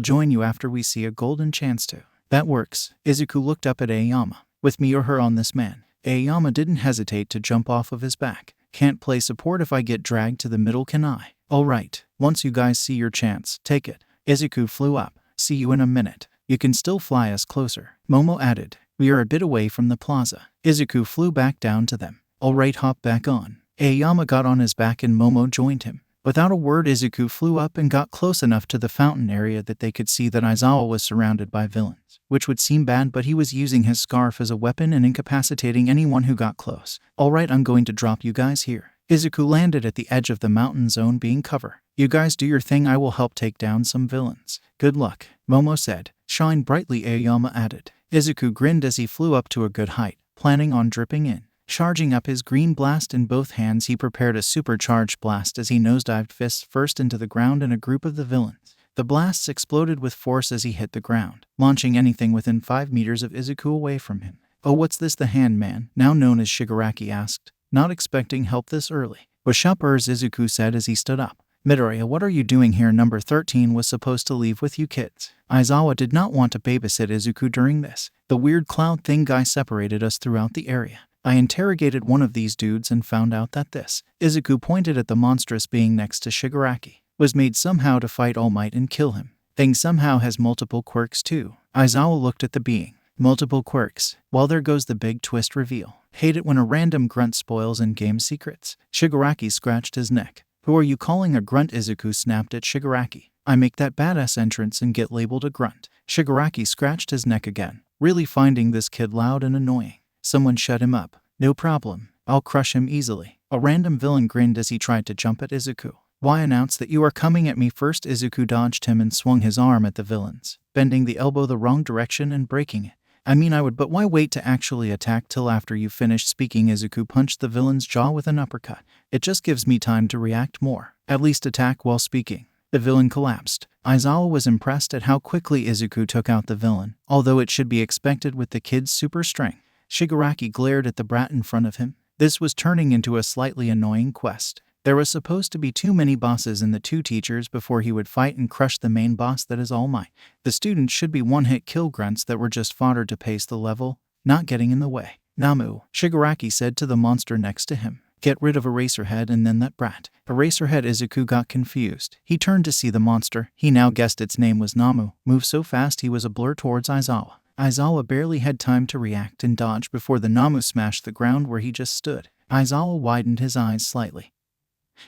join you after we see a golden chance to. That works. Izuku looked up at Ayama. With me or her on this man. Ayama didn't hesitate to jump off of his back. Can't play support if I get dragged to the middle, can I? Alright, once you guys see your chance, take it. Izuku flew up. See you in a minute. You can still fly us closer, Momo added. We are a bit away from the plaza. Izuku flew back down to them. Alright, hop back on. Ayama got on his back and Momo joined him. Without a word, Izuku flew up and got close enough to the fountain area that they could see that Aizawa was surrounded by villains, which would seem bad, but he was using his scarf as a weapon and incapacitating anyone who got close. Alright, I'm going to drop you guys here. Izuku landed at the edge of the mountain zone being cover. You guys do your thing, I will help take down some villains. Good luck, Momo said. Shine brightly, Ayama added. Izuku grinned as he flew up to a good height, planning on dripping in. Charging up his green blast in both hands, he prepared a supercharged blast as he nosedived fists first into the ground and a group of the villains. The blasts exploded with force as he hit the ground, launching anything within 5 meters of Izuku away from him. Oh, what's this? The hand man, now known as Shigaraki, asked, not expecting help this early. Push up, Izuku said as he stood up. Midoriya, what are you doing here? Number 13 was supposed to leave with you kids. Aizawa did not want to babysit Izuku during this. The weird cloud thing guy separated us throughout the area. I interrogated one of these dudes and found out that this, Izuku pointed at the monstrous being next to Shigaraki, was made somehow to fight All Might and kill him. Thing somehow has multiple quirks too. Aizawa looked at the being. Multiple quirks. Well, there goes the big twist reveal. Hate it when a random grunt spoils in-game secrets. Shigaraki scratched his neck. Who are you calling a grunt? Izuku snapped at Shigaraki. I make that badass entrance and get labeled a grunt. Shigaraki scratched his neck again, really finding this kid loud and annoying. Someone shut him up. No problem. I'll crush him easily. A random villain grinned as he tried to jump at Izuku. Why announce that you are coming at me first? Izuku dodged him and swung his arm at the villains, bending the elbow the wrong direction and breaking it. I mean, I would, but why wait to actually attack till after you finish speaking? Izuku punched the villain's jaw with an uppercut. It just gives me time to react more. At least attack while speaking. The villain collapsed. Aizawa was impressed at how quickly Izuku took out the villain, although it should be expected with the kid's super strength. Shigaraki glared at the brat in front of him. This was turning into a slightly annoying quest. There was supposed to be too many bosses in the 2 teachers before he would fight and crush the main boss that is All Might. The students should be one-hit kill grunts that were just fodder to pace the level, not getting in the way. Namu, Shigaraki said to the monster next to him. Get rid of Eraserhead and then that brat. Eraserhead. Izuku got confused. He turned to see the monster. He now guessed its name was Namu. Moved so fast he was a blur towards Aizawa. Aizawa barely had time to react and dodge before the Namu smashed the ground where he just stood. Aizawa widened his eyes slightly.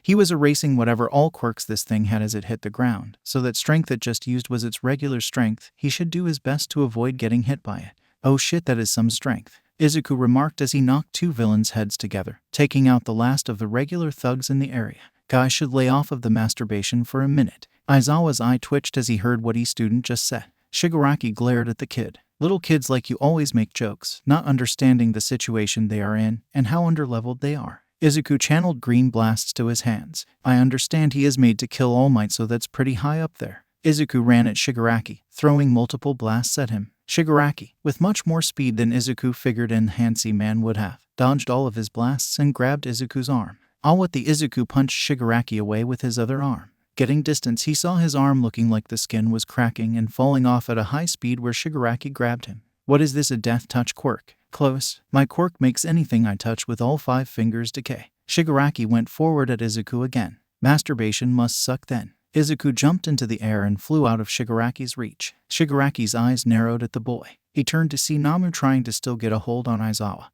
He was erasing whatever all quirks this thing had as it hit the ground, so that strength it just used was its regular strength. He should do his best to avoid getting hit by it. Oh shit, that is some strength, Izuku remarked as he knocked 2 villains' heads together, taking out the last of the regular thugs in the area. Guy should lay off of the masturbation for a minute. Aizawa's eye twitched as he heard what his student just said. Shigaraki glared at the kid. Little kids like you always make jokes, not understanding the situation they are in and how underleveled they are. Izuku channeled green blasts to his hands. I understand he is made to kill All Might, so that's pretty high up there. Izuku ran at Shigaraki, throwing multiple blasts at him. Shigaraki, with much more speed than Izuku figured an Hansi man would have, dodged all of his blasts and grabbed Izuku's arm. All with the Izuku punched Shigaraki away with his other arm. Getting distance, he saw his arm looking like the skin was cracking and falling off at a high speed where Shigaraki grabbed him. What is this, a death touch quirk? Close. My quirk makes anything I touch with all 5 fingers decay. Shigaraki went forward at Izuku again. Masturbation must suck then. Izuku jumped into the air and flew out of Shigaraki's reach. Shigaraki's eyes narrowed at the boy. He turned to see Namu trying to still get a hold on Aizawa,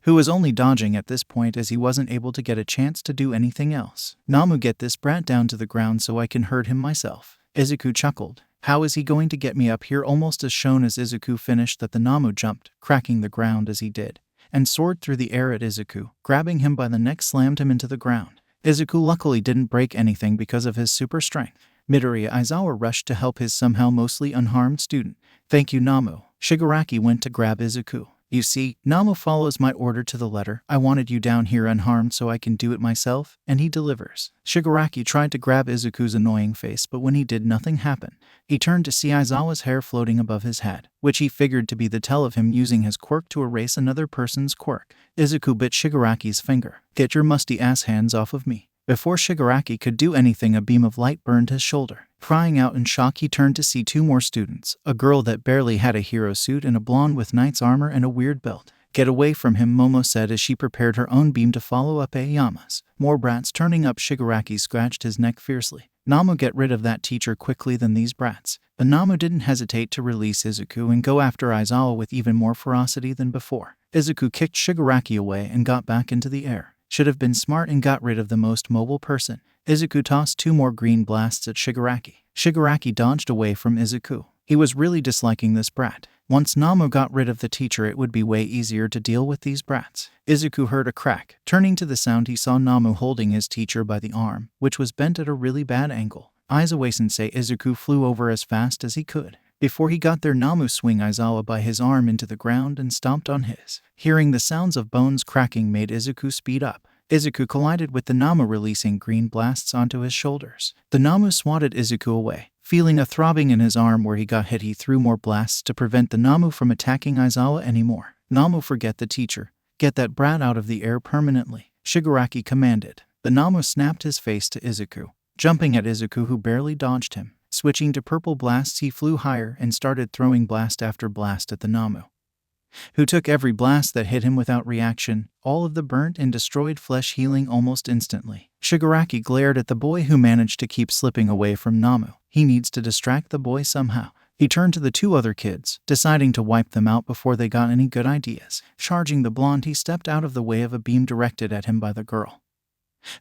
who was only dodging at this point as he wasn't able to get a chance to do anything else. Namu, get this brat down to the ground so I can hurt him myself. Izuku chuckled. How is he going to get me up here? Almost as shown as Izuku finished that the Namu jumped, cracking the ground as he did, and soared through the air at Izuku, grabbing him by the neck, slammed him into the ground. Izuku luckily didn't break anything because of his super strength. Midoriya Aizawa rushed to help his somehow mostly unharmed student. Thank you, Namu. Shigaraki went to grab Izuku. You see, Namu follows my order to the letter. I wanted you down here unharmed so I can do it myself, and he delivers. Shigaraki tried to grab Izuku's annoying face, but when he did, nothing happened. He turned to see Aizawa's hair floating above his head, which he figured to be the tell of him using his quirk to erase another person's quirk. Izuku bit Shigaraki's finger. Get your musty ass hands off of me. Before Shigaraki could do anything, a beam of light burned his shoulder. Crying out in shock, he turned to see 2 more students, a girl that barely had a hero suit and a blonde with knight's armor and a weird belt. Get away from him, Momo said as she prepared her own beam to follow up Ayama's. More brats turning up. Shigaraki scratched his neck fiercely. Namu, get rid of that teacher quickly than these brats. The Namu didn't hesitate to release Izuku and go after Aizawa with even more ferocity than before. Izuku kicked Shigaraki away and got back into the air. Should have been smart and got rid of the most mobile person. Izuku tossed 2 more green blasts at Shigaraki. Shigaraki dodged away from Izuku. He was really disliking this brat. Once Namu got rid of the teacher, it would be way easier to deal with these brats. Izuku heard a crack. Turning to the sound, he saw Namu holding his teacher by the arm, which was bent at a really bad angle. Aizawa-sensei. Izuku flew over as fast as he could. Before he got there, Namu swung Aizawa by his arm into the ground and stomped on his. Hearing the sounds of bones cracking made Izuku speed up. Izuku collided with the Namu, releasing green blasts onto his shoulders. The Namu swatted Izuku away. Feeling a throbbing in his arm where he got hit, he threw more blasts to prevent the Namu from attacking Aizawa anymore. Namu, forget the teacher. Get that brat out of the air permanently, Shigaraki commanded. The Namu snapped his face to Izuku, jumping at Izuku, who barely dodged him. Switching to purple blasts, he flew higher and started throwing blast after blast at the Namu, who took every blast that hit him without reaction, all of the burnt and destroyed flesh healing almost instantly. Shigaraki glared at the boy, who managed to keep slipping away from Namu. He needs to distract the boy somehow. He turned to the 2 other kids, deciding to wipe them out before they got any good ideas. Charging the blonde, he stepped out of the way of a beam directed at him by the girl,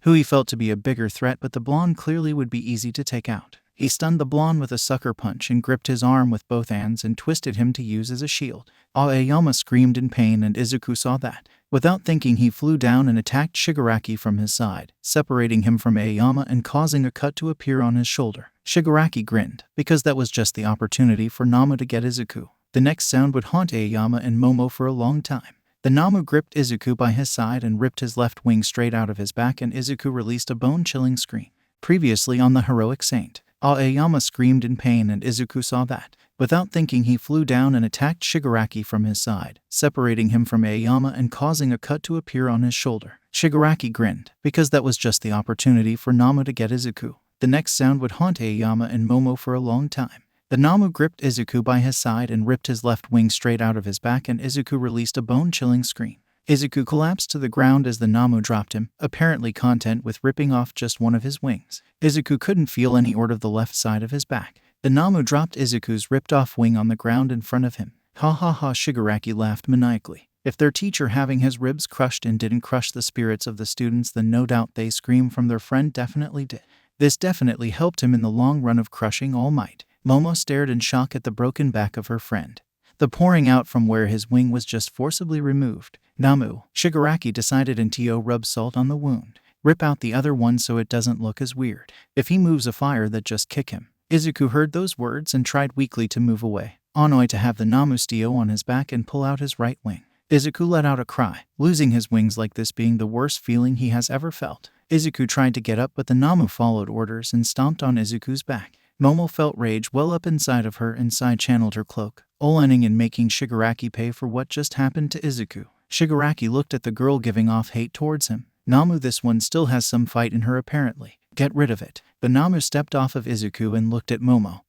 who he felt to be a bigger threat, but the blonde clearly would be easy to take out. He stunned the blonde with a sucker punch and gripped his arm with both hands and twisted him to use as a shield. Ayama screamed in pain, and Izuku saw that. Without thinking, he flew down and attacked Shigaraki from his side, separating him from Ayama and causing a cut to appear on his shoulder. Shigaraki grinned, because that was just the opportunity for Namu to get Izuku. The next sound would haunt Ayama and Momo for a long time. The Namu gripped Izuku by his side and ripped his left wing straight out of his back, and Izuku released a bone-chilling scream. Previously on the Heroic Saint, Ayama screamed in pain and Izuku saw that. Without thinking, he flew down and attacked Shigaraki from his side, separating him from Ayama and causing a cut to appear on his shoulder. Shigaraki grinned, because that was just the opportunity for Namu to get Izuku. The next sound would haunt Ayama and Momo for a long time. The Namu gripped Izuku by his side and ripped his left wing straight out of his back, and Izuku released a bone-chilling scream. Izuku collapsed to the ground as the Namu dropped him, apparently content with ripping off just one of his wings. Izuku couldn't feel any of the left side of his back. The Namu dropped Izuku's ripped-off wing on the ground in front of him. Ha ha ha, Shigaraki laughed maniacally. If their teacher having his ribs crushed and didn't crush the spirits of the students, then no doubt they scream from their friend definitely did. This definitely helped him in the long run of crushing All Might. Momo stared in shock at the broken back of her friend, the pouring out from where his wing was just forcibly removed. Namu, Shigaraki decided, and Tio rubbed salt on the wound. Rip out the other one so it doesn't look as weird. If he moves a fire, that just kick him. Izuku heard those words and tried weakly to move away, annoyed to have the Namu steal on his back and pull out his right wing. Izuku let out a cry, losing his wings like this being the worst feeling he has ever felt. Izuku tried to get up, but the Namu followed orders and stomped on Izuku's back. Momo felt rage well up inside of her and side-channeled her cloak, olening and making Shigaraki pay for what just happened to Izuku. Shigaraki looked at the girl giving off hate towards him. Namu, this one still has some fight in her apparently. Get rid of it. The Namu stepped off of Izuku and looked at Momo,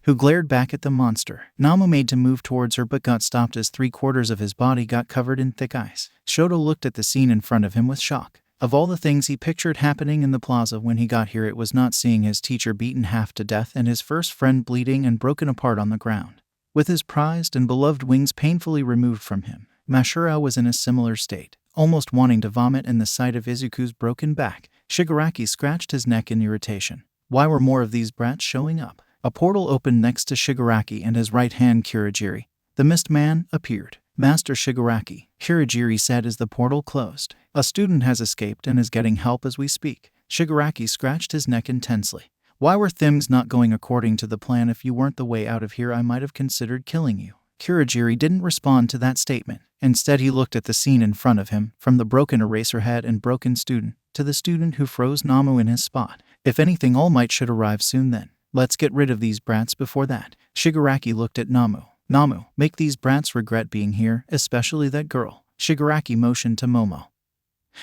who glared back at the monster. Namu made to move towards her but got stopped as 3/4 of his body got covered in thick ice. Shoto looked at the scene in front of him with shock. Of all the things he pictured happening in the plaza when he got here, it was not seeing his teacher beaten half to death and his first friend bleeding and broken apart on the ground, with his prized and beloved wings painfully removed from him. Mashiro was in a similar state, almost wanting to vomit in the sight of Izuku's broken back. Shigaraki scratched his neck in irritation. Why were more of these brats showing up? A portal opened next to Shigaraki and his right hand Kurogiri. The Mist Man appeared. Master Shigaraki, Kurogiri said as the portal closed. A student has escaped and is getting help as we speak. Shigaraki scratched his neck intensely. Why were things not going according to the plan? If you weren't the way out of here, I might have considered killing you. Kurogiri didn't respond to that statement. Instead, he looked at the scene in front of him, from the broken eraser head and broken student, to the student who froze Namu in his spot. If anything, All Might should arrive soon then. Let's get rid of these brats before that. Shigaraki looked at Namu. Namu, make these brats regret being here, especially that girl. Shigaraki motioned to Momo,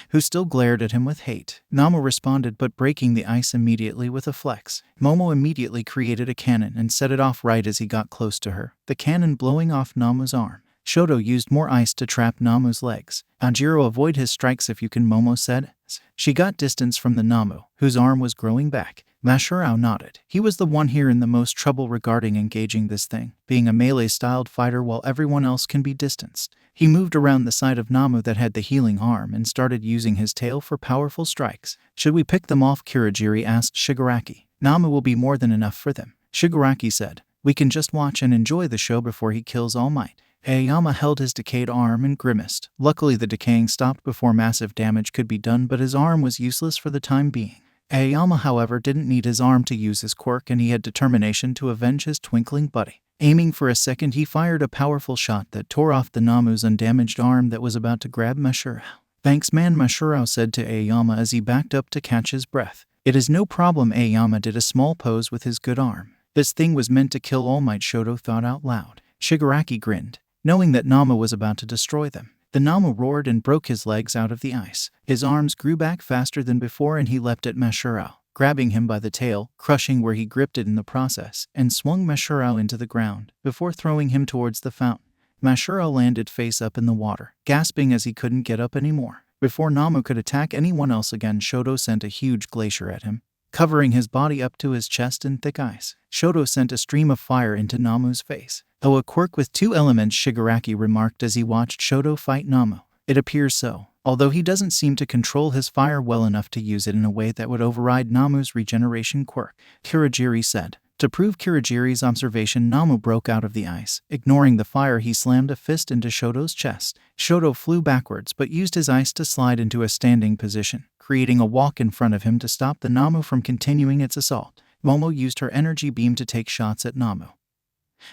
who still glared at him with hate. Namu responded, but breaking the ice immediately with a flex. Momo immediately created a cannon and set it off right as he got close to her, the cannon blowing off Namu's arm. Shoto used more ice to trap Namu's legs. Anjiro, avoid his strikes if you can, Momo said. She got distance from the Namu, whose arm was growing back. Mashiro nodded. He was the one here in the most trouble regarding engaging this thing, being a melee-styled fighter while everyone else can be distanced. He moved around the side of Namu that had the healing arm and started using his tail for powerful strikes. Should we pick them off? Kurogiri asked Shigaraki. Namu will be more than enough for them. Shigaraki said. We can just watch and enjoy the show before he kills All Might. Ayama held his decayed arm and grimaced. Luckily, the decaying stopped before massive damage could be done, but his arm was useless for the time being. Ayama, however, didn't need his arm to use his quirk, and he had determination to avenge his twinkling buddy. Aiming for a second, he fired a powerful shot that tore off the Namu's undamaged arm that was about to grab Mashiro. Thanks, man, Mashiro said to Ayama as he backed up to catch his breath. It is no problem. Ayama did a small pose with his good arm. This thing was meant to kill All Might, Shoto thought out loud. Shigaraki grinned, knowing that Namu was about to destroy them. The Namu roared and broke his legs out of the ice. His arms grew back faster than before and he leapt at Mashiro, grabbing him by the tail, crushing where he gripped it in the process, and swung Mashiro into the ground, before throwing him towards the fountain. Mashiro landed face up in the water, gasping as he couldn't get up anymore. Before Namu could attack anyone else again, Shoto sent a huge glacier at him, covering his body up to his chest in thick ice. Shoto sent a stream of fire into Namu's face. Oh, a quirk with two elements, Shigaraki remarked as he watched Shoto fight Namu. It appears so, although he doesn't seem to control his fire well enough to use it in a way that would override Namu's regeneration quirk, Kurogiri said. To prove Kurogiri's observation, Namu broke out of the ice. Ignoring the fire, he slammed a fist into Shoto's chest. Shoto flew backwards but used his ice to slide into a standing position, creating a walk in front of him to stop the Namu from continuing its assault. Momo used her energy beam to take shots at Namu,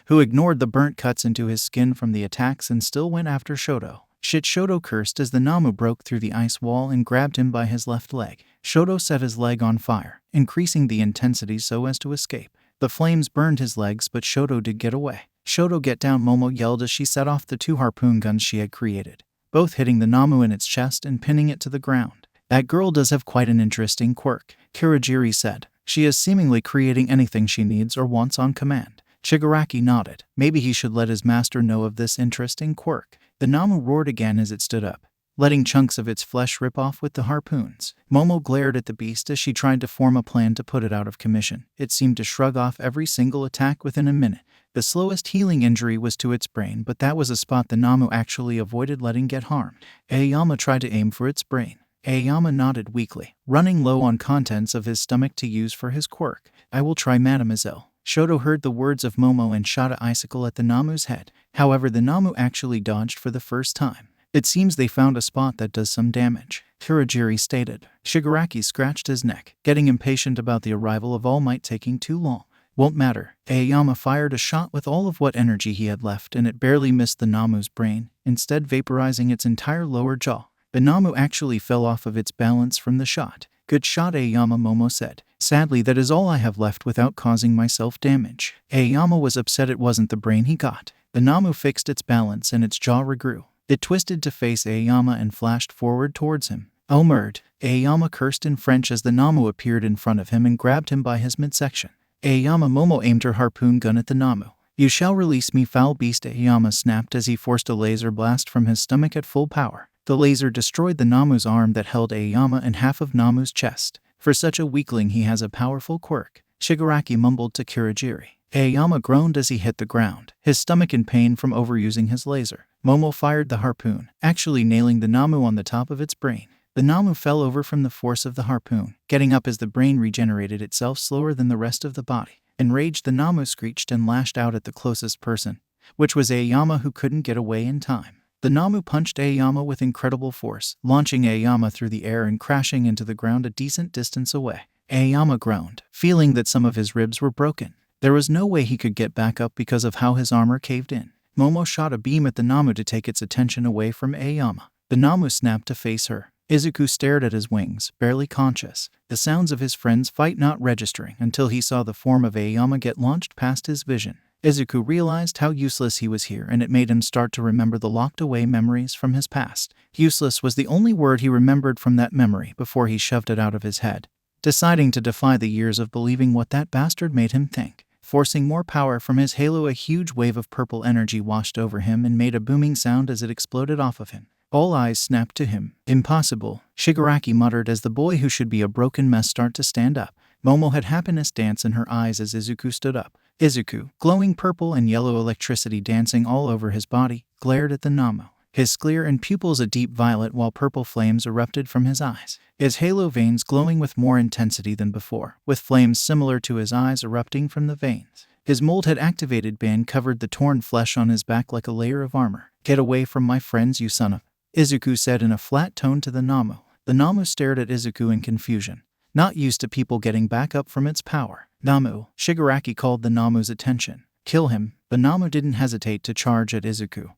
who ignored the burnt cuts into his skin from the attacks and still went after Shoto. Shit, Shoto cursed as the Namu broke through the ice wall and grabbed him by his left leg. Shoto set his leg on fire, increasing the intensity so as to escape. The flames burned his legs, but Shoto did get away. Shoto, get down, Momo yelled as she set off the 2 harpoon guns she had created, both hitting the Namu in its chest and pinning it to the ground. That girl does have quite an interesting quirk, Kurogiri said. She is seemingly creating anything she needs or wants on command. Shigaraki nodded. Maybe he should let his master know of this interesting quirk. The Namu roared again as it stood up, letting chunks of its flesh rip off with the harpoons. Momo glared at the beast as she tried to form a plan to put it out of commission. It seemed to shrug off every single attack within a minute. The slowest healing injury was to its brain, but that was a spot the Namu actually avoided letting get harmed. Ayama tried to aim for its brain. Ayama nodded weakly, running low on contents of his stomach to use for his quirk. I will try, mademoiselle. Shoto heard the words of Momo and shot an icicle at the Namu's head. However, the Namu actually dodged for the first time. It seems they found a spot that does some damage, Kurogiri stated. Shigaraki scratched his neck, getting impatient about the arrival of All Might taking too long. Won't matter. Ayama fired a shot with all of what energy he had left, and it barely missed the Namu's brain, instead vaporizing its entire lower jaw. The Namu actually fell off of its balance from the shot. Good shot, Ayama, Momo said. Sadly, that is all I have left without causing myself damage. Ayama was upset it wasn't the brain he got. The Namu fixed its balance and its jaw regrew. It twisted to face Ayama and flashed forward towards him. Oh, merd! Ayama cursed in French as the Namu appeared in front of him and grabbed him by his midsection. Ayama, Momo aimed her harpoon gun at the Namu. You shall release me, foul beast, Ayama snapped as he forced a laser blast from his stomach at full power. The laser destroyed the Namu's arm that held Ayama and half of Namu's chest. For such a weakling, he has a powerful quirk, Shigaraki mumbled to Kurogiri. Ayama groaned as he hit the ground, his stomach in pain from overusing his laser. Momo fired the harpoon, actually nailing the Namu on the top of its brain. The Namu fell over from the force of the harpoon, getting up as the brain regenerated itself slower than the rest of the body. Enraged, the Namu screeched and lashed out at the closest person, which was Ayama, who couldn't get away in time. The Namu punched Ayama with incredible force, launching Ayama through the air and crashing into the ground a decent distance away. Ayama groaned, feeling that some of his ribs were broken. There was no way he could get back up because of how his armor caved in. Momo shot a beam at the Namu to take its attention away from Ayama. The Namu snapped to face her. Izuku stared at his wings, barely conscious, the sounds of his friend's fight not registering until he saw the form of Ayama get launched past his vision. Izuku realized how useless he was here, and it made him start to remember the locked-away memories from his past. Useless was the only word he remembered from that memory before he shoved it out of his head, deciding to defy the years of believing what that bastard made him think. Forcing more power from his halo, a huge wave of purple energy washed over him and made a booming sound as it exploded off of him. All eyes snapped to him. Impossible, Shigaraki muttered as the boy who should be a broken mess started to stand up. Momo had happiness dance in her eyes as Izuku stood up. Izuku, glowing purple and yellow electricity dancing all over his body, glared at the Namu. His sclera and pupils a deep violet while purple flames erupted from his eyes. His halo veins glowing with more intensity than before, with flames similar to his eyes erupting from the veins. His mold-had-activated band covered the torn flesh on his back like a layer of armor. Get away from my friends, you son of... Izuku said in a flat tone to the Namu. The Namu stared at Izuku in confusion, not used to people getting back up from its power. Namu, Shigaraki called the Namu's attention. Kill him. The Namu didn't hesitate to charge at Izuku,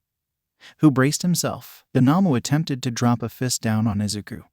who braced himself. The Namu attempted to drop a fist down on Izuku,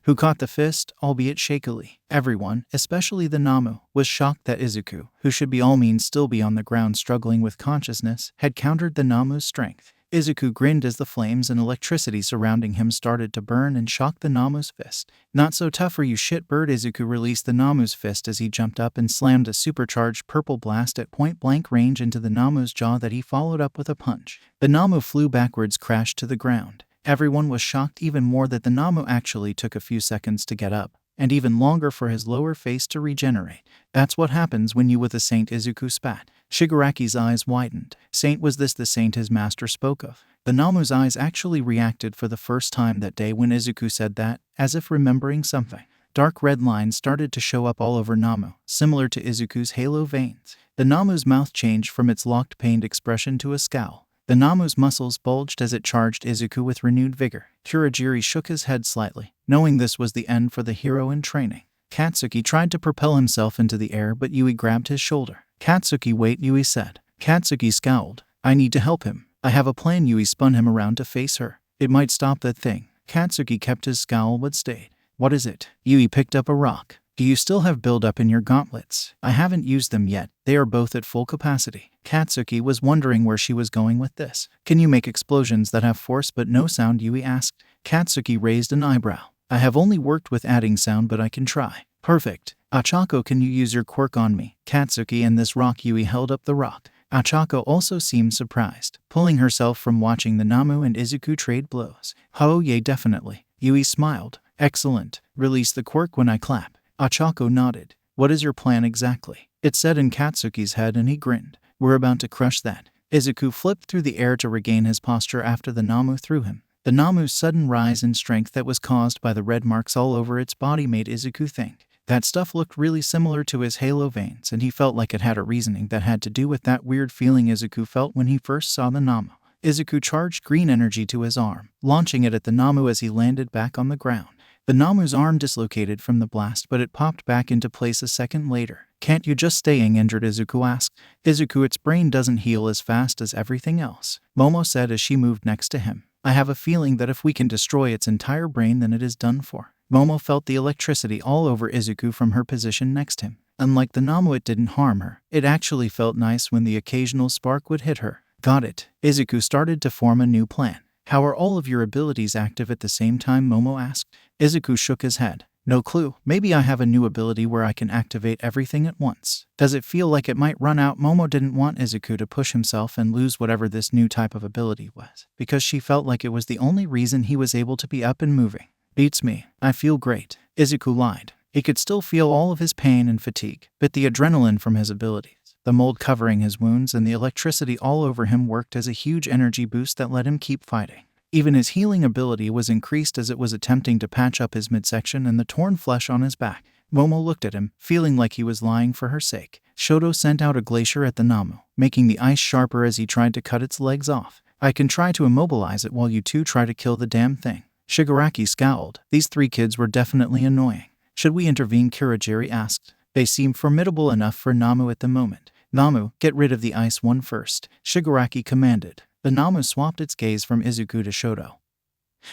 who caught the fist, albeit shakily. Everyone, especially the Namu, was shocked that Izuku, who should by all means still be on the ground struggling with consciousness, had countered the Namu's strength. Izuku grinned as the flames and electricity surrounding him started to burn and shock the Namu's fist. Not so tough for you, shitbird. Izuku released the Namu's fist as he jumped up and slammed a supercharged purple blast at point-blank range into the Namu's jaw that he followed up with a punch. The Namu flew backwards, crashed to the ground. Everyone was shocked even more that the Namu actually took a few seconds to get up, and even longer for his lower face to regenerate. That's what happens when you with a saint, Izuku spat. Shigaraki's eyes widened. Saint, was this the saint his master spoke of? The Namu's eyes actually reacted for the first time that day when Izuku said that, as if remembering something. Dark red lines started to show up all over Namu, similar to Izuku's halo veins. The Namu's mouth changed from its locked, pained expression to a scowl. The Namu's muscles bulged as it charged Izuku with renewed vigor. Kurogiri shook his head slightly, knowing this was the end for the hero in training. Katsuki tried to propel himself into the air, but Yui grabbed his shoulder. Katsuki, wait, Yui said. Katsuki scowled. I need to help him. I have a plan. Yui spun him around to face her. It might stop that thing. Katsuki kept his scowl but stayed. What is it? Yui picked up a rock. Do you still have buildup in your gauntlets? I haven't used them yet. They are both at full capacity. Katsuki was wondering where she was going with this. Can you make explosions that have force but no sound? Yui asked. Katsuki raised an eyebrow. I have only worked with adding sound, but I can try. Perfect. Achako, can you use your quirk on me? Katsuki and this rock. Yui held up the rock. Achako also seemed surprised, pulling herself from watching the Namu and Izuku trade blows. Oh yeah, definitely. Yui smiled. Excellent. Release the quirk when I clap. Achako nodded. What is your plan exactly? It said in Katsuki's head and he grinned. We're about to crush that. Izuku flipped through the air to regain his posture after the Namu threw him. The Namu's sudden rise in strength that was caused by the red marks all over its body made Izuku think. That stuff looked really similar to his halo veins, and he felt like it had a reasoning that had to do with that weird feeling Izuku felt when he first saw the Namu. Izuku charged green energy to his arm, launching it at the Namu as he landed back on the ground. The Namu's arm dislocated from the blast, but it popped back into place a second later. Can't you just staying injured? Izuku asked. Izuku, its brain doesn't heal as fast as everything else, Momo said as she moved next to him. I have a feeling that if we can destroy its entire brain, then it is done for. Momo felt the electricity all over Izuku from her position next to him. Unlike the Namu, it didn't harm her. It actually felt nice when the occasional spark would hit her. Got it. Izuku started to form a new plan. How are all of your abilities active at the same time? Momo asked. Izuku shook his head. No clue. Maybe I have a new ability where I can activate everything at once. Does it feel like it might run out? Momo didn't want Izuku to push himself and lose whatever this new type of ability was, because she felt like it was the only reason he was able to be up and moving. Beats me. I feel great. Izuku lied. He could still feel all of his pain and fatigue, but the adrenaline from his abilities, the mold covering his wounds, and the electricity all over him worked as a huge energy boost that let him keep fighting. Even his healing ability was increased as it was attempting to patch up his midsection and the torn flesh on his back. Momo looked at him, feeling like he was lying for her sake. Shoto sent out a glacier at the Namu, making the ice sharper as he tried to cut its legs off. I can try to immobilize it while you two try to kill the damn thing. Shigaraki scowled. These three kids were definitely annoying. Should we intervene? Kurogiri asked. They seem formidable enough for Namu at the moment. Namu, get rid of the ice one first, Shigaraki commanded. The Namu swapped its gaze from Izuku to Shoto,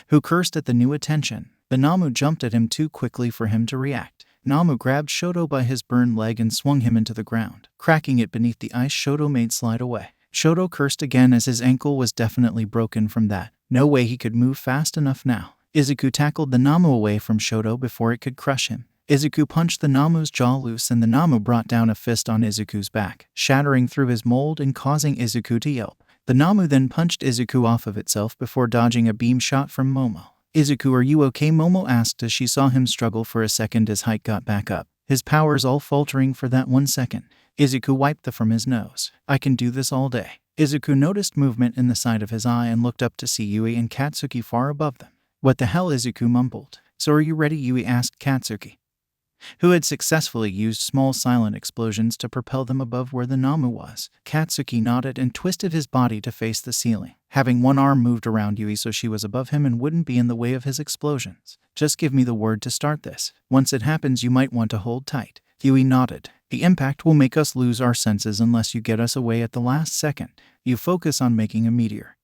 who cursed at the new attention. The Namu jumped at him too quickly for him to react. Namu grabbed Shoto by his burned leg and swung him into the ground, cracking it beneath the ice Shoto made slide away. Shoto cursed again as his ankle was definitely broken from that. No way he could move fast enough now. Izuku tackled the Namu away from Shoto before it could crush him. Izuku punched the Namu's jaw loose and the Namu brought down a fist on Izuku's back, shattering through his mold and causing Izuku to yelp. The Namu then punched Izuku off of itself before dodging a beam shot from Momo. Izuku, are you okay? Momo asked as she saw him struggle for a second as height got back up, his powers all faltering for that 1 second. Izuku wiped the from his nose. I can do this all day. Izuku noticed movement in the side of his eye and looked up to see Yui and Katsuki far above them. What the hell? Izuku mumbled. So are you ready? Yui asked Katsuki, who had successfully used small silent explosions to propel them above where the Namu was. Katsuki nodded and twisted his body to face the ceiling, having one arm moved around Yui so she was above him and wouldn't be in the way of his explosions. Just give me the word to start this. Once it happens, you might want to hold tight. Yui nodded. The impact will make us lose our senses unless you get us away at the last second. You focus on making a meteor,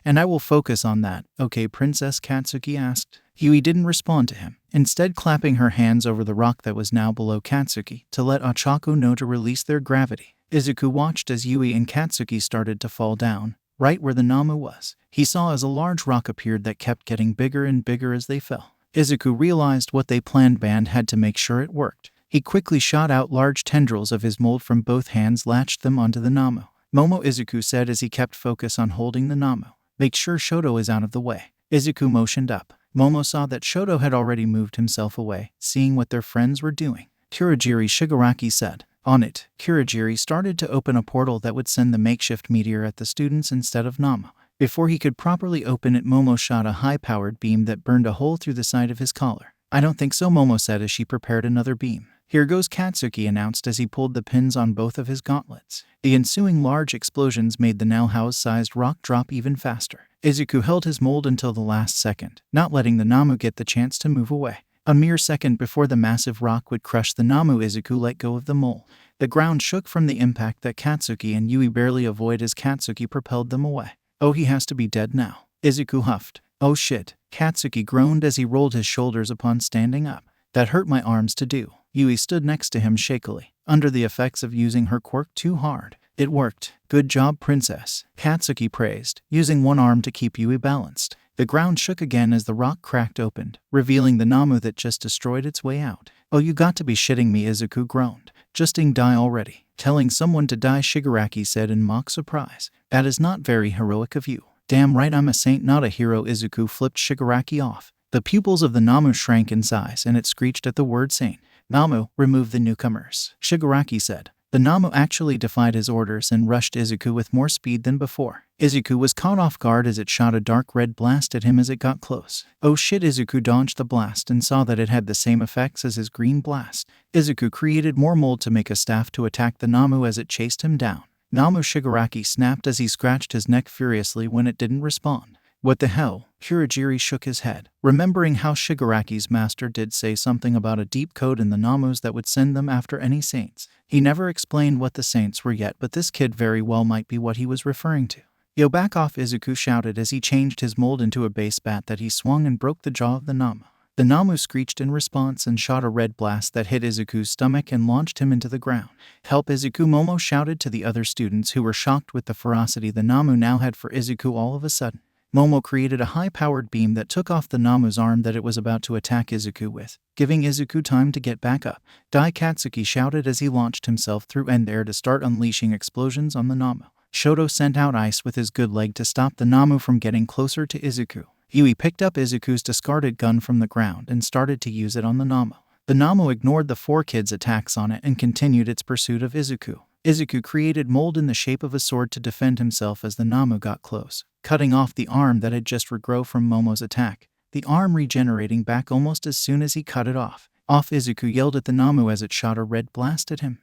and I will focus on that. Okay, Princess? Katsuki asked. Yui didn't respond to him, instead clapping her hands over the rock that was now below Katsuki to let Achako know to release their gravity. Izuku watched as Yui and Katsuki started to fall down, right where the Namu was. He saw as a large rock appeared that kept getting bigger and bigger as they fell. Izuku realized what they planned and had to make sure it worked. He quickly shot out large tendrils of his mold from both hands, latched them onto the Namu. Momo, Izuku said as he kept focus on holding the Namu. Make sure Shoto is out of the way. Izuku motioned up. Momo saw that Shoto had already moved himself away, seeing what their friends were doing. Kurogiri, Shigaraki said. On it, Kurogiri started to open a portal that would send the makeshift meteor at the students instead of Namu. Before he could properly open it, Momo shot a high-powered beam that burned a hole through the side of his collar. I don't think so, Momo said as she prepared another beam. Here goes, Katsuki announced as he pulled the pins on both of his gauntlets. The ensuing large explosions made the now house-sized rock drop even faster. Izuku held his mold until the last second, not letting the Namu get the chance to move away. A mere second before the massive rock would crush the Namu, Izuku let go of the mold. The ground shook from the impact that Katsuki and Yui barely avoided as Katsuki propelled them away. Oh, he has to be dead now. Izuku huffed. Oh shit, Katsuki groaned as he rolled his shoulders upon standing up. That hurt my arms to do. Yui stood next to him shakily, under the effects of using her quirk too hard. It worked. Good job, princess, Katsuki praised, using one arm to keep Yui balanced. The ground shook again as the rock cracked opened, revealing the Namu that just destroyed its way out. Oh, you got to be shitting me, Izuku groaned. Justing die already. Telling someone to die, Shigaraki said in mock surprise. That is not very heroic of you. Damn right, I'm a saint, not a hero. Izuku flipped Shigaraki off. The pupils of the Namu shrank in size and it screeched at the word saint. Namu, remove the newcomers, Shigaraki said. The Namu actually defied his orders and rushed Izuku with more speed than before. Izuku was caught off guard as it shot a dark red blast at him as it got close. Oh shit, Izuku dodged the blast and saw that it had the same effects as his green blast. Izuku created more mold to make a staff to attack the Namu as it chased him down. Namu, Shigaraki snapped as he scratched his neck furiously when it didn't respond. What the hell? Kurogiri shook his head, remembering how Shigaraki's master did say something about a deep code in the Namus that would send them after any saints. He never explained what the saints were yet, but this kid very well might be what he was referring to. Yo, back off, Izuku shouted as he changed his mold into a base bat that he swung and broke the jaw of the Namu. The Namu screeched in response and shot a red blast that hit Izuku's stomach and launched him into the ground. Help, Izuku, Momo shouted to the other students who were shocked with the ferocity the Namu now had for Izuku all of a sudden. Momo created a high-powered beam that took off the Namu's arm that it was about to attack Izuku with, giving Izuku time to get back up. Dai, Katsuki shouted as he launched himself through end air to start unleashing explosions on the Namu. Shoto sent out ice with his good leg to stop the Namu from getting closer to Izuku. Yui picked up Izuku's discarded gun from the ground and started to use it on the Namu. The Namu ignored the four kids' attacks on it and continued its pursuit of Izuku. Izuku created mold in the shape of a sword to defend himself as the Namu got close, cutting off the arm that had just regrown from Momo's attack, the arm regenerating back almost as soon as he cut it off. Izuku yelled at the Namu as it shot a red blast at him,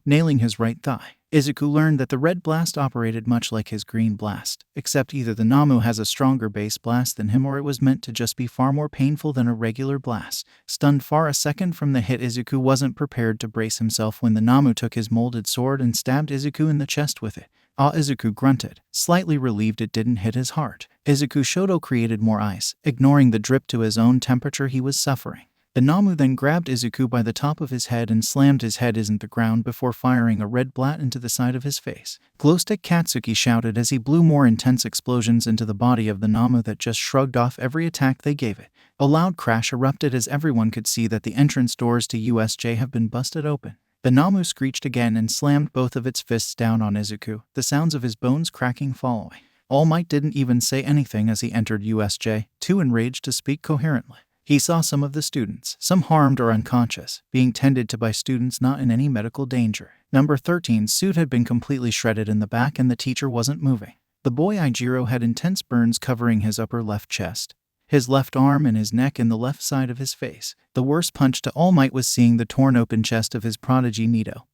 nailing his right thigh. Izuku learned that the red blast operated much like his green blast, except either the Namu has a stronger base blast than him or it was meant to just be far more painful than a regular blast. Stunned for a second from the hit, Izuku wasn't prepared to brace himself when the Namu took his molded sword and stabbed Izuku in the chest with it. Izuku grunted, slightly relieved it didn't hit his heart. Izuku Shoto created more ice, ignoring the drip to his own temperature he was suffering. The Namu then grabbed Izuku by the top of his head and slammed his head into the ground before firing a red blat into the side of his face. Glowstick, Katsuki shouted as he blew more intense explosions into the body of the Namu that just shrugged off every attack they gave it. A loud crash erupted as everyone could see that the entrance doors to USJ have been busted open. The Namu screeched again and slammed both of its fists down on Izuku, the sounds of his bones cracking following. All Might didn't even say anything as he entered USJ, too enraged to speak coherently. He saw some of the students, some harmed or unconscious, being tended to by students not in any medical danger. Number 13's suit had been completely shredded in the back and the teacher wasn't moving. The boy Ijiro had intense burns covering his upper left chest, his left arm and his neck and the left side of his face. The worst punch to All Might was seeing the torn open chest of his prodigy Nito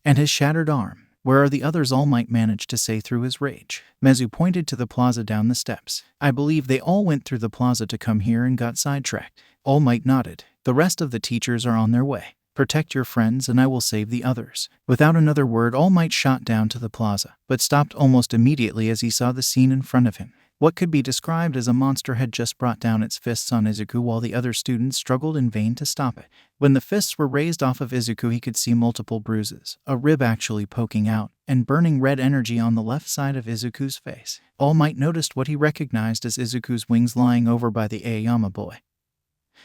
and his shattered arm. Where are the others? All Might managed to say through his rage. Mezu pointed to the plaza down the steps. I believe they all went through the plaza to come here and got sidetracked. All Might nodded. The rest of the teachers are on their way. Protect your friends and I will save the others. Without another word, All Might shot down to the plaza, but stopped almost immediately as he saw the scene in front of him. What could be described as a monster had just brought down its fists on Izuku while the other students struggled in vain to stop it. When the fists were raised off of Izuku, he could see multiple bruises, a rib actually poking out, and burning red energy on the left side of Izuku's face. All Might noticed what he recognized as Izuku's wings lying over by the Ayama boy,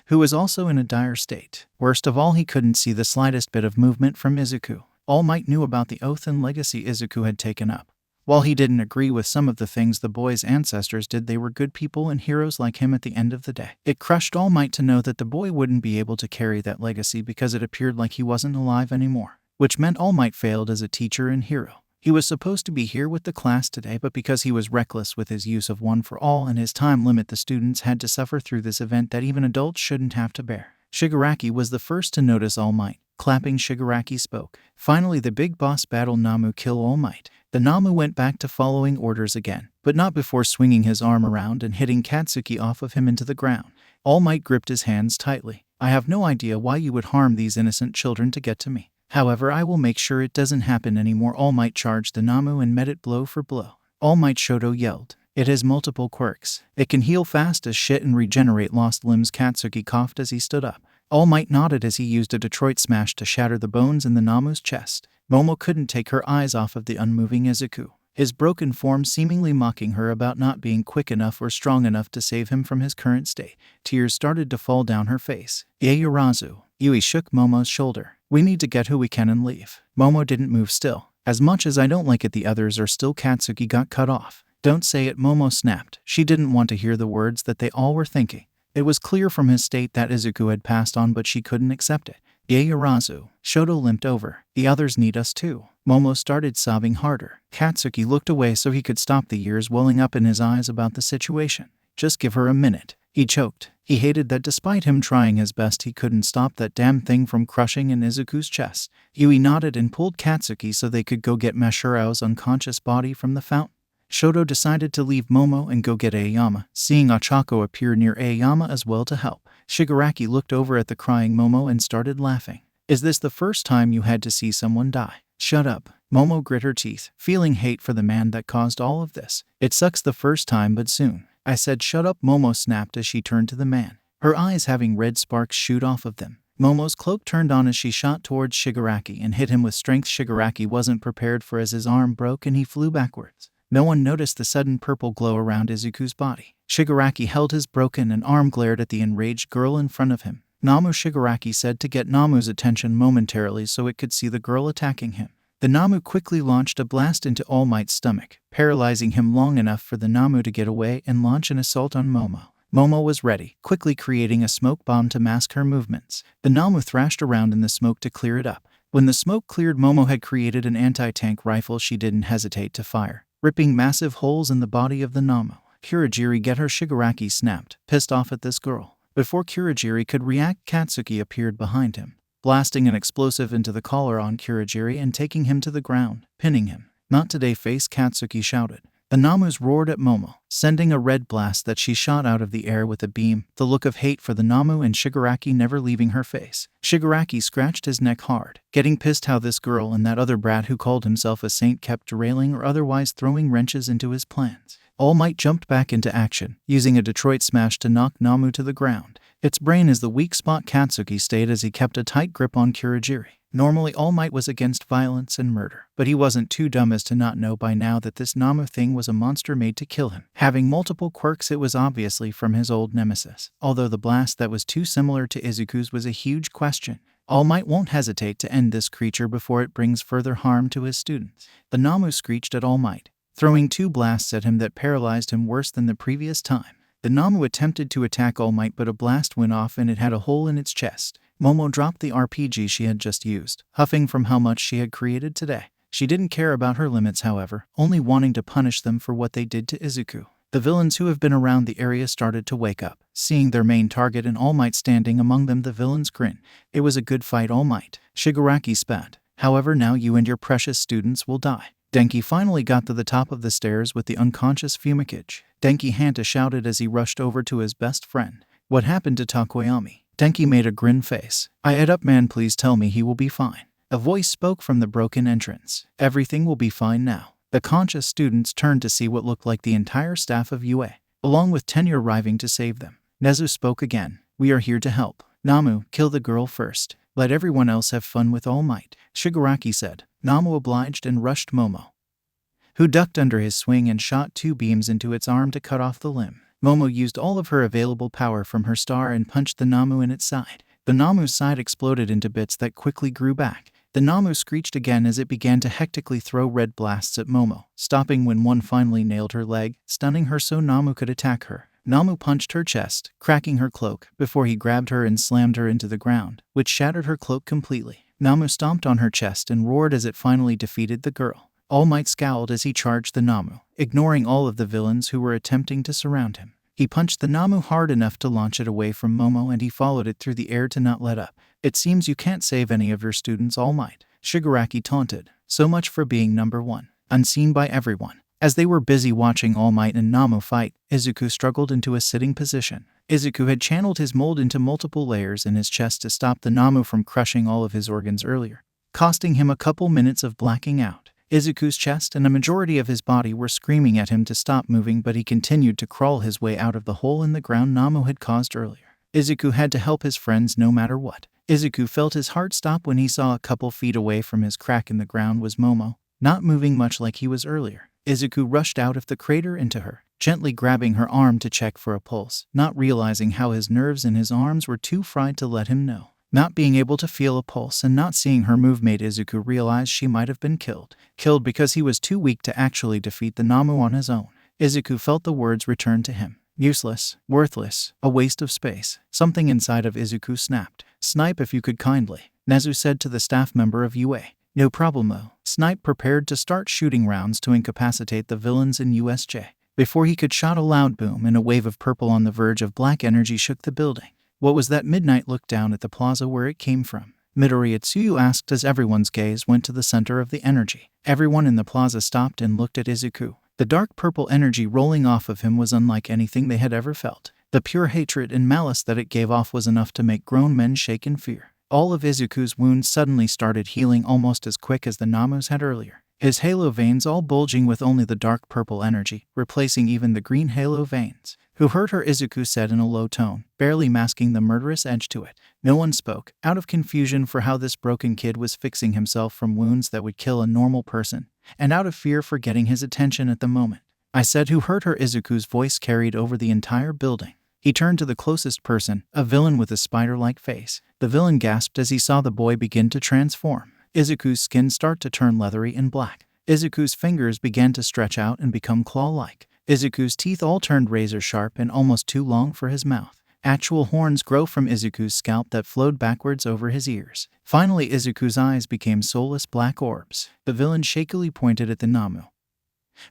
who was also in a dire state. Worst of all, he couldn't see the slightest bit of movement from Izuku. All Might knew about the oath and legacy Izuku had taken up. While he didn't agree with some of the things the boy's ancestors did, they were good people and heroes like him at the end of the day. It crushed All Might to know that the boy wouldn't be able to carry that legacy because it appeared like he wasn't alive anymore, which meant All Might failed as a teacher and hero. He was supposed to be here with the class today, but because he was reckless with his use of One for All and his time limit, the students had to suffer through this event that even adults shouldn't have to bear. Shigaraki was the first to notice All Might. Clapping, Shigaraki spoke. Finally, the big boss battle Namu kill All Might. The Namu went back to following orders again, but not before swinging his arm around and hitting Katsuki off of him into the ground. All Might gripped his hands tightly. I have no idea why you would harm these innocent children to get to me. However, I will make sure it doesn't happen anymore. All Might charged the Namu and met it blow for blow. All Might, Shoto yelled. It has multiple quirks. It can heal fast as shit and regenerate lost limbs. Katsuki coughed as he stood up. All Might nodded as he used a Detroit smash to shatter the bones in the Namu's chest. Momo couldn't take her eyes off of the unmoving Izuku, his broken form seemingly mocking her about not being quick enough or strong enough to save him from his current state. Tears started to fall down her face. Yaoyorozu. Yui shook Momo's shoulder. We need to get who we can and leave. Momo didn't move still. As much as I don't like it, the others are still. Katsuki got cut off. Don't say it, Momo snapped. She didn't want to hear the words that they all were thinking. It was clear from his state that Izuku had passed on, but she couldn't accept it. Yaoyorozu. Shoto limped over. The others need us too. Momo started sobbing harder. Katsuki looked away so he could stop the tears welling up in his eyes about the situation. Just give her a minute. He choked. He hated that despite him trying his best, he couldn't stop that damn thing from crushing in Izuku's chest. Yui nodded and pulled Katsuki so they could go get Meshuro's unconscious body from the fountain. Shoto decided to leave Momo and go get Ayama, seeing Ochako appear near Ayama as well to help. Shigaraki looked over at the crying Momo and started laughing. Is this the first time you had to see someone die? Shut up. Momo grit her teeth, feeling hate for the man that caused all of this. It sucks the first time, but soon. I said shut up, Momo snapped as she turned to the man, her eyes having red sparks shoot off of them. Momo's cloak turned on as she shot towards Shigaraki and hit him with strength. Shigaraki wasn't prepared for as his arm broke and he flew backwards. No one noticed the sudden purple glow around Izuku's body. Shigaraki held his broken and arm glared at the enraged girl in front of him. Namu, Shigaraki said to get Namu's attention momentarily so it could see the girl attacking him. The Namu quickly launched a blast into All Might's stomach, paralyzing him long enough for the Namu to get away and launch an assault on Momo. Momo was ready, quickly creating a smoke bomb to mask her movements. The Namu thrashed around in the smoke to clear it up. When the smoke cleared, Momo had created an anti-tank rifle. She didn't hesitate to fire, ripping massive holes in the body of the Namu. Kurogiri, get her, Shigaraki snapped, pissed off at this girl. Before Kurogiri could react, Katsuki appeared behind him, blasting an explosive into the collar on Kurogiri and taking him to the ground, pinning him. Not today, face, Katsuki shouted. The Namus roared at Momo, sending a red blast that she shot out of the air with a beam, the look of hate for the Namu and Shigaraki never leaving her face. Shigaraki scratched his neck hard, getting pissed how this girl and that other brat who called himself a saint kept derailing or otherwise throwing wrenches into his plans. All Might jumped back into action, using a Detroit smash to knock Namu to the ground. Its brain is the weak spot, Katsuki stayed as he kept a tight grip on Kurogiri. Normally All Might was against violence and murder, but he wasn't too dumb as to not know by now that this Namu thing was a monster made to kill him. Having multiple quirks, it was obviously from his old nemesis, although the blast that was too similar to Izuku's was a huge question. All Might won't hesitate to end this creature before it brings further harm to his students. The Namu screeched at All Might, throwing two blasts at him that paralyzed him worse than the previous time. The Namu attempted to attack All Might, but a blast went off and it had a hole in its chest. Momo dropped the RPG she had just used, huffing from how much she had created today. She didn't care about her limits, however, only wanting to punish them for what they did to Izuku. The villains who have been around the area started to wake up, seeing their main target and All Might standing among them. The villains grinned. It was a good fight, All Might. Shigaraki spat. However, now you and your precious students will die. Denki finally got to the top of the stairs with the unconscious Fumikage. Denki Hanta shouted as he rushed over to his best friend. What happened to Takoyami? Denki made a grin face. I ate up, man, please tell me he will be fine. A voice spoke from the broken entrance. Everything will be fine now. The conscious students turned to see what looked like the entire staff of UA, along with tenure arriving to save them. Nezu spoke again. We are here to help. Namu, kill the girl first. Let everyone else have fun with All Might, Shigaraki said. Namu obliged and rushed Momo, who ducked under his swing and shot two beams into its arm to cut off the limb. Momo used all of her available power from her star and punched the Namu in its side. The Namu's side exploded into bits that quickly grew back. The Namu screeched again as it began to hectically throw red blasts at Momo, stopping when one finally nailed her leg, stunning her so Namu could attack her. Namu punched her chest, cracking her cloak, before he grabbed her and slammed her into the ground, which shattered her cloak completely. Namu stomped on her chest and roared as it finally defeated the girl. All Might scowled as he charged the Namu, ignoring all of the villains who were attempting to surround him. He punched the Namu hard enough to launch it away from Momo and he followed it through the air to not let up. It seems you can't save any of your students, All Might, Shigaraki taunted. So much for being number one, unseen by everyone. As they were busy watching All Might and Namu fight, Izuku struggled into a sitting position. Izuku had channeled his mold into multiple layers in his chest to stop the Namu from crushing all of his organs earlier, costing him a couple minutes of blacking out. Izuku's chest and a majority of his body were screaming at him to stop moving, but he continued to crawl his way out of the hole in the ground Namu had caused earlier. Izuku had to help his friends no matter what. Izuku felt his heart stop when he saw a couple feet away from his crack in the ground was Momo, not moving much like he was earlier. Izuku rushed out of the crater into her, gently grabbing her arm to check for a pulse, not realizing how his nerves in his arms were too fried to let him know. Not being able to feel a pulse and not seeing her move made Izuku realize she might have been killed. Killed because he was too weak to actually defeat the Namu on his own. Izuku felt the words return to him. Useless, worthless, a waste of space. Something inside of Izuku snapped. Snipe if you could kindly, Nezu said to the staff member of UA. No problemo. Snipe prepared to start shooting rounds to incapacitate the villains in USJ. Before he could shout a loud boom and a wave of purple on the verge of black energy shook the building. What was that? Midnight looked down at the plaza where it came from. Midori Itsuyu asked as everyone's gaze went to the center of the energy. Everyone in the plaza stopped and looked at Izuku. The dark purple energy rolling off of him was unlike anything they had ever felt. The pure hatred and malice that it gave off was enough to make grown men shake in fear. All of Izuku's wounds suddenly started healing almost as quick as the Namu's had earlier. His halo veins all bulging with only the dark purple energy, replacing even the green halo veins. Who hurt her? Izuku said in a low tone, barely masking the murderous edge to it. No one spoke, out of confusion for how this broken kid was fixing himself from wounds that would kill a normal person, and out of fear for getting his attention at the moment. I said who hurt her? Izuku's voice carried over the entire building. He turned to the closest person, a villain with a spider-like face. The villain gasped as he saw the boy begin to transform. Izuku's skin start to turn leathery and black. Izuku's fingers began to stretch out and become claw-like. Izuku's teeth all turned razor-sharp and almost too long for his mouth. Actual horns grow from Izuku's scalp that flowed backwards over his ears. Finally, Izuku's eyes became soulless black orbs. The villain shakily pointed at the Namu,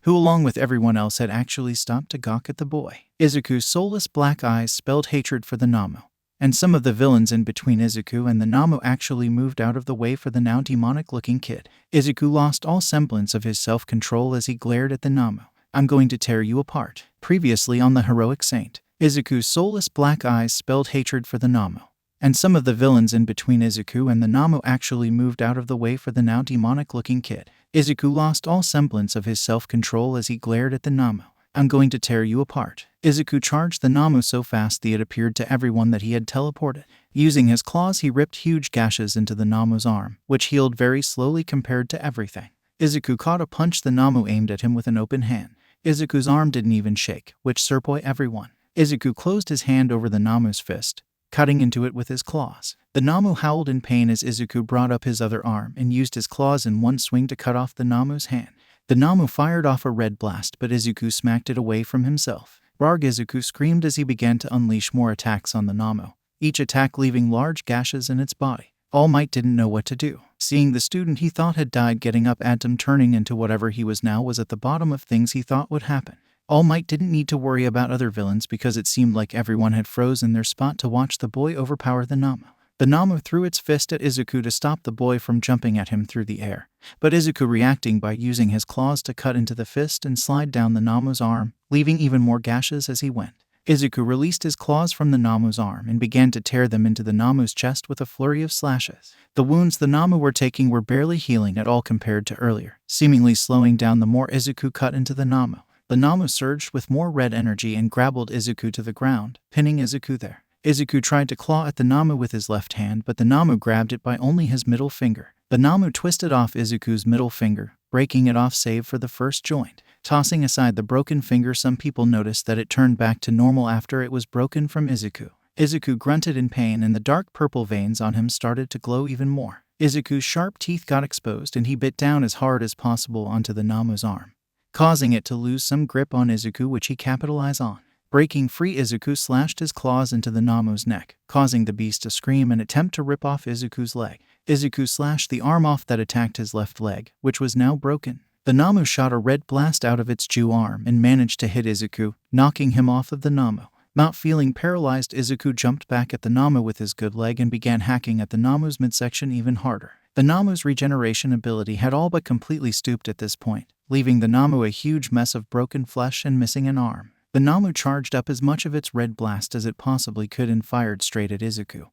who along with everyone else had actually stopped to gawk at the boy. Izuku's soulless black eyes spelled hatred for the Namu, and some of the villains in between Izuku and the Namu actually moved out of the way for the now demonic-looking kid. Izuku lost all semblance of his self-control as he glared at the Namu. I'm going to tear you apart. Previously on the heroic saint, Izuku's soulless black eyes spelled hatred for the Namu, and some of the villains in between Izuku and the Namu actually moved out of the way for the now demonic-looking kid. Izuku lost all semblance of his self-control as he glared at the Namu. I'm going to tear you apart. Izuku charged the Namu so fast that it appeared to everyone that he had teleported. Using his claws, he ripped huge gashes into the Namu's arm, which healed very slowly compared to everything. Izuku caught a punch the Namu aimed at him with an open hand. Izuku's arm didn't even shake, which surprised everyone. Izuku closed his hand over the Namu's fist, cutting into it with his claws. The Namu howled in pain as Izuku brought up his other arm and used his claws in one swing to cut off the Namu's hand. The Namu fired off a red blast, but Izuku smacked it away from himself. Rarg! Izuku screamed as he began to unleash more attacks on the Namu, each attack leaving large gashes in its body. All Might didn't know what to do. Seeing the student he thought had died getting up at him turning into whatever he was now was at the bottom of things he thought would happen. All Might didn't need to worry about other villains because it seemed like everyone had frozen their spot to watch the boy overpower the Namu. The Namu threw its fist at Izuku to stop the boy from jumping at him through the air, but Izuku reacting by using his claws to cut into the fist and slide down the Namu's arm, leaving even more gashes as he went. Izuku released his claws from the Namu's arm and began to tear them into the Namu's chest with a flurry of slashes. The wounds the Namu were taking were barely healing at all compared to earlier, seemingly slowing down the more Izuku cut into the Namu. The Namu surged with more red energy and grappled Izuku to the ground, pinning Izuku there. Izuku tried to claw at the Namu with his left hand, but the Namu grabbed it by only his middle finger. The Namu twisted off Izuku's middle finger, breaking it off save for the first joint. Tossing aside the broken finger, some people noticed that it turned back to normal after it was broken from Izuku. Izuku grunted in pain and the dark purple veins on him started to glow even more. Izuku's sharp teeth got exposed and he bit down as hard as possible onto the Namu's arm, causing it to lose some grip on Izuku, which he capitalized on. Breaking free, Izuku slashed his claws into the Namu's neck, causing the beast to scream and attempt to rip off Izuku's leg. Izuku slashed the arm off that attacked his left leg, which was now broken. The Namu shot a red blast out of its Jew arm and managed to hit Izuku, knocking him off of the Namu. Not feeling paralyzed, Izuku jumped back at the Namu with his good leg and began hacking at the Namu's midsection even harder. The Namu's regeneration ability had all but completely stooped at this point, leaving the Namu a huge mess of broken flesh and missing an arm. The Namu charged up as much of its red blast as it possibly could and fired straight at Izuku.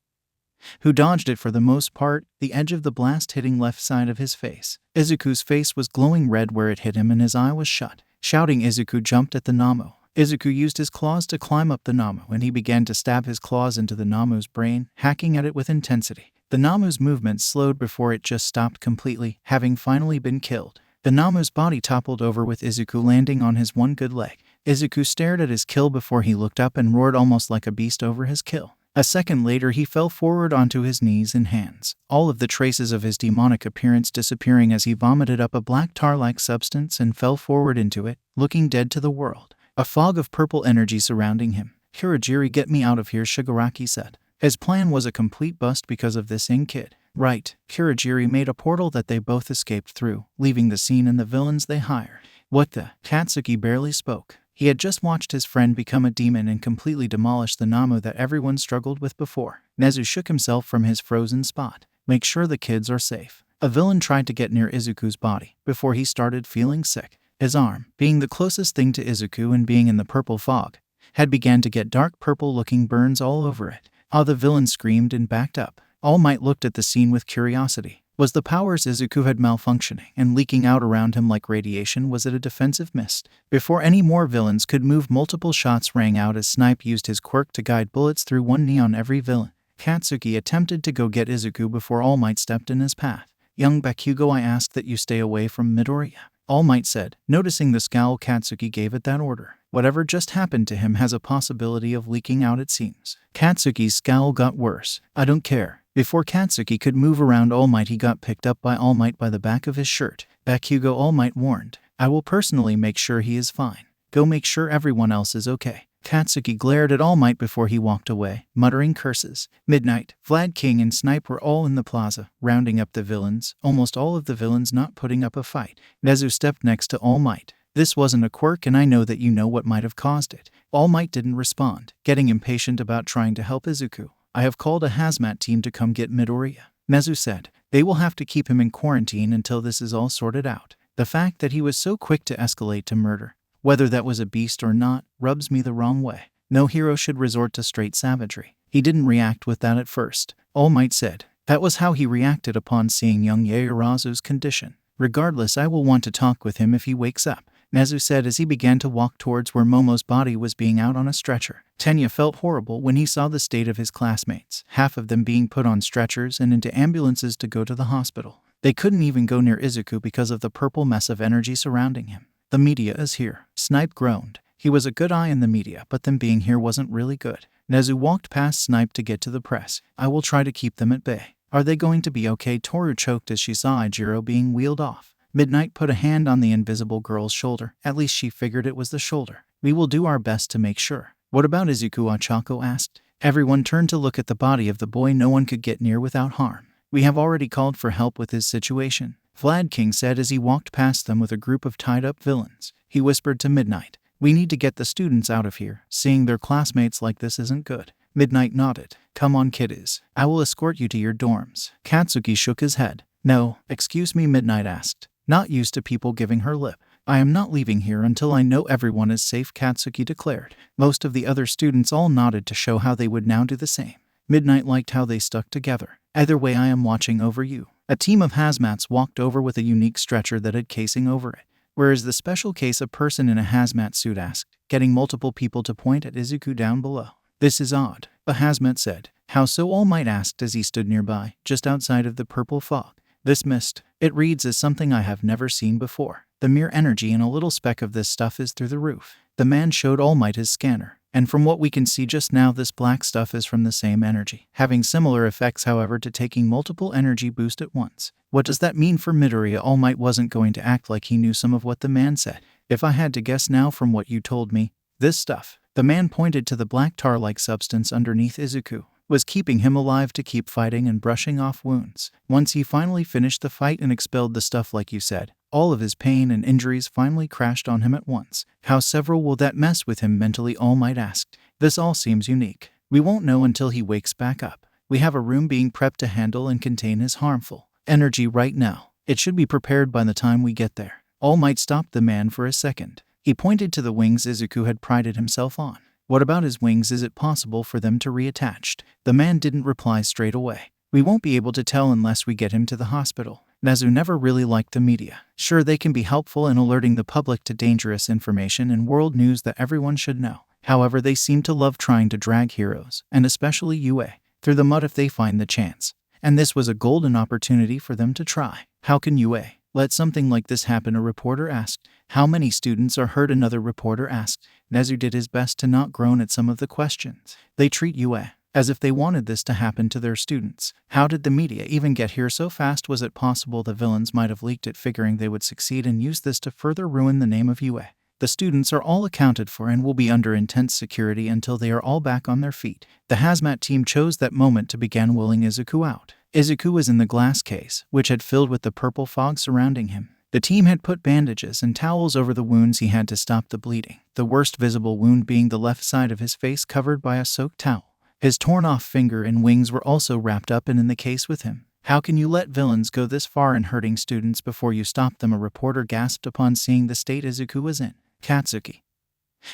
who dodged it for the most part, the edge of the blast hitting left side of his face. Izuku's face was glowing red where it hit him and his eye was shut. Shouting, Izuku jumped at the Namu. Izuku used his claws to climb up the Namu and he began to stab his claws into the Namu's brain, hacking at it with intensity. The Namu's movement slowed before it just stopped completely, having finally been killed. The Namu's body toppled over with Izuku landing on his one good leg. Izuku stared at his kill before he looked up and roared almost like a beast over his kill. A second later he fell forward onto his knees and hands, all of the traces of his demonic appearance disappearing as he vomited up a black tar-like substance and fell forward into it, looking dead to the world. A fog of purple energy surrounding him. "Kurogiri, get me out of here," Shigaraki said. His plan was a complete bust because of this kid. Right, Kurogiri made a portal that they both escaped through, leaving the scene and the villains they hired. What the? Katsuki barely spoke. He had just watched his friend become a demon and completely demolish the Namu that everyone struggled with before. Nezu shook himself from his frozen spot. "Make sure the kids are safe." A villain tried to get near Izuku's body before he started feeling sick. His arm, being the closest thing to Izuku and being in the purple fog, had began to get dark purple-looking burns all over it. The villain screamed and backed up. All Might looked at the scene with curiosity. Was the powers Izuku had malfunctioning and leaking out around him like radiation? Was it a defensive mist? Before any more villains could move, multiple shots rang out as Snipe used his quirk to guide bullets through one knee on every villain. Katsuki attempted to go get Izuku before All Might stepped in his path. "Young Bakugo, I ask that you stay away from Midoriya," All Might said, noticing the scowl Katsuki gave at that order. Whatever just happened to him has a possibility of leaking out, it seems. Katsuki's scowl got worse. "I don't care." Before Katsuki could move around All Might, he got picked up by All Might by the back of his shirt. "Bakugo," All Might warned. "I will personally make sure he is fine. Go make sure everyone else is okay." Katsuki glared at All Might before he walked away, muttering curses. Midnight, Vlad King and Snipe were all in the plaza, rounding up the villains, almost all of the villains not putting up a fight. Nezu stepped next to All Might. "This wasn't a quirk and I know that you know what might have caused it." All Might didn't respond, getting impatient about trying to help Izuku. "I have called a hazmat team to come get Midoriya," Nezu said. "They will have to keep him in quarantine until this is all sorted out." The fact that he was so quick to escalate to murder, whether that was a beast or not, rubs me the wrong way. No hero should resort to straight savagery. He didn't react with that at first, All Might said. That was how he reacted upon seeing young Yaoyorozu's condition. "Regardless, I will want to talk with him if he wakes up," Nezu said as he began to walk towards where Momo's body was being out on a stretcher. Tenya felt horrible when he saw the state of his classmates, half of them being put on stretchers and into ambulances to go to the hospital. They couldn't even go near Izuku because of the purple mess of energy surrounding him. "The media is here," Snipe groaned. He was a good eye in the media, but them being here wasn't really good. Nezu walked past Snipe to get to the press. "I will try to keep them at bay." "Are they going to be okay?" Toru choked as she saw Ijiro being wheeled off. Midnight put a hand on the invisible girl's shoulder. At least she figured it was the shoulder. "We will do our best to make sure." "What about Izuku?" Ochako asked. Everyone turned to look at the body of the boy no one could get near without harm. "We have already called for help with his situation," Vlad King said as he walked past them with a group of tied-up villains. He whispered to Midnight, "We need to get the students out of here. Seeing their classmates like this isn't good." Midnight nodded. "Come on, kiddies. I will escort you to your dorms." Katsuki shook his head. "No, excuse me," Midnight asked, not used to people giving her lip. "I am not leaving here until I know everyone is safe," Katsuki declared. Most of the other students all nodded to show how they would now do the same. Midnight liked how they stuck together. "Either way, I am watching over you." A team of hazmats walked over with a unique stretcher that had casing over it. "Where is the special case?" a person in a hazmat suit asked, getting multiple people to point at Izuku down below. "This is odd," a hazmat said. "How so?" All Might asked as he stood nearby, just outside of the purple fog. "This mist, it reads as something I have never seen before. The mere energy in a little speck of this stuff is through the roof." The man showed All Might his scanner, and from what we can see just now, this black stuff is from the same energy, having similar effects however to taking multiple energy boost at once. "What does that mean for Midoriya?" All Might wasn't going to act like he knew some of what the man said. "If I had to guess now from what you told me, this stuff," the man pointed to the black tar-like substance underneath Izuku, "was keeping him alive to keep fighting and brushing off wounds. Once he finally finished the fight and expelled the stuff like you said, all of his pain and injuries finally crashed on him at once." "How several will that mess with him mentally?" All Might asked. "This all seems unique. We won't know until he wakes back up. We have a room being prepped to handle and contain his harmful energy right now. It should be prepared by the time we get there." All Might stopped the man for a second. He pointed to the wings Izuku had prided himself on. What about his wings? Is it possible for them to reattach? The man didn't reply straight away. We won't be able to tell unless we get him to the hospital. Nazu never really liked the media. Sure, they can be helpful in alerting the public to dangerous information and world news that everyone should know. However, they seem to love trying to drag heroes, and especially Yue, through the mud if they find the chance. And this was a golden opportunity for them to try. How can Yue let something like this happen? A reporter asked. How many students are hurt? Another reporter asked. Nazu did his best to not groan at some of the questions. They treat Yue as if they wanted this to happen to their students. How did the media even get here so fast? Was it possible the villains might have leaked it, figuring they would succeed and use this to further ruin the name of Yue? The students are all accounted for and will be under intense security until they are all back on their feet. The hazmat team chose that moment to begin wheeling Izuku out. Izuku was in the glass case, which had filled with the purple fog surrounding him. The team had put bandages and towels over the wounds he had to stop the bleeding, the worst visible wound being the left side of his face covered by a soaked towel. His torn-off finger and wings were also wrapped up and in the case with him. How can you let villains go this far in hurting students before you stop them? A reporter gasped upon seeing the state Izuku was in. Katsuki,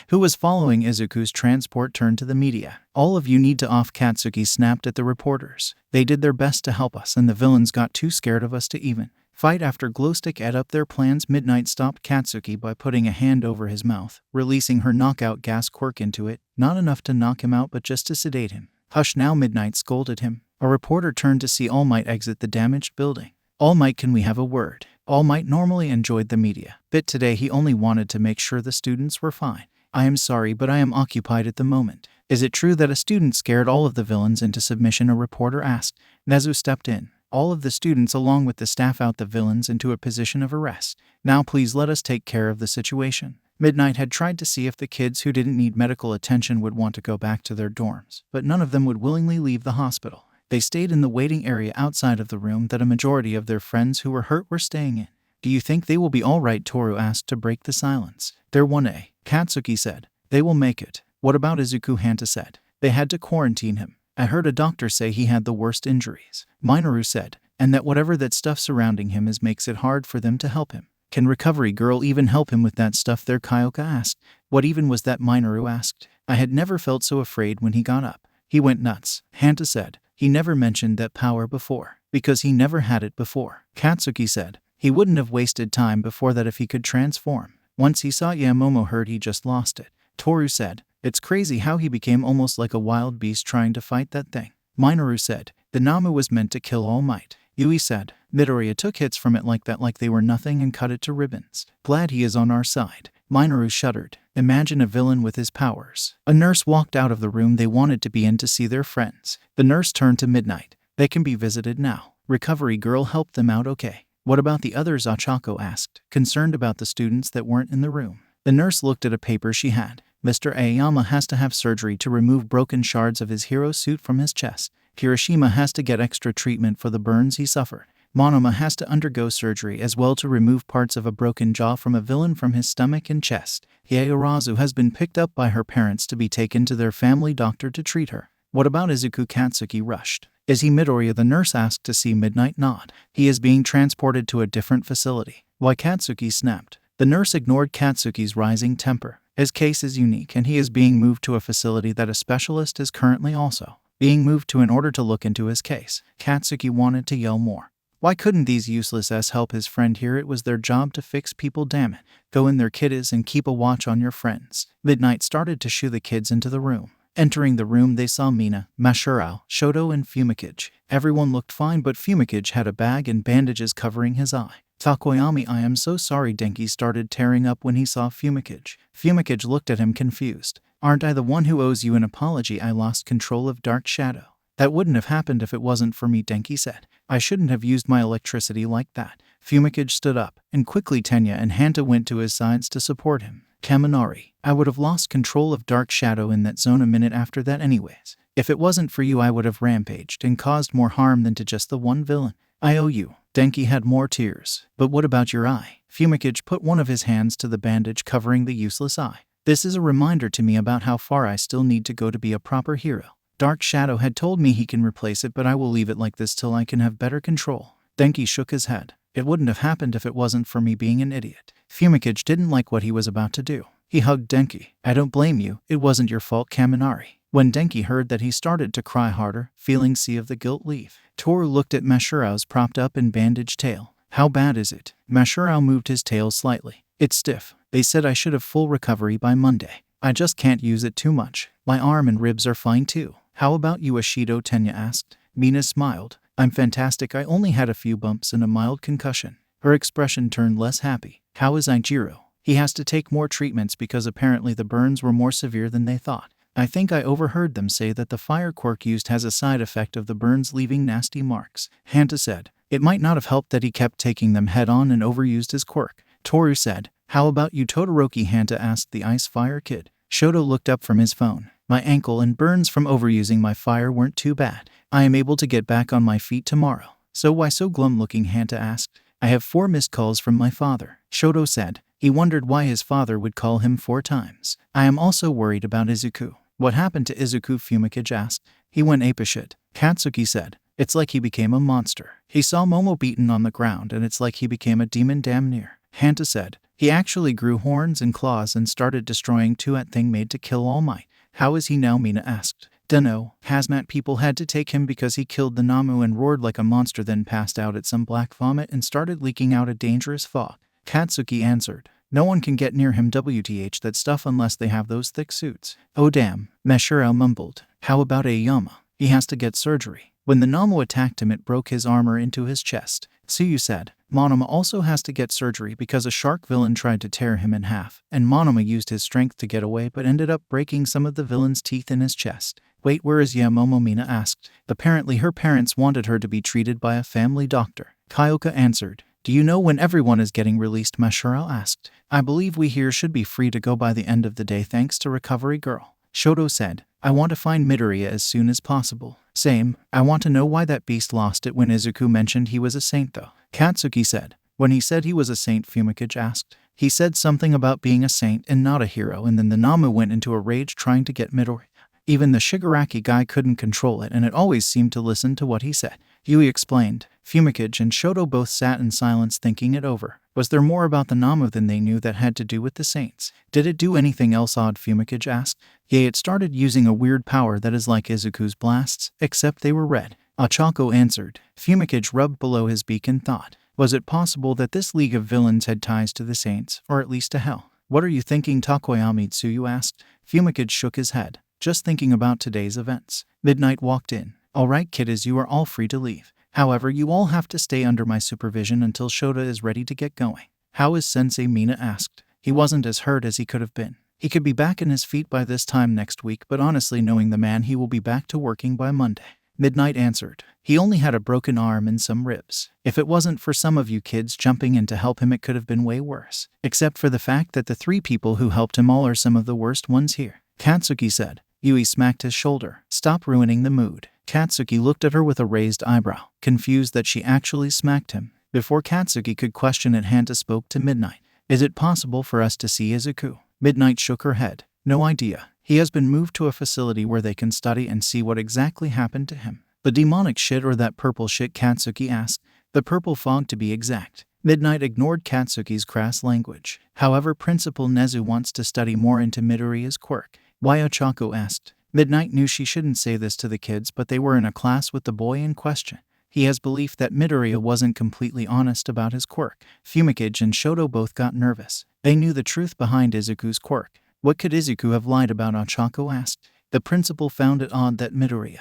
who was following Izuku's transport, turned to the media. All of you need to off. Katsuki snapped at the reporters. They did their best to help us and the villains got too scared of us to even fight. After Glowstick ate up their plans, Midnight stopped Katsuki by putting a hand over his mouth, releasing her knockout gas Quirk into it, not enough to knock him out but just to sedate him. Hush now, Midnight scolded him. A reporter turned to see All Might exit the damaged building. All Might, can we have a word? All Might normally enjoyed the media, but today he only wanted to make sure the students were fine. I am sorry, but I am occupied at the moment. Is it true that a student scared all of the villains into submission? A reporter asked. Nazu stepped in. All of the students along with the staff out the villains into a position of arrest. Now please let us take care of the situation. Midnight had tried to see if the kids who didn't need medical attention would want to go back to their dorms, but none of them would willingly leave the hospital. They stayed in the waiting area outside of the room that a majority of their friends who were hurt were staying in. Do you think they will be all right? Toru asked to break the silence. They're 1A, Katsuki said. They will make it. What about Izuku? Hanta said. They had to quarantine him. I heard a doctor say he had the worst injuries, Minoru said, and that whatever that stuff surrounding him is makes it hard for them to help him. Can Recovery Girl even help him with that stuff there? Kyoka asked. What even was that? Minoru asked. I had never felt so afraid when he got up. He went nuts, Hanta said. He never mentioned that power before, because he never had it before. Katsuki said. He wouldn't have wasted time before that if he could transform. Once he saw Momo heard he just lost it. Toru said. It's crazy how he became almost like a wild beast trying to fight that thing. Minoru said. The Namu was meant to kill All Might. Yui said. Midoriya took hits from it like that, like they were nothing, and cut it to ribbons. Glad he is on our side. Minoru shuddered. Imagine a villain with his powers. A nurse walked out of the room they wanted to be in to see their friends. The nurse turned to Midnight. They can be visited now. Recovery Girl helped them out okay. What about the others? Ochako asked, concerned about the students that weren't in the room. The nurse looked at a paper she had. Mr. Ayama has to have surgery to remove broken shards of his hero suit from his chest. Hiroshima has to get extra treatment for the burns he suffered. Monoma has to undergo surgery as well to remove parts of a broken jaw from a villain from his stomach and chest. Yaorazu has been picked up by her parents to be taken to their family doctor to treat her. What about Izuku? Katsuki rushed. Is he? Midoriya, the nurse asked to see Midnight nod. He is being transported to a different facility. Why? Katsuki snapped. The nurse ignored Katsuki's rising temper. His case is unique and he is being moved to a facility that a specialist is currently also being moved to in order to look into his case. Katsuki wanted to yell more. Why couldn't these useless s help his friend here? It was their job to fix people, damn it. Go in there, kiddies, and keep a watch on your friends. Midnight started to shoo the kids into the room. Entering the room, they saw Mina, Mashurao, Shoto, and Fumikage. Everyone looked fine, but Fumikage had a bag and bandages covering his eye. Takoyami, I am so sorry. Denki started tearing up when he saw Fumikage. Fumikage looked at him confused. Aren't I the one who owes you an apology? I lost control of Dark Shadow. That wouldn't have happened if it wasn't for me, Denki said. I shouldn't have used my electricity like that. Fumikage stood up, and quickly Tenya and Hanta went to his sides to support him. Kaminari, I would have lost control of Dark Shadow in that zone a minute after that anyways. If it wasn't for you, I would have rampaged and caused more harm than to just the one villain. I owe you. Denki had more tears. But what about your eye? Fumikage put one of his hands to the bandage covering the useless eye. This is a reminder to me about how far I still need to go to be a proper hero. Dark Shadow had told me he can replace it, but I will leave it like this till I can have better control. Denki shook his head. It wouldn't have happened if it wasn't for me being an idiot. Fumikage didn't like what he was about to do. He hugged Denki. I don't blame you. It wasn't your fault, Kaminari. When Denki heard that, he started to cry harder, feeling sea of the guilt leave. Toru looked at Mashuro's propped up and bandaged tail. How bad is it? Mashuro moved his tail slightly. It's stiff. They said I should have full recovery by Monday. I just can't use it too much. My arm and ribs are fine too. How about you, Ashido? Tenya asked. Mina smiled. I'm fantastic. I only had a few bumps and a mild concussion. Her expression turned less happy. How is Ijiro? He has to take more treatments because apparently the burns were more severe than they thought. I think I overheard them say that the fire quirk used has a side effect of the burns leaving nasty marks. Hanta said. It might not have helped that he kept taking them head on and overused his quirk. Toru said. How about you, Todoroki? Hanta asked the ice fire kid. Shoto looked up from his phone. My ankle and burns from overusing my fire weren't too bad. I am able to get back on my feet tomorrow. So why so glum looking? Hanta asked. I have 4 missed calls from my father, Shoto said. He wondered why his father would call him 4 times. I am also worried about Izuku. What happened to Izuku? Fumikage asked. He went apeshit, Katsuki said. It's like he became a monster. He saw Momo beaten on the ground and it's like he became a demon damn near. Hanta said. He actually grew horns and claws and started destroying that thing made to kill All Might. How is he now? Mina asked. Dunno. Hazmat people had to take him because he killed the Namu and roared like a monster, then passed out at some black vomit and started leaking out a dangerous fog. Katsuki answered. No one can get near him WTH that stuff unless they have those thick suits. Oh damn, Meshuro mumbled. How about Ayama? He has to get surgery. When the Namu attacked him, it broke his armor into his chest. Tsuyu said. Monoma also has to get surgery because a shark villain tried to tear him in half, and Monoma used his strength to get away but ended up breaking some of the villain's teeth in his chest. Wait, where is Momo? Mina asked. Apparently her parents wanted her to be treated by a family doctor. Kyoka answered. Do you know when everyone is getting released? Mashuro asked. I believe we here should be free to go by the end of the day thanks to Recovery Girl. Shoto said. I want to find Midoriya as soon as possible. Same. I want to know why that beast lost it when Izuku mentioned he was a saint though. Katsuki said. When he said he was a saint, Fumikage asked. He said something about being a saint and not a hero, and then the Namu went into a rage trying to get Midoriya. Even the Shigaraki guy couldn't control it, and it always seemed to listen to what he said. Yui explained. Fumikage and Shoto both sat in silence thinking it over. Was there more about the Namu than they knew that had to do with the saints? Did it do anything else odd? Fumikage asked. Yeah, it started using a weird power that is like Izuku's blasts, except they were red. Ochako answered. Fumikage rubbed below his beak and thought. Was it possible that this league of villains had ties to the saints, or at least to hell? What are you thinking, Takoyami? Tsuyu asked. Fumikage shook his head. Just thinking about today's events. Midnight walked in. All right, kiddies, you are all free to leave. However, you all have to stay under my supervision until Shota is ready to get going. How is Sensei? Mina asked. He wasn't as hurt as he could have been. He could be back in his feet by this time next week, but honestly, knowing the man, he will be back to working by Monday. Midnight answered. He only had a broken arm and some ribs. If it wasn't for some of you kids jumping in to help him, it could have been way worse. Except for the fact that the 3 people who helped him all are some of the worst ones here. Katsuki said. Yui smacked his shoulder. Stop ruining the mood. Katsuki looked at her with a raised eyebrow, confused that she actually smacked him. Before Katsuki could question it, Hanta spoke to Midnight. Is it possible for us to see Izuku? Midnight shook her head. No idea. He has been moved to a facility where they can study and see what exactly happened to him. The demonic shit or that purple shit? Katsuki asked. The purple fog to be exact. Midnight ignored Katsuki's crass language. However, Principal Nezu wants to study more into Midoriya's quirk. Why? Ochako asked. Midnight knew she shouldn't say this to the kids, but they were in a class with the boy in question. He has belief that Midoriya wasn't completely honest about his quirk. Fumikage and Shoto both got nervous. They knew the truth behind Izuku's quirk. What could Izuku have lied about? Ochako asked. The principal found it odd that Midoriya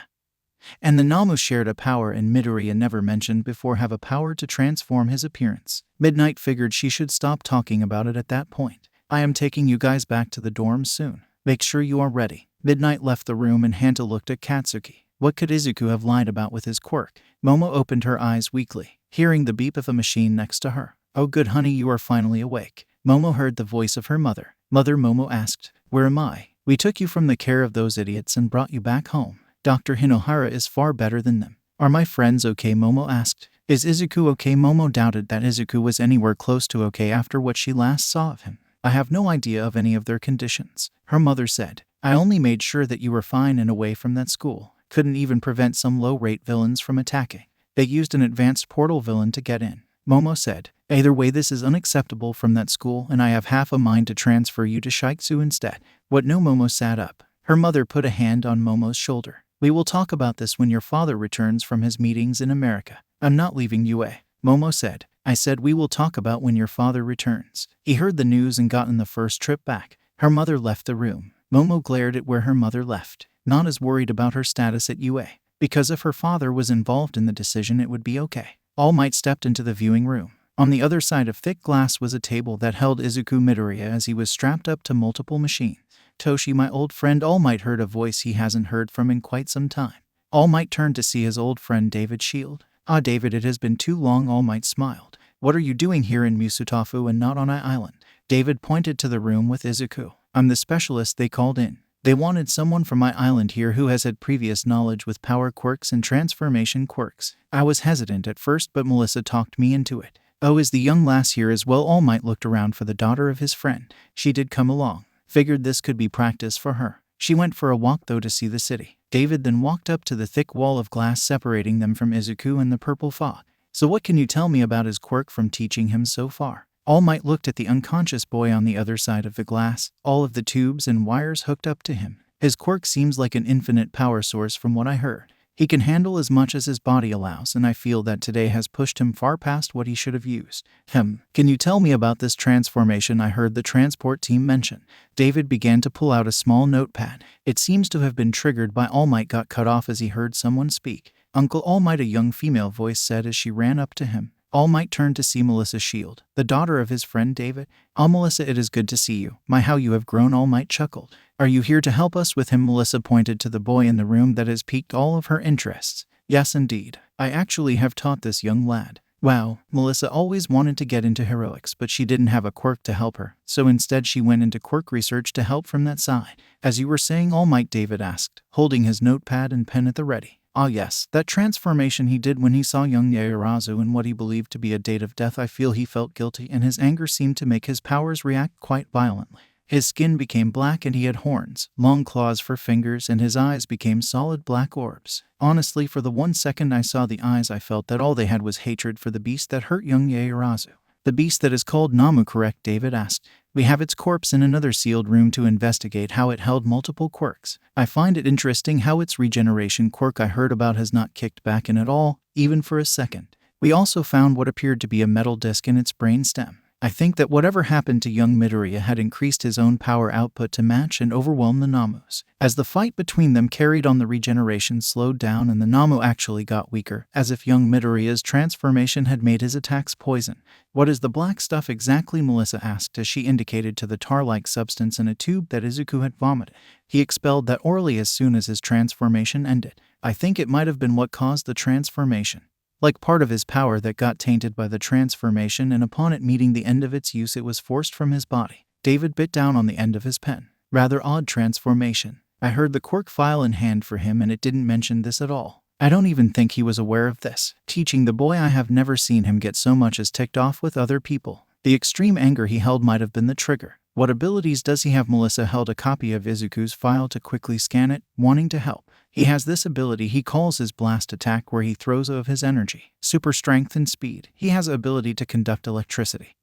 and the Namu shared a power, and Midoriya never mentioned before have a power to transform his appearance. Midnight figured she should stop talking about it at that point. I am taking you guys back to the dorms soon. Make sure you are ready. Midnight left the room and Hanta looked at Katsuki. What could Izuku have lied about with his quirk? Momo opened her eyes weakly, hearing the beep of a machine next to her. Oh good honey, you are finally awake. Momo heard the voice of her mother. Mother, Momo asked. Where am I? We took you from the care of those idiots and brought you back home. Dr. Hinohara is far better than them. Are my friends okay? Momo asked. Is Izuku okay? Momo doubted that Izuku was anywhere close to okay after what she last saw of him. I have no idea of any of their conditions. Her mother said. I only made sure that you were fine and away from that school. Couldn't even prevent some low-rate villains from attacking. They used an advanced portal villain to get in. Momo said. Either way, this is unacceptable from that school, and I have half a mind to transfer you to Shiketsu instead. What? No? Momo sat up. Her mother put a hand on Momo's shoulder. We will talk about this when your father returns from his meetings in America. I'm not leaving UA, Momo said. I said we will talk about when your father returns. He heard the news and got on the first trip back. Her mother left the room. Momo glared at where her mother left, not as worried about her status at UA, because if her father was involved in the decision it would be okay. All Might stepped into the viewing room. On the other side of thick glass was a table that held Izuku Midoriya as he was strapped up to multiple machines. Toshi, my old friend. All Might heard a voice he hasn't heard from in quite some time. All Might turned to see his old friend David Shield. Ah, David, it has been too long. All Might smiled. What are you doing here in Musutafu and not on I Island? David pointed to the room with Izuku. I'm the specialist they called in. They wanted someone from my island here who has had previous knowledge with power quirks and transformation quirks. I was hesitant at first, but Melissa talked me into it. Oh, is the young lass here as well? All Might looked around for the daughter of his friend. She did come along. Figured this could be practice for her. She went for a walk though to see the city. David then walked up to the thick wall of glass separating them from Izuku and the purple fog. So what can you tell me about his quirk from teaching him so far? All Might looked at the unconscious boy on the other side of the glass, all of the tubes and wires hooked up to him. His quirk seems like an infinite power source from what I heard. He can handle as much as his body allows, and I feel that today has pushed him far past what he should have used. Can you tell me about this transformation I heard the transport team mention? David began to pull out a small notepad. It seems to have been triggered by All Might got cut off as he heard someone speak. Uncle All Might, a young female voice said as she ran up to him. All Might turned to see Melissa Shield, the daughter of his friend David. Oh, Melissa, it is good to see you. My, how you have grown. All Might chuckled. Are you here to help us with him? Melissa pointed to the boy in the room that has piqued all of her interests. Yes, indeed. I actually have taught this young lad. Wow, Melissa always wanted to get into heroics, but she didn't have a quirk to help her, so instead she went into quirk research to help from that side. As you were saying, All Might, David asked, holding his notepad and pen at the ready. Ah yes, that transformation he did when he saw young Yaoyorozu in what he believed to be a date of death. I feel he felt guilty and his anger seemed to make his powers react quite violently. His skin became black and he had horns, long claws for fingers, and his eyes became solid black orbs. Honestly, for the 1 second I saw the eyes, I felt that all they had was hatred for the beast that hurt young Yaoyorozu. The beast that is called Namu, correct? David asked. We have its corpse in another sealed room to investigate how it held multiple quirks. I find it interesting how its regeneration quirk I heard about has not kicked back in at all, even for a second. We also found what appeared to be a metal disc in its brain stem. I think that whatever happened to young Midoriya had increased his own power output to match and overwhelm the Namu's. As the fight between them carried on, the regeneration slowed down and the Namu actually got weaker, as if young Midoriya's transformation had made his attacks poison. What is the black stuff exactly? Melissa asked as she indicated to the tar-like substance in a tube that Izuku had vomited. He expelled that orally as soon as his transformation ended. I think it might have been what caused the transformation. Like part of his power that got tainted by the transformation, and upon it meeting the end of its use it was forced from his body. David bit down on the end of his pen. Rather odd transformation. I heard the quirk file in hand for him and it didn't mention this at all. I don't even think he was aware of this. Teaching the boy, I have never seen him get so much as ticked off with other people. The extreme anger he held might have been the trigger. What abilities does he have? Melissa held a copy of Izuku's file to quickly scan it, wanting to help. He has this ability he calls his blast attack, where he throws of his energy, super strength and speed. He has the ability to conduct electricity,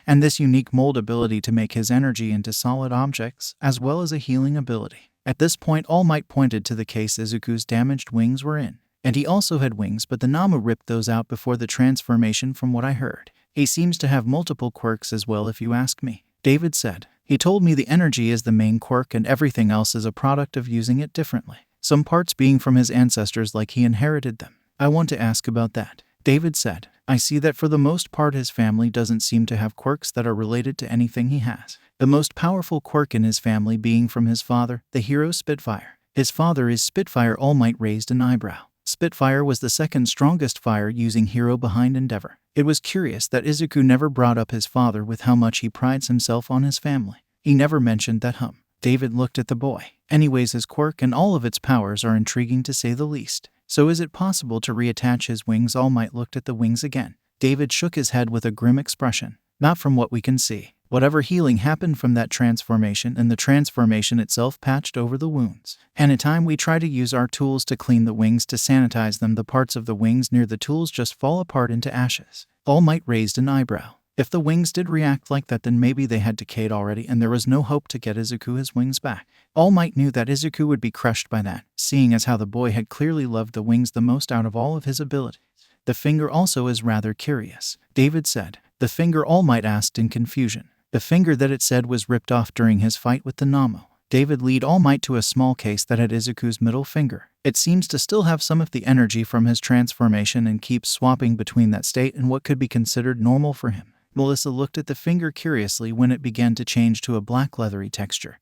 and this unique mold ability to make his energy into solid objects, as well as a healing ability. At this point, All Might pointed to the case Izuku's damaged wings were in. And he also had wings, but the Namu ripped those out before the transformation from what I heard. He seems to have multiple quirks as well if you ask me. David said. He told me the energy is the main quirk and everything else is a product of using it differently. Some parts being from his ancestors, like he inherited them. I want to ask about that. David said. I see that for the most part his family doesn't seem to have quirks that are related to anything he has. The most powerful quirk in his family being from his father, the hero Spitfire. His father is Spitfire. All Might raised an eyebrow. Spitfire was the second strongest fire using hero behind Endeavor. It was curious that Izuku never brought up his father with how much he prides himself on his family. He never mentioned that. David looked at the boy. Anyways, his quirk and all of its powers are intriguing to say the least. So is it possible to reattach his wings? All Might looked at the wings again. David shook his head with a grim expression. Not from what we can see. Whatever healing happened from that transformation, and the transformation itself patched over the wounds. Anytime we try to use our tools to clean the wings to sanitize them, the parts of the wings near the tools just fall apart into ashes. All Might raised an eyebrow. If the wings did react like that, then maybe they had decayed already and there was no hope to get Izuku his wings back. All Might knew that Izuku would be crushed by that, seeing as how the boy had clearly loved the wings the most out of all of his abilities. The finger also is rather curious, David said. The finger, All Might asked in confusion. The finger that it said was ripped off during his fight with the Namu. David led All Might to a small case that had Izuku's middle finger. It seems to still have some of the energy from his transformation and keeps swapping between that state and what could be considered normal for him. Melissa looked at the finger curiously when it began to change to a black leathery texture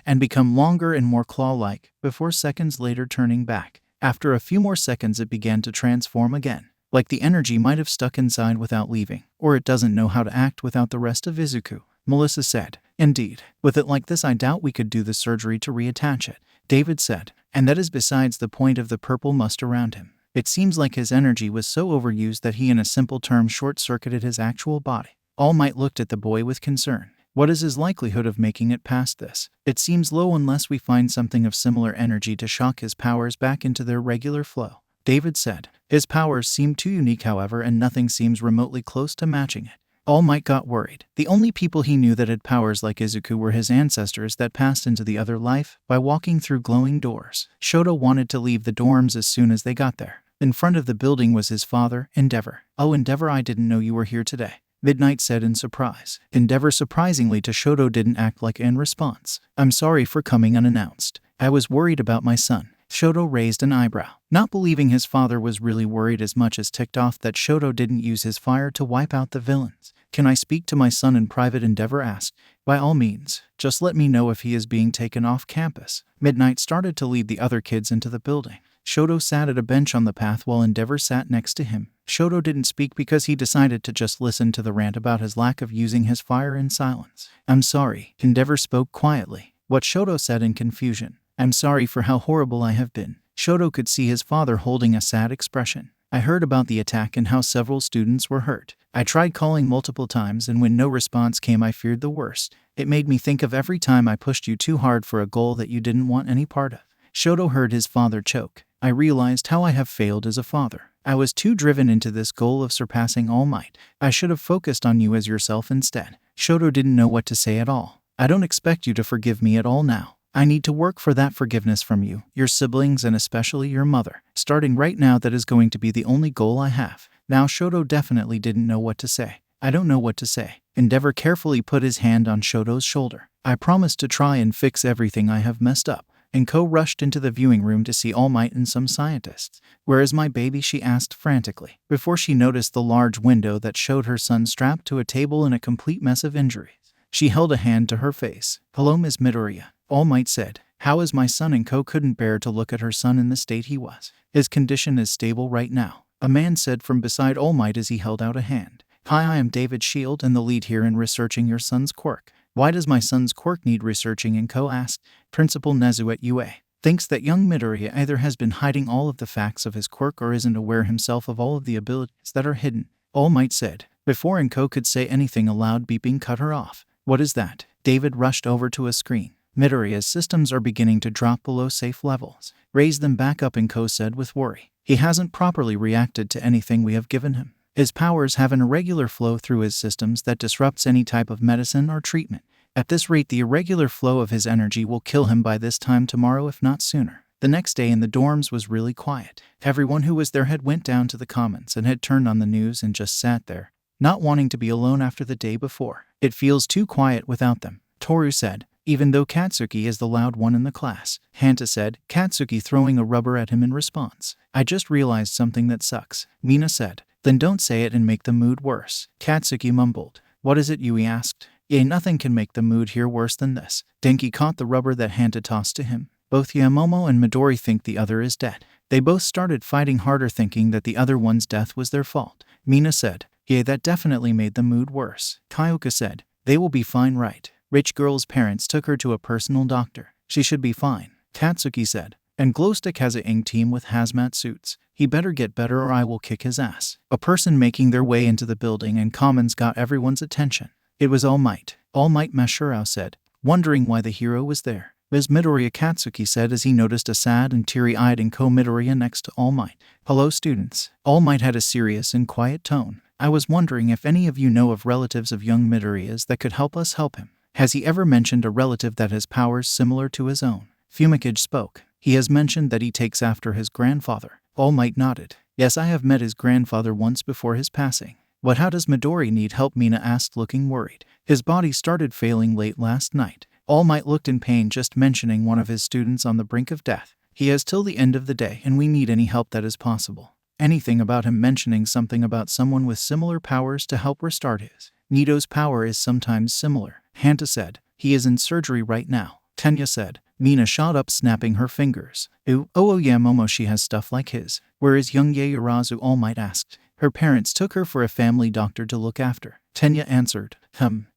and become longer and more claw-like, before seconds later turning back. After a few more seconds it began to transform again, like the energy might have stuck inside without leaving, or it doesn't know how to act without the rest of Izuku, Melissa said. Indeed, with it like this I doubt we could do the surgery to reattach it, David said, and that is besides the point of the purple must around him. It seems like his energy was so overused that he in a simple term short-circuited his actual body. All Might looked at the boy with concern. What is his likelihood of making it past this? It seems low unless we find something of similar energy to shock his powers back into their regular flow, David said. His powers seem too unique, however, and nothing seems remotely close to matching it. All Might got worried. The only people he knew that had powers like Izuku were his ancestors that passed into the other life by walking through glowing doors. Shoto wanted to leave the dorms as soon as they got there. In front of the building was his father, Endeavor. Oh, Endeavor, I didn't know you were here today, Midnight said in surprise. Endeavor, surprisingly to Shoto, didn't act like in response. I'm sorry for coming unannounced. I was worried about my son. Shoto raised an eyebrow, not believing his father was really worried as much as ticked off that Shoto didn't use his fire to wipe out the villains. Can I speak to my son in private? Endeavor asked. By all means, just let me know if he is being taken off campus. Midnight started to lead the other kids into the building. Shoto sat at a bench on the path while Endeavor sat next to him. Shoto didn't speak because he decided to just listen to the rant about his lack of using his fire in silence. I'm sorry, Endeavor spoke quietly. What? Shoto said in confusion. I'm sorry for how horrible I have been. Shoto could see his father holding a sad expression. I heard about the attack and how several students were hurt. I tried calling multiple times, and when no response came I feared the worst. It made me think of every time I pushed you too hard for a goal that you didn't want any part of. Shoto heard his father choke. I realized how I have failed as a father. I was too driven into this goal of surpassing All Might. I should have focused on you as yourself instead. Shoto didn't know what to say at all. I don't expect you to forgive me at all now. I need to work for that forgiveness from you, your siblings, and especially your mother. Starting right now, that is going to be the only goal I have. Now Shoto definitely didn't know what to say. I don't know what to say. Endeavor carefully put his hand on Shoto's shoulder. I promise to try and fix everything I have messed up. And Ko rushed into the viewing room to see All Might and some scientists. Where is my baby? She asked frantically, before she noticed the large window that showed her son strapped to a table in a complete mess of injuries. She held a hand to her face. Hello, Ms. Midoriya, All Might said. How is my son? And Ko couldn't bear to look at her son in the state he was. His condition is stable right now, a man said from beside All Might as he held out a hand. Hi, I am David Shield and the lead here in researching your son's quirk. Why does my son's quirk need researching? And Ko asked. Principal Nezu at UA thinks that young Midoriya either has been hiding all of the facts of his quirk or isn't aware himself of all of the abilities that are hidden, All Might said. Before Ko could say anything, a loud beeping cut her off. What is that? David rushed over to a screen. Midoriya's systems are beginning to drop below safe levels. Raise them back up, Ko said with worry. He hasn't properly reacted to anything we have given him. His powers have an irregular flow through his systems that disrupts any type of medicine or treatment. At this rate, the irregular flow of his energy will kill him by this time tomorrow, if not sooner. The next day in the dorms was really quiet. Everyone who was there had went down to the commons and had turned on the news and just sat there, not wanting to be alone after the day before. It feels too quiet without them, Toru said, even though Katsuki is the loud one in the class. Hanta said, Katsuki throwing a rubber at him in response. I just realized something that sucks, Mina said. Then don't say it and make the mood worse, Katsuki mumbled. What is it? Yui asked. Nothing can make the mood here worse than this. Denki caught the rubber that Hanta tossed to him. Both Momo and Midori think the other is dead. They both started fighting harder, thinking that the other one's death was their fault. Mina said, that definitely made the mood worse. Kyoka said, they will be fine, right? Rich girl's parents took her to a personal doctor. She should be fine, Katsuki said. And Glowstick has a team with hazmat suits. He better get better or I will kick his ass. A person making their way into the building and commons got everyone's attention. It was All Might. All Might, Mashurao said, wondering why the hero was there. Ms. Midoriya, Katsuki said as he noticed a sad and teary-eyed Ko Midoriya next to All Might. Hello, students. All Might had a serious and quiet tone. I was wondering if any of you know of relatives of young Midoriyas that could help us help him. Has he ever mentioned a relative that has powers similar to his own? Fumikage spoke. He has mentioned that he takes after his grandfather. All Might nodded. Yes, I have met his grandfather once before his passing. But how does Midori need help? Mina asked, looking worried. His body started failing late last night. All Might looked in pain just mentioning one of his students on the brink of death. He has till the end of the day and we need any help that is possible. Anything about him mentioning something about someone with similar powers to help restart his. Nito's power is sometimes similar, Hanta said. He is in surgery right now, Tenya said. Mina shot up, snapping her fingers. Oh yeah, Momo, she has stuff like his. Where is young Yaoyorozu? All Might asked. Her parents took her for a family doctor to look after. Tenya answered.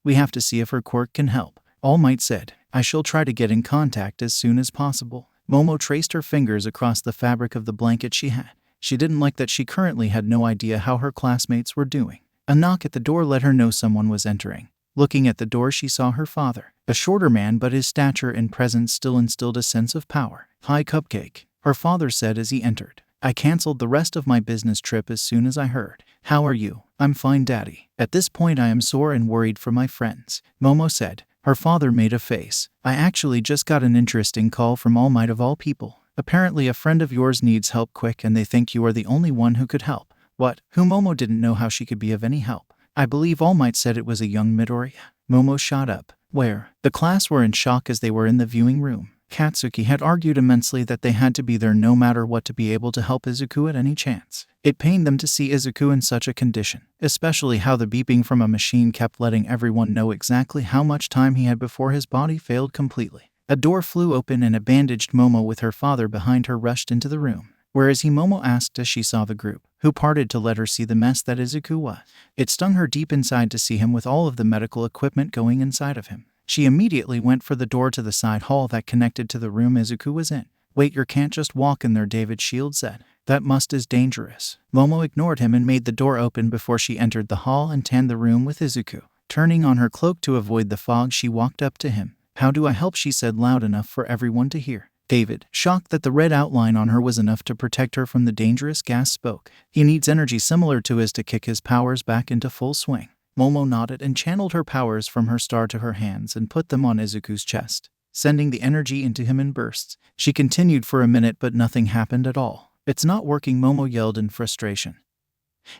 We have to see if her quirk can help. All Might said. I shall try to get in contact as soon as possible. Momo traced her fingers across the fabric of the blanket she had. She didn't like that she currently had no idea how her classmates were doing. A knock at the door let her know someone was entering. Looking at the door, she saw her father, a shorter man, but his stature and presence still instilled a sense of power. Hi, Cupcake, her father said as he entered. I canceled the rest of my business trip as soon as I heard. How are you? I'm fine, Daddy. At this point I am sore and worried for my friends, Momo said. Her father made a face. I actually just got an interesting call from All Might of all people. Apparently a friend of yours needs help quick and they think you are the only one who could help. What? Who? Momo didn't know how she could be of any help. I believe All Might said it was a young Midoriya. Momo shot up. Where? The class were in shock as they were in the viewing room. Katsuki had argued immensely that they had to be there no matter what to be able to help Izuku at any chance. It pained them to see Izuku in such a condition, especially how the beeping from a machine kept letting everyone know exactly how much time he had before his body failed completely. A door flew open and a bandaged Momo with her father behind her rushed into the room. Where is he? Momo asked as she saw the group, who parted to let her see the mess that Izuku was. It stung her deep inside to see him with all of the medical equipment going inside of him. She immediately went for the door to the side hall that connected to the room Izuku was in. Wait, you can't just walk in there, David Shield said. That is dangerous. Momo ignored him and made the door open before she entered the hall and tanned the room with Izuku. Turning on her cloak to avoid the fog, she walked up to him. How do I help? She said loud enough for everyone to hear. David, shocked that the red outline on her was enough to protect her from the dangerous gas, spoke. He needs energy similar to his to kick his powers back into full swing. Momo nodded and channeled her powers from her star to her hands and put them on Izuku's chest, sending the energy into him in bursts. She continued for a minute but nothing happened at all. It's not working, Momo yelled in frustration,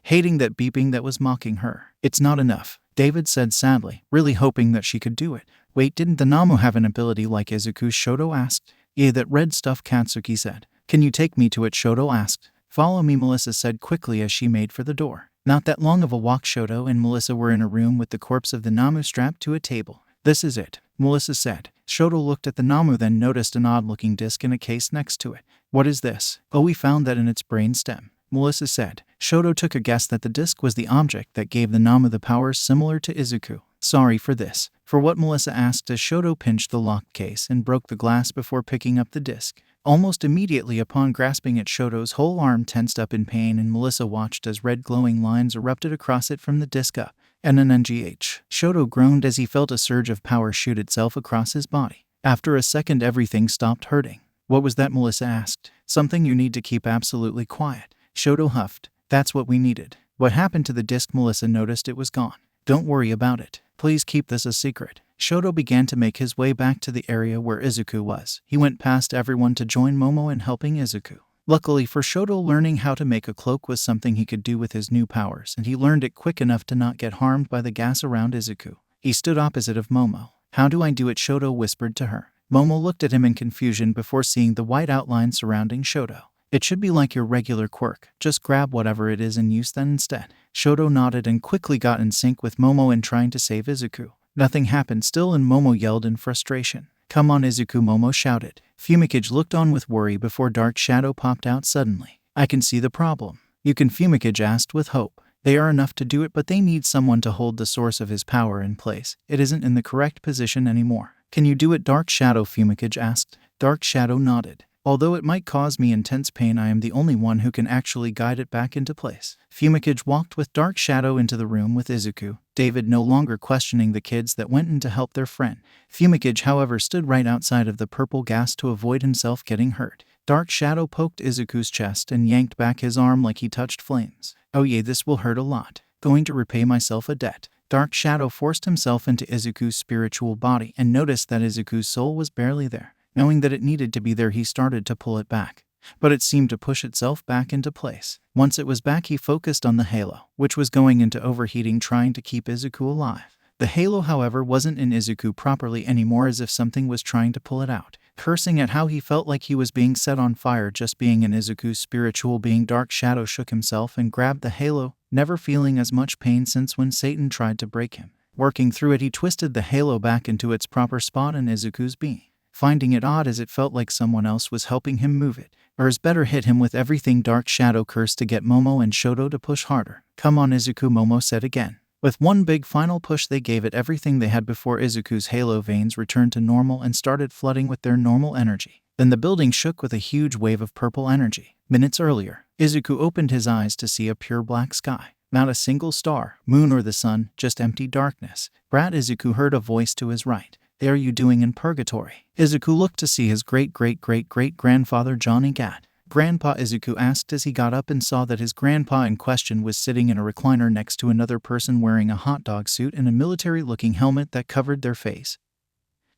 hating that beeping that was mocking her. It's not enough, David said sadly, really hoping that she could do it. Wait, didn't the Namu have an ability like Izuku? Shoto asked. Yeah, that red stuff, Katsuki said. Can you take me to it? Shoto asked. Follow me, Melissa said quickly as she made for the door. Not that long of a walk. Shoto and Melissa were in a room with the corpse of the Namu strapped to a table. This is it, Melissa said. Shoto looked at the Namu, then noticed an odd-looking disc in a case next to it. What is this? Oh, we found that in its brain stem, Melissa said. Shoto took a guess that the disc was the object that gave the Namu the powers similar to Izuku. Sorry for this. For what? Melissa asked as Shoto pinched the locked case and broke the glass before picking up the disc. Almost immediately upon grasping it, Shoto's whole arm tensed up in pain and Melissa watched as red glowing lines erupted across it from the disc up. NNGH. Shoto groaned as he felt a surge of power shoot itself across his body. After a second, everything stopped hurting. What was that? Melissa asked. Something you need to keep absolutely quiet, Shoto huffed. That's what we needed. What happened to the disc? Melissa noticed it was gone. Don't worry about it. Please keep this a secret. Shoto began to make his way back to the area where Izuku was. He went past everyone to join Momo in helping Izuku. Luckily for Shoto, learning how to make a cloak was something he could do with his new powers, and he learned it quick enough to not get harmed by the gas around Izuku. He stood opposite of Momo. How do I do it? Shoto whispered to her. Momo looked at him in confusion before seeing the white outline surrounding Shoto. It should be like your regular quirk. Just grab whatever it is and use that instead. Shoto nodded and quickly got in sync with Momo in trying to save Izuku. Nothing happened still and Momo yelled in frustration. Come on, Izuku, Momo shouted. Fumikage looked on with worry before Dark Shadow popped out suddenly. I can see the problem. You can? Fumikage asked with hope. They are enough to do it, but they need someone to hold the source of his power in place. It isn't in the correct position anymore. Can you do it, Dark Shadow? Fumikage asked. Dark Shadow nodded. Although it might cause me intense pain, I am the only one who can actually guide it back into place. Fumikage walked with Dark Shadow into the room with Izuku, David no longer questioning the kids that went in to help their friend. Fumikage, however, stood right outside of the purple gas to avoid himself getting hurt. Dark Shadow poked Izuku's chest and yanked back his arm like he touched flames. Oh yeah, this will hurt a lot. Going to repay myself a debt. Dark Shadow forced himself into Izuku's spiritual body and noticed that Izuku's soul was barely there. Knowing that it needed to be there, he started to pull it back. But it seemed to push itself back into place. Once it was back, he focused on the halo, which was going into overheating, trying to keep Izuku alive. The halo, however, wasn't in Izuku properly anymore, as if something was trying to pull it out. Cursing at how he felt like he was being set on fire just being in Izuku's spiritual being, Dark Shadow shook himself and grabbed the halo, never feeling as much pain since when Satan tried to break him. Working through it, he twisted the halo back into its proper spot in Izuku's being, finding it odd as it felt like someone else was helping him move it. Or as better, hit him with everything. Dark Shadow cursed to get Momo and Shoto to push harder. Come on, Izuku, Momo said again. With one big final push, they gave it everything they had before Izuku's halo veins returned to normal and started flooding with their normal energy. Then the building shook with a huge wave of purple energy. Minutes earlier, Izuku opened his eyes to see a pure black sky. Not a single star, moon, or the sun, just empty darkness. Brat, Izuku heard a voice to his right. What are you doing in purgatory? Izuku looked to see his great-great-great-great-grandfather Johnny Gat. Grandpa, Izuku asked as he got up and saw that his grandpa in question was sitting in a recliner next to another person wearing a hot dog suit and a military-looking helmet that covered their face,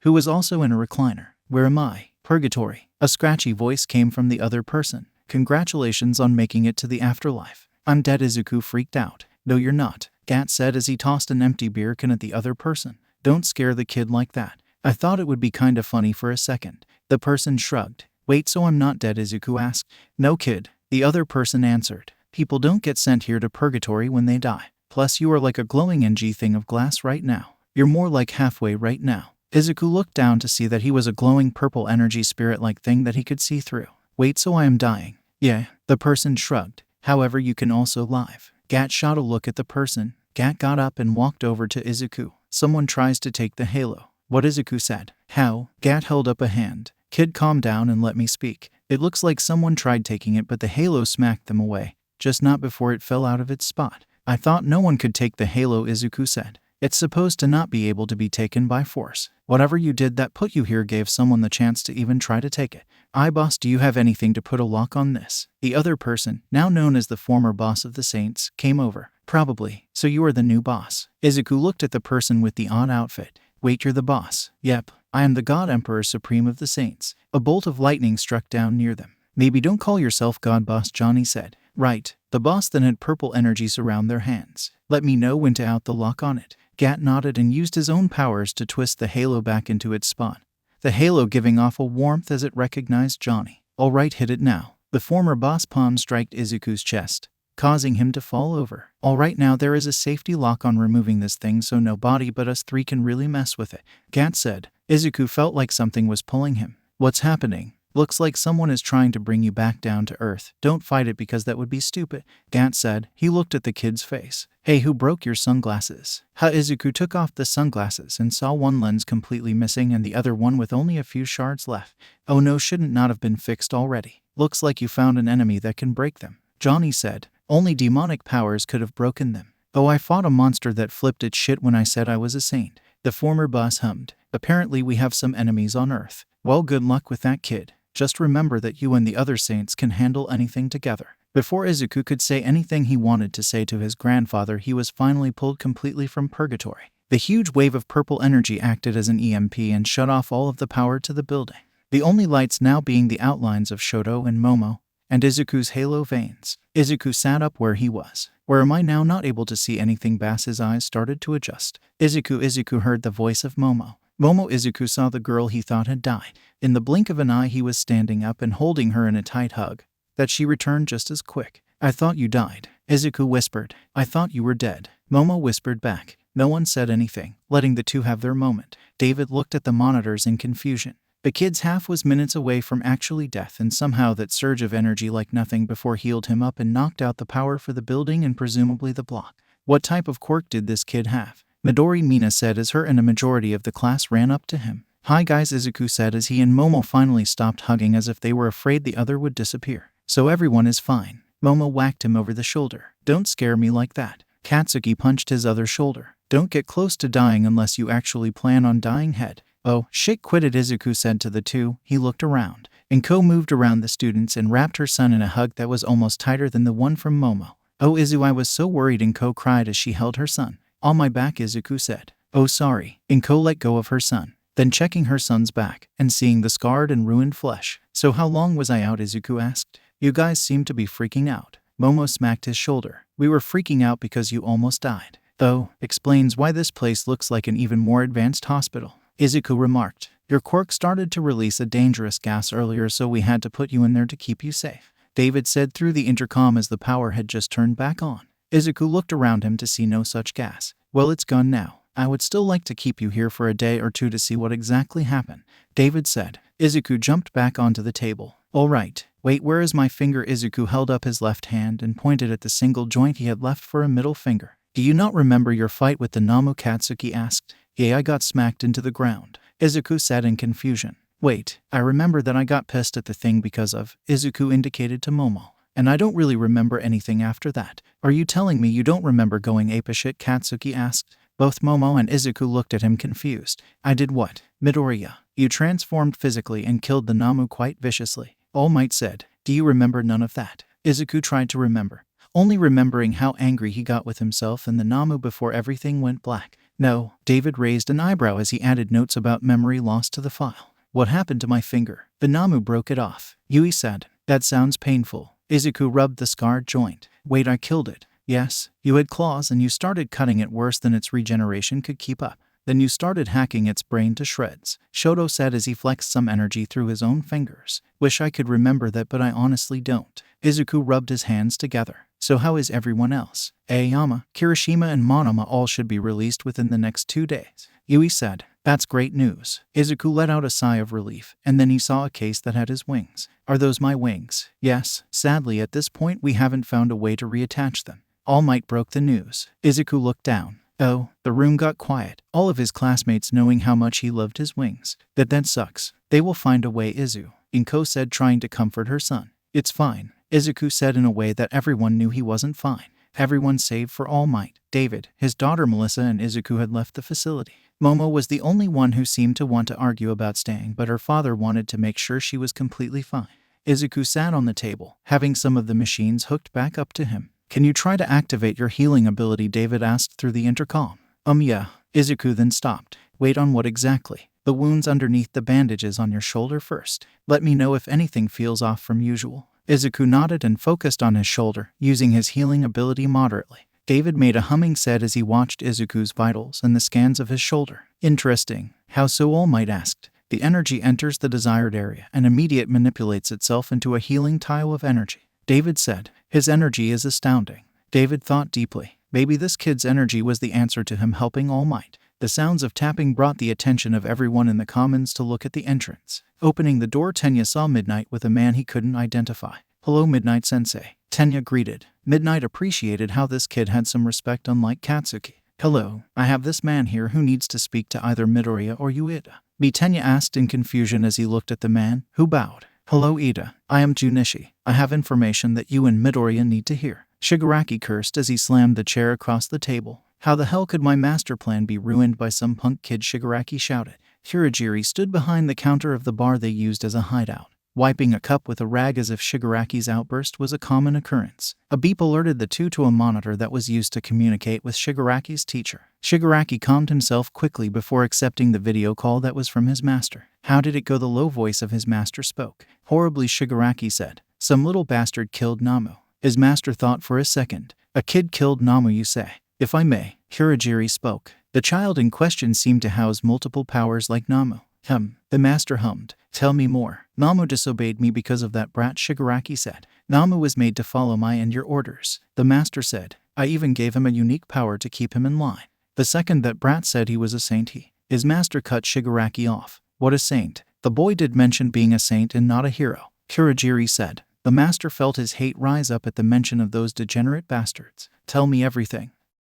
who was also in a recliner. Where am I? Purgatory. A scratchy voice came from the other person. Congratulations on making it to the afterlife. I'm dead, Izuku freaked out. No, you're not, Gat said as he tossed an empty beer can at the other person. Don't scare the kid like that. I thought it would be kinda funny for a second. The person shrugged. Wait, so I'm not dead? Izuku asked. No, kid, the other person answered. People don't get sent here to purgatory when they die. Plus, you are like a glowing NG thing of glass right now. You're more like halfway right now. Izuku looked down to see that he was a glowing purple energy spirit-like thing that he could see through. Wait, so I am dying? Yeah, the person shrugged. However, you can also live. Gat shot a look at the person. Gat got up and walked over to Izuku. Someone tries to take the halo. What? Izuku said. How? Gat held up a hand. Kid, calm down and let me speak. It looks like someone tried taking it, but the halo smacked them away, just not before it fell out of its spot. I thought no one could take the halo, Izuku said. It's supposed to not be able to be taken by force. Whatever you did that put you here gave someone the chance to even try to take it. Boss, do you have anything to put a lock on this? The other person, now known as the former boss of the Saints, came over. Probably. So you are the new boss. Izuku looked at the person with the odd outfit. Wait, you're the boss? Yep. I am the God Emperor Supreme of the Saints. A bolt of lightning struck down near them. Maybe don't call yourself God, boss, Johnny said. Right. The boss then had purple energy surround their hands. Let me know when to out the lock on it. Gat nodded and used his own powers to twist the halo back into its spot, the halo giving off a warmth as it recognized Johnny. All right, hit it now. The former boss palm struck Izuku's chest, causing him to fall over. All right, now there is a safety lock on removing this thing so nobody but us three can really mess with it, Gat said. Izuku felt like something was pulling him. What's happening? Looks like someone is trying to bring you back down to earth. Don't fight it because that would be stupid, Gat said. He looked at the kid's face. Hey, who broke your sunglasses? Izuku took off the sunglasses and saw one lens completely missing and the other one with only a few shards left. Oh no, shouldn't not have been fixed already. Looks like you found an enemy that can break them, Johnny said. Only demonic powers could have broken them. Oh, I fought a monster that flipped its shit when I said I was a saint, the former boss hummed. Apparently we have some enemies on Earth. Well, good luck with that, kid. Just remember that you and the other saints can handle anything together. Before Izuku could say anything he wanted to say to his grandfather, he was finally pulled completely from purgatory. The huge wave of purple energy acted as an EMP and shut off all of the power to the building, the only lights now being the outlines of Shoto and Momo, and Izuku's halo veins. Izuku sat up where he was. Where am I now? Not able to see anything. Bass's eyes started to adjust. Izuku heard the voice of Momo. Izuku saw the girl he thought had died. In the blink of an eye, he was standing up and holding her in a tight hug. That she returned just as quick. I thought you died, Izuku whispered. I thought you were dead, Momo whispered back. No one said anything, letting the two have their moment. David looked at the monitors in confusion. The kid's half was minutes away from actually death, and somehow that surge of energy like nothing before healed him up and knocked out the power for the building and presumably the block. What type of quirk did this kid have? Midori Mina said as her and a majority of the class ran up to him. Hi guys, Izuku said as he and Momo finally stopped hugging as if they were afraid the other would disappear. So everyone is fine. Momo whacked him over the shoulder. Don't scare me like that. Katsuki punched his other shoulder. Don't get close to dying unless you actually plan on dying, head. Oh, shit, quit it, Izuku said to the two. He looked around. Inko moved around the students and wrapped her son in a hug that was almost tighter than the one from Momo. Oh Izu, I was so worried, Inko cried as she held her son. On my back, Izuku said. Oh sorry. Inko let go of her son, then checking her son's back and seeing the scarred and ruined flesh. So how long was I out? Izuku asked. You guys seem to be freaking out. Momo smacked his shoulder. We were freaking out because you almost died. Though, explains why this place looks like an even more advanced hospital. Izuku remarked. Your quirk started to release a dangerous gas earlier, so we had to put you in there to keep you safe. David said through the intercom as the power had just turned back on. Izuku looked around him to see no such gas. Well, it's gone now. I would still like to keep you here for a day or two to see what exactly happened, David said. Izuku jumped back onto the table. All right. Wait, where is my finger? Izuku held up his left hand and pointed at the single joint he had left for a middle finger. Do you not remember your fight with the Namu? Katsuki asked. Yeah, I got smacked into the ground, Izuku said in confusion. Wait, I remember that I got pissed at the thing because of, Izuku indicated to Momo. And I don't really remember anything after that. Are you telling me you don't remember going apeshit? Katsuki asked. Both Momo and Izuku looked at him confused. I did what? Midoriya, you transformed physically and killed the Namu quite viciously, All Might said. Do you remember none of that? Izuku tried to remember, only remembering how angry he got with himself and the Namu before everything went black. No, David raised an eyebrow as he added notes about memory loss to the file. What happened to my finger? The Namu broke it off, Yui said. That sounds painful. Izuku rubbed the scarred joint. Wait, I killed it. Yes, you had claws and you started cutting it worse than its regeneration could keep up. Then you started hacking its brain to shreds, Shoto said as he flexed some energy through his own fingers. Wish I could remember that, but I honestly don't. Izuku rubbed his hands together. So how is everyone else? Ayama, Kirishima and Monoma all should be released within the next 2 days, Yui said. That's great news. Izuku let out a sigh of relief, and then he saw a case that had his wings. Are those my wings? Yes. Sadly, at this point we haven't found a way to reattach them. All Might broke the news. Izuku looked down. Oh, the room got quiet, all of his classmates knowing how much he loved his wings. That sucks. They will find a way, Izu, Inko said, trying to comfort her son. It's fine, Izuku said in a way that everyone knew he wasn't fine. Everyone save for All Might. David, his daughter Melissa and Izuku had left the facility. Momo was the only one who seemed to want to argue about staying, but her father wanted to make sure she was completely fine. Izuku sat on the table, having some of the machines hooked back up to him. Can you try to activate your healing ability? David asked through the intercom. Yeah. Izuku then stopped. Wait, on what exactly? The wounds underneath the bandages on your shoulder first. Let me know if anything feels off from usual. Izuku nodded and focused on his shoulder, using his healing ability moderately. David made a humming sound as he watched Izuku's vitals and the scans of his shoulder. Interesting. How so? All Might asked. The energy enters the desired area and immediately manipulates itself into a healing tile of energy, David said. His energy is astounding. David thought deeply. Maybe this kid's energy was the answer to him helping All Might. The sounds of tapping brought the attention of everyone in the commons to look at the entrance. Opening the door, Tenya saw Midnight with a man he couldn't identify. Hello, Midnight Sensei, Tenya greeted. Midnight appreciated how this kid had some respect, unlike Katsuki. Hello, I have this man here who needs to speak to either Midoriya or you, Ida. Tenya asked in confusion as he looked at the man, who bowed. Hello, Ida. I am Junichi. I have information that you and Midoriya need to hear. Shigaraki cursed as he slammed the chair across the table. How the hell could my master plan be ruined by some punk kid? Shigaraki shouted. Hirajiri stood behind the counter of the bar they used as a hideout, wiping a cup with a rag as if Shigaraki's outburst was a common occurrence. A beep alerted the two to a monitor that was used to communicate with Shigaraki's teacher. Shigaraki calmed himself quickly before accepting the video call that was from his master. How did it go? The low voice of his master spoke. Horribly, Shigaraki said. Some little bastard killed Namu. His master thought for a second. A kid killed Namu, you say? If I may, Hirajiri spoke. The child in question seemed to house multiple powers like Namu. The master hummed. Tell me more. Namu disobeyed me because of that brat, Shigaraki said. Namu was made to follow my and your orders, the master said. I even gave him a unique power to keep him in line. The second that brat said he was a saint, his master cut Shigaraki off. What a saint. The boy did mention being a saint and not a hero, Hirajiri said. The master felt his hate rise up at the mention of those degenerate bastards. Tell me everything.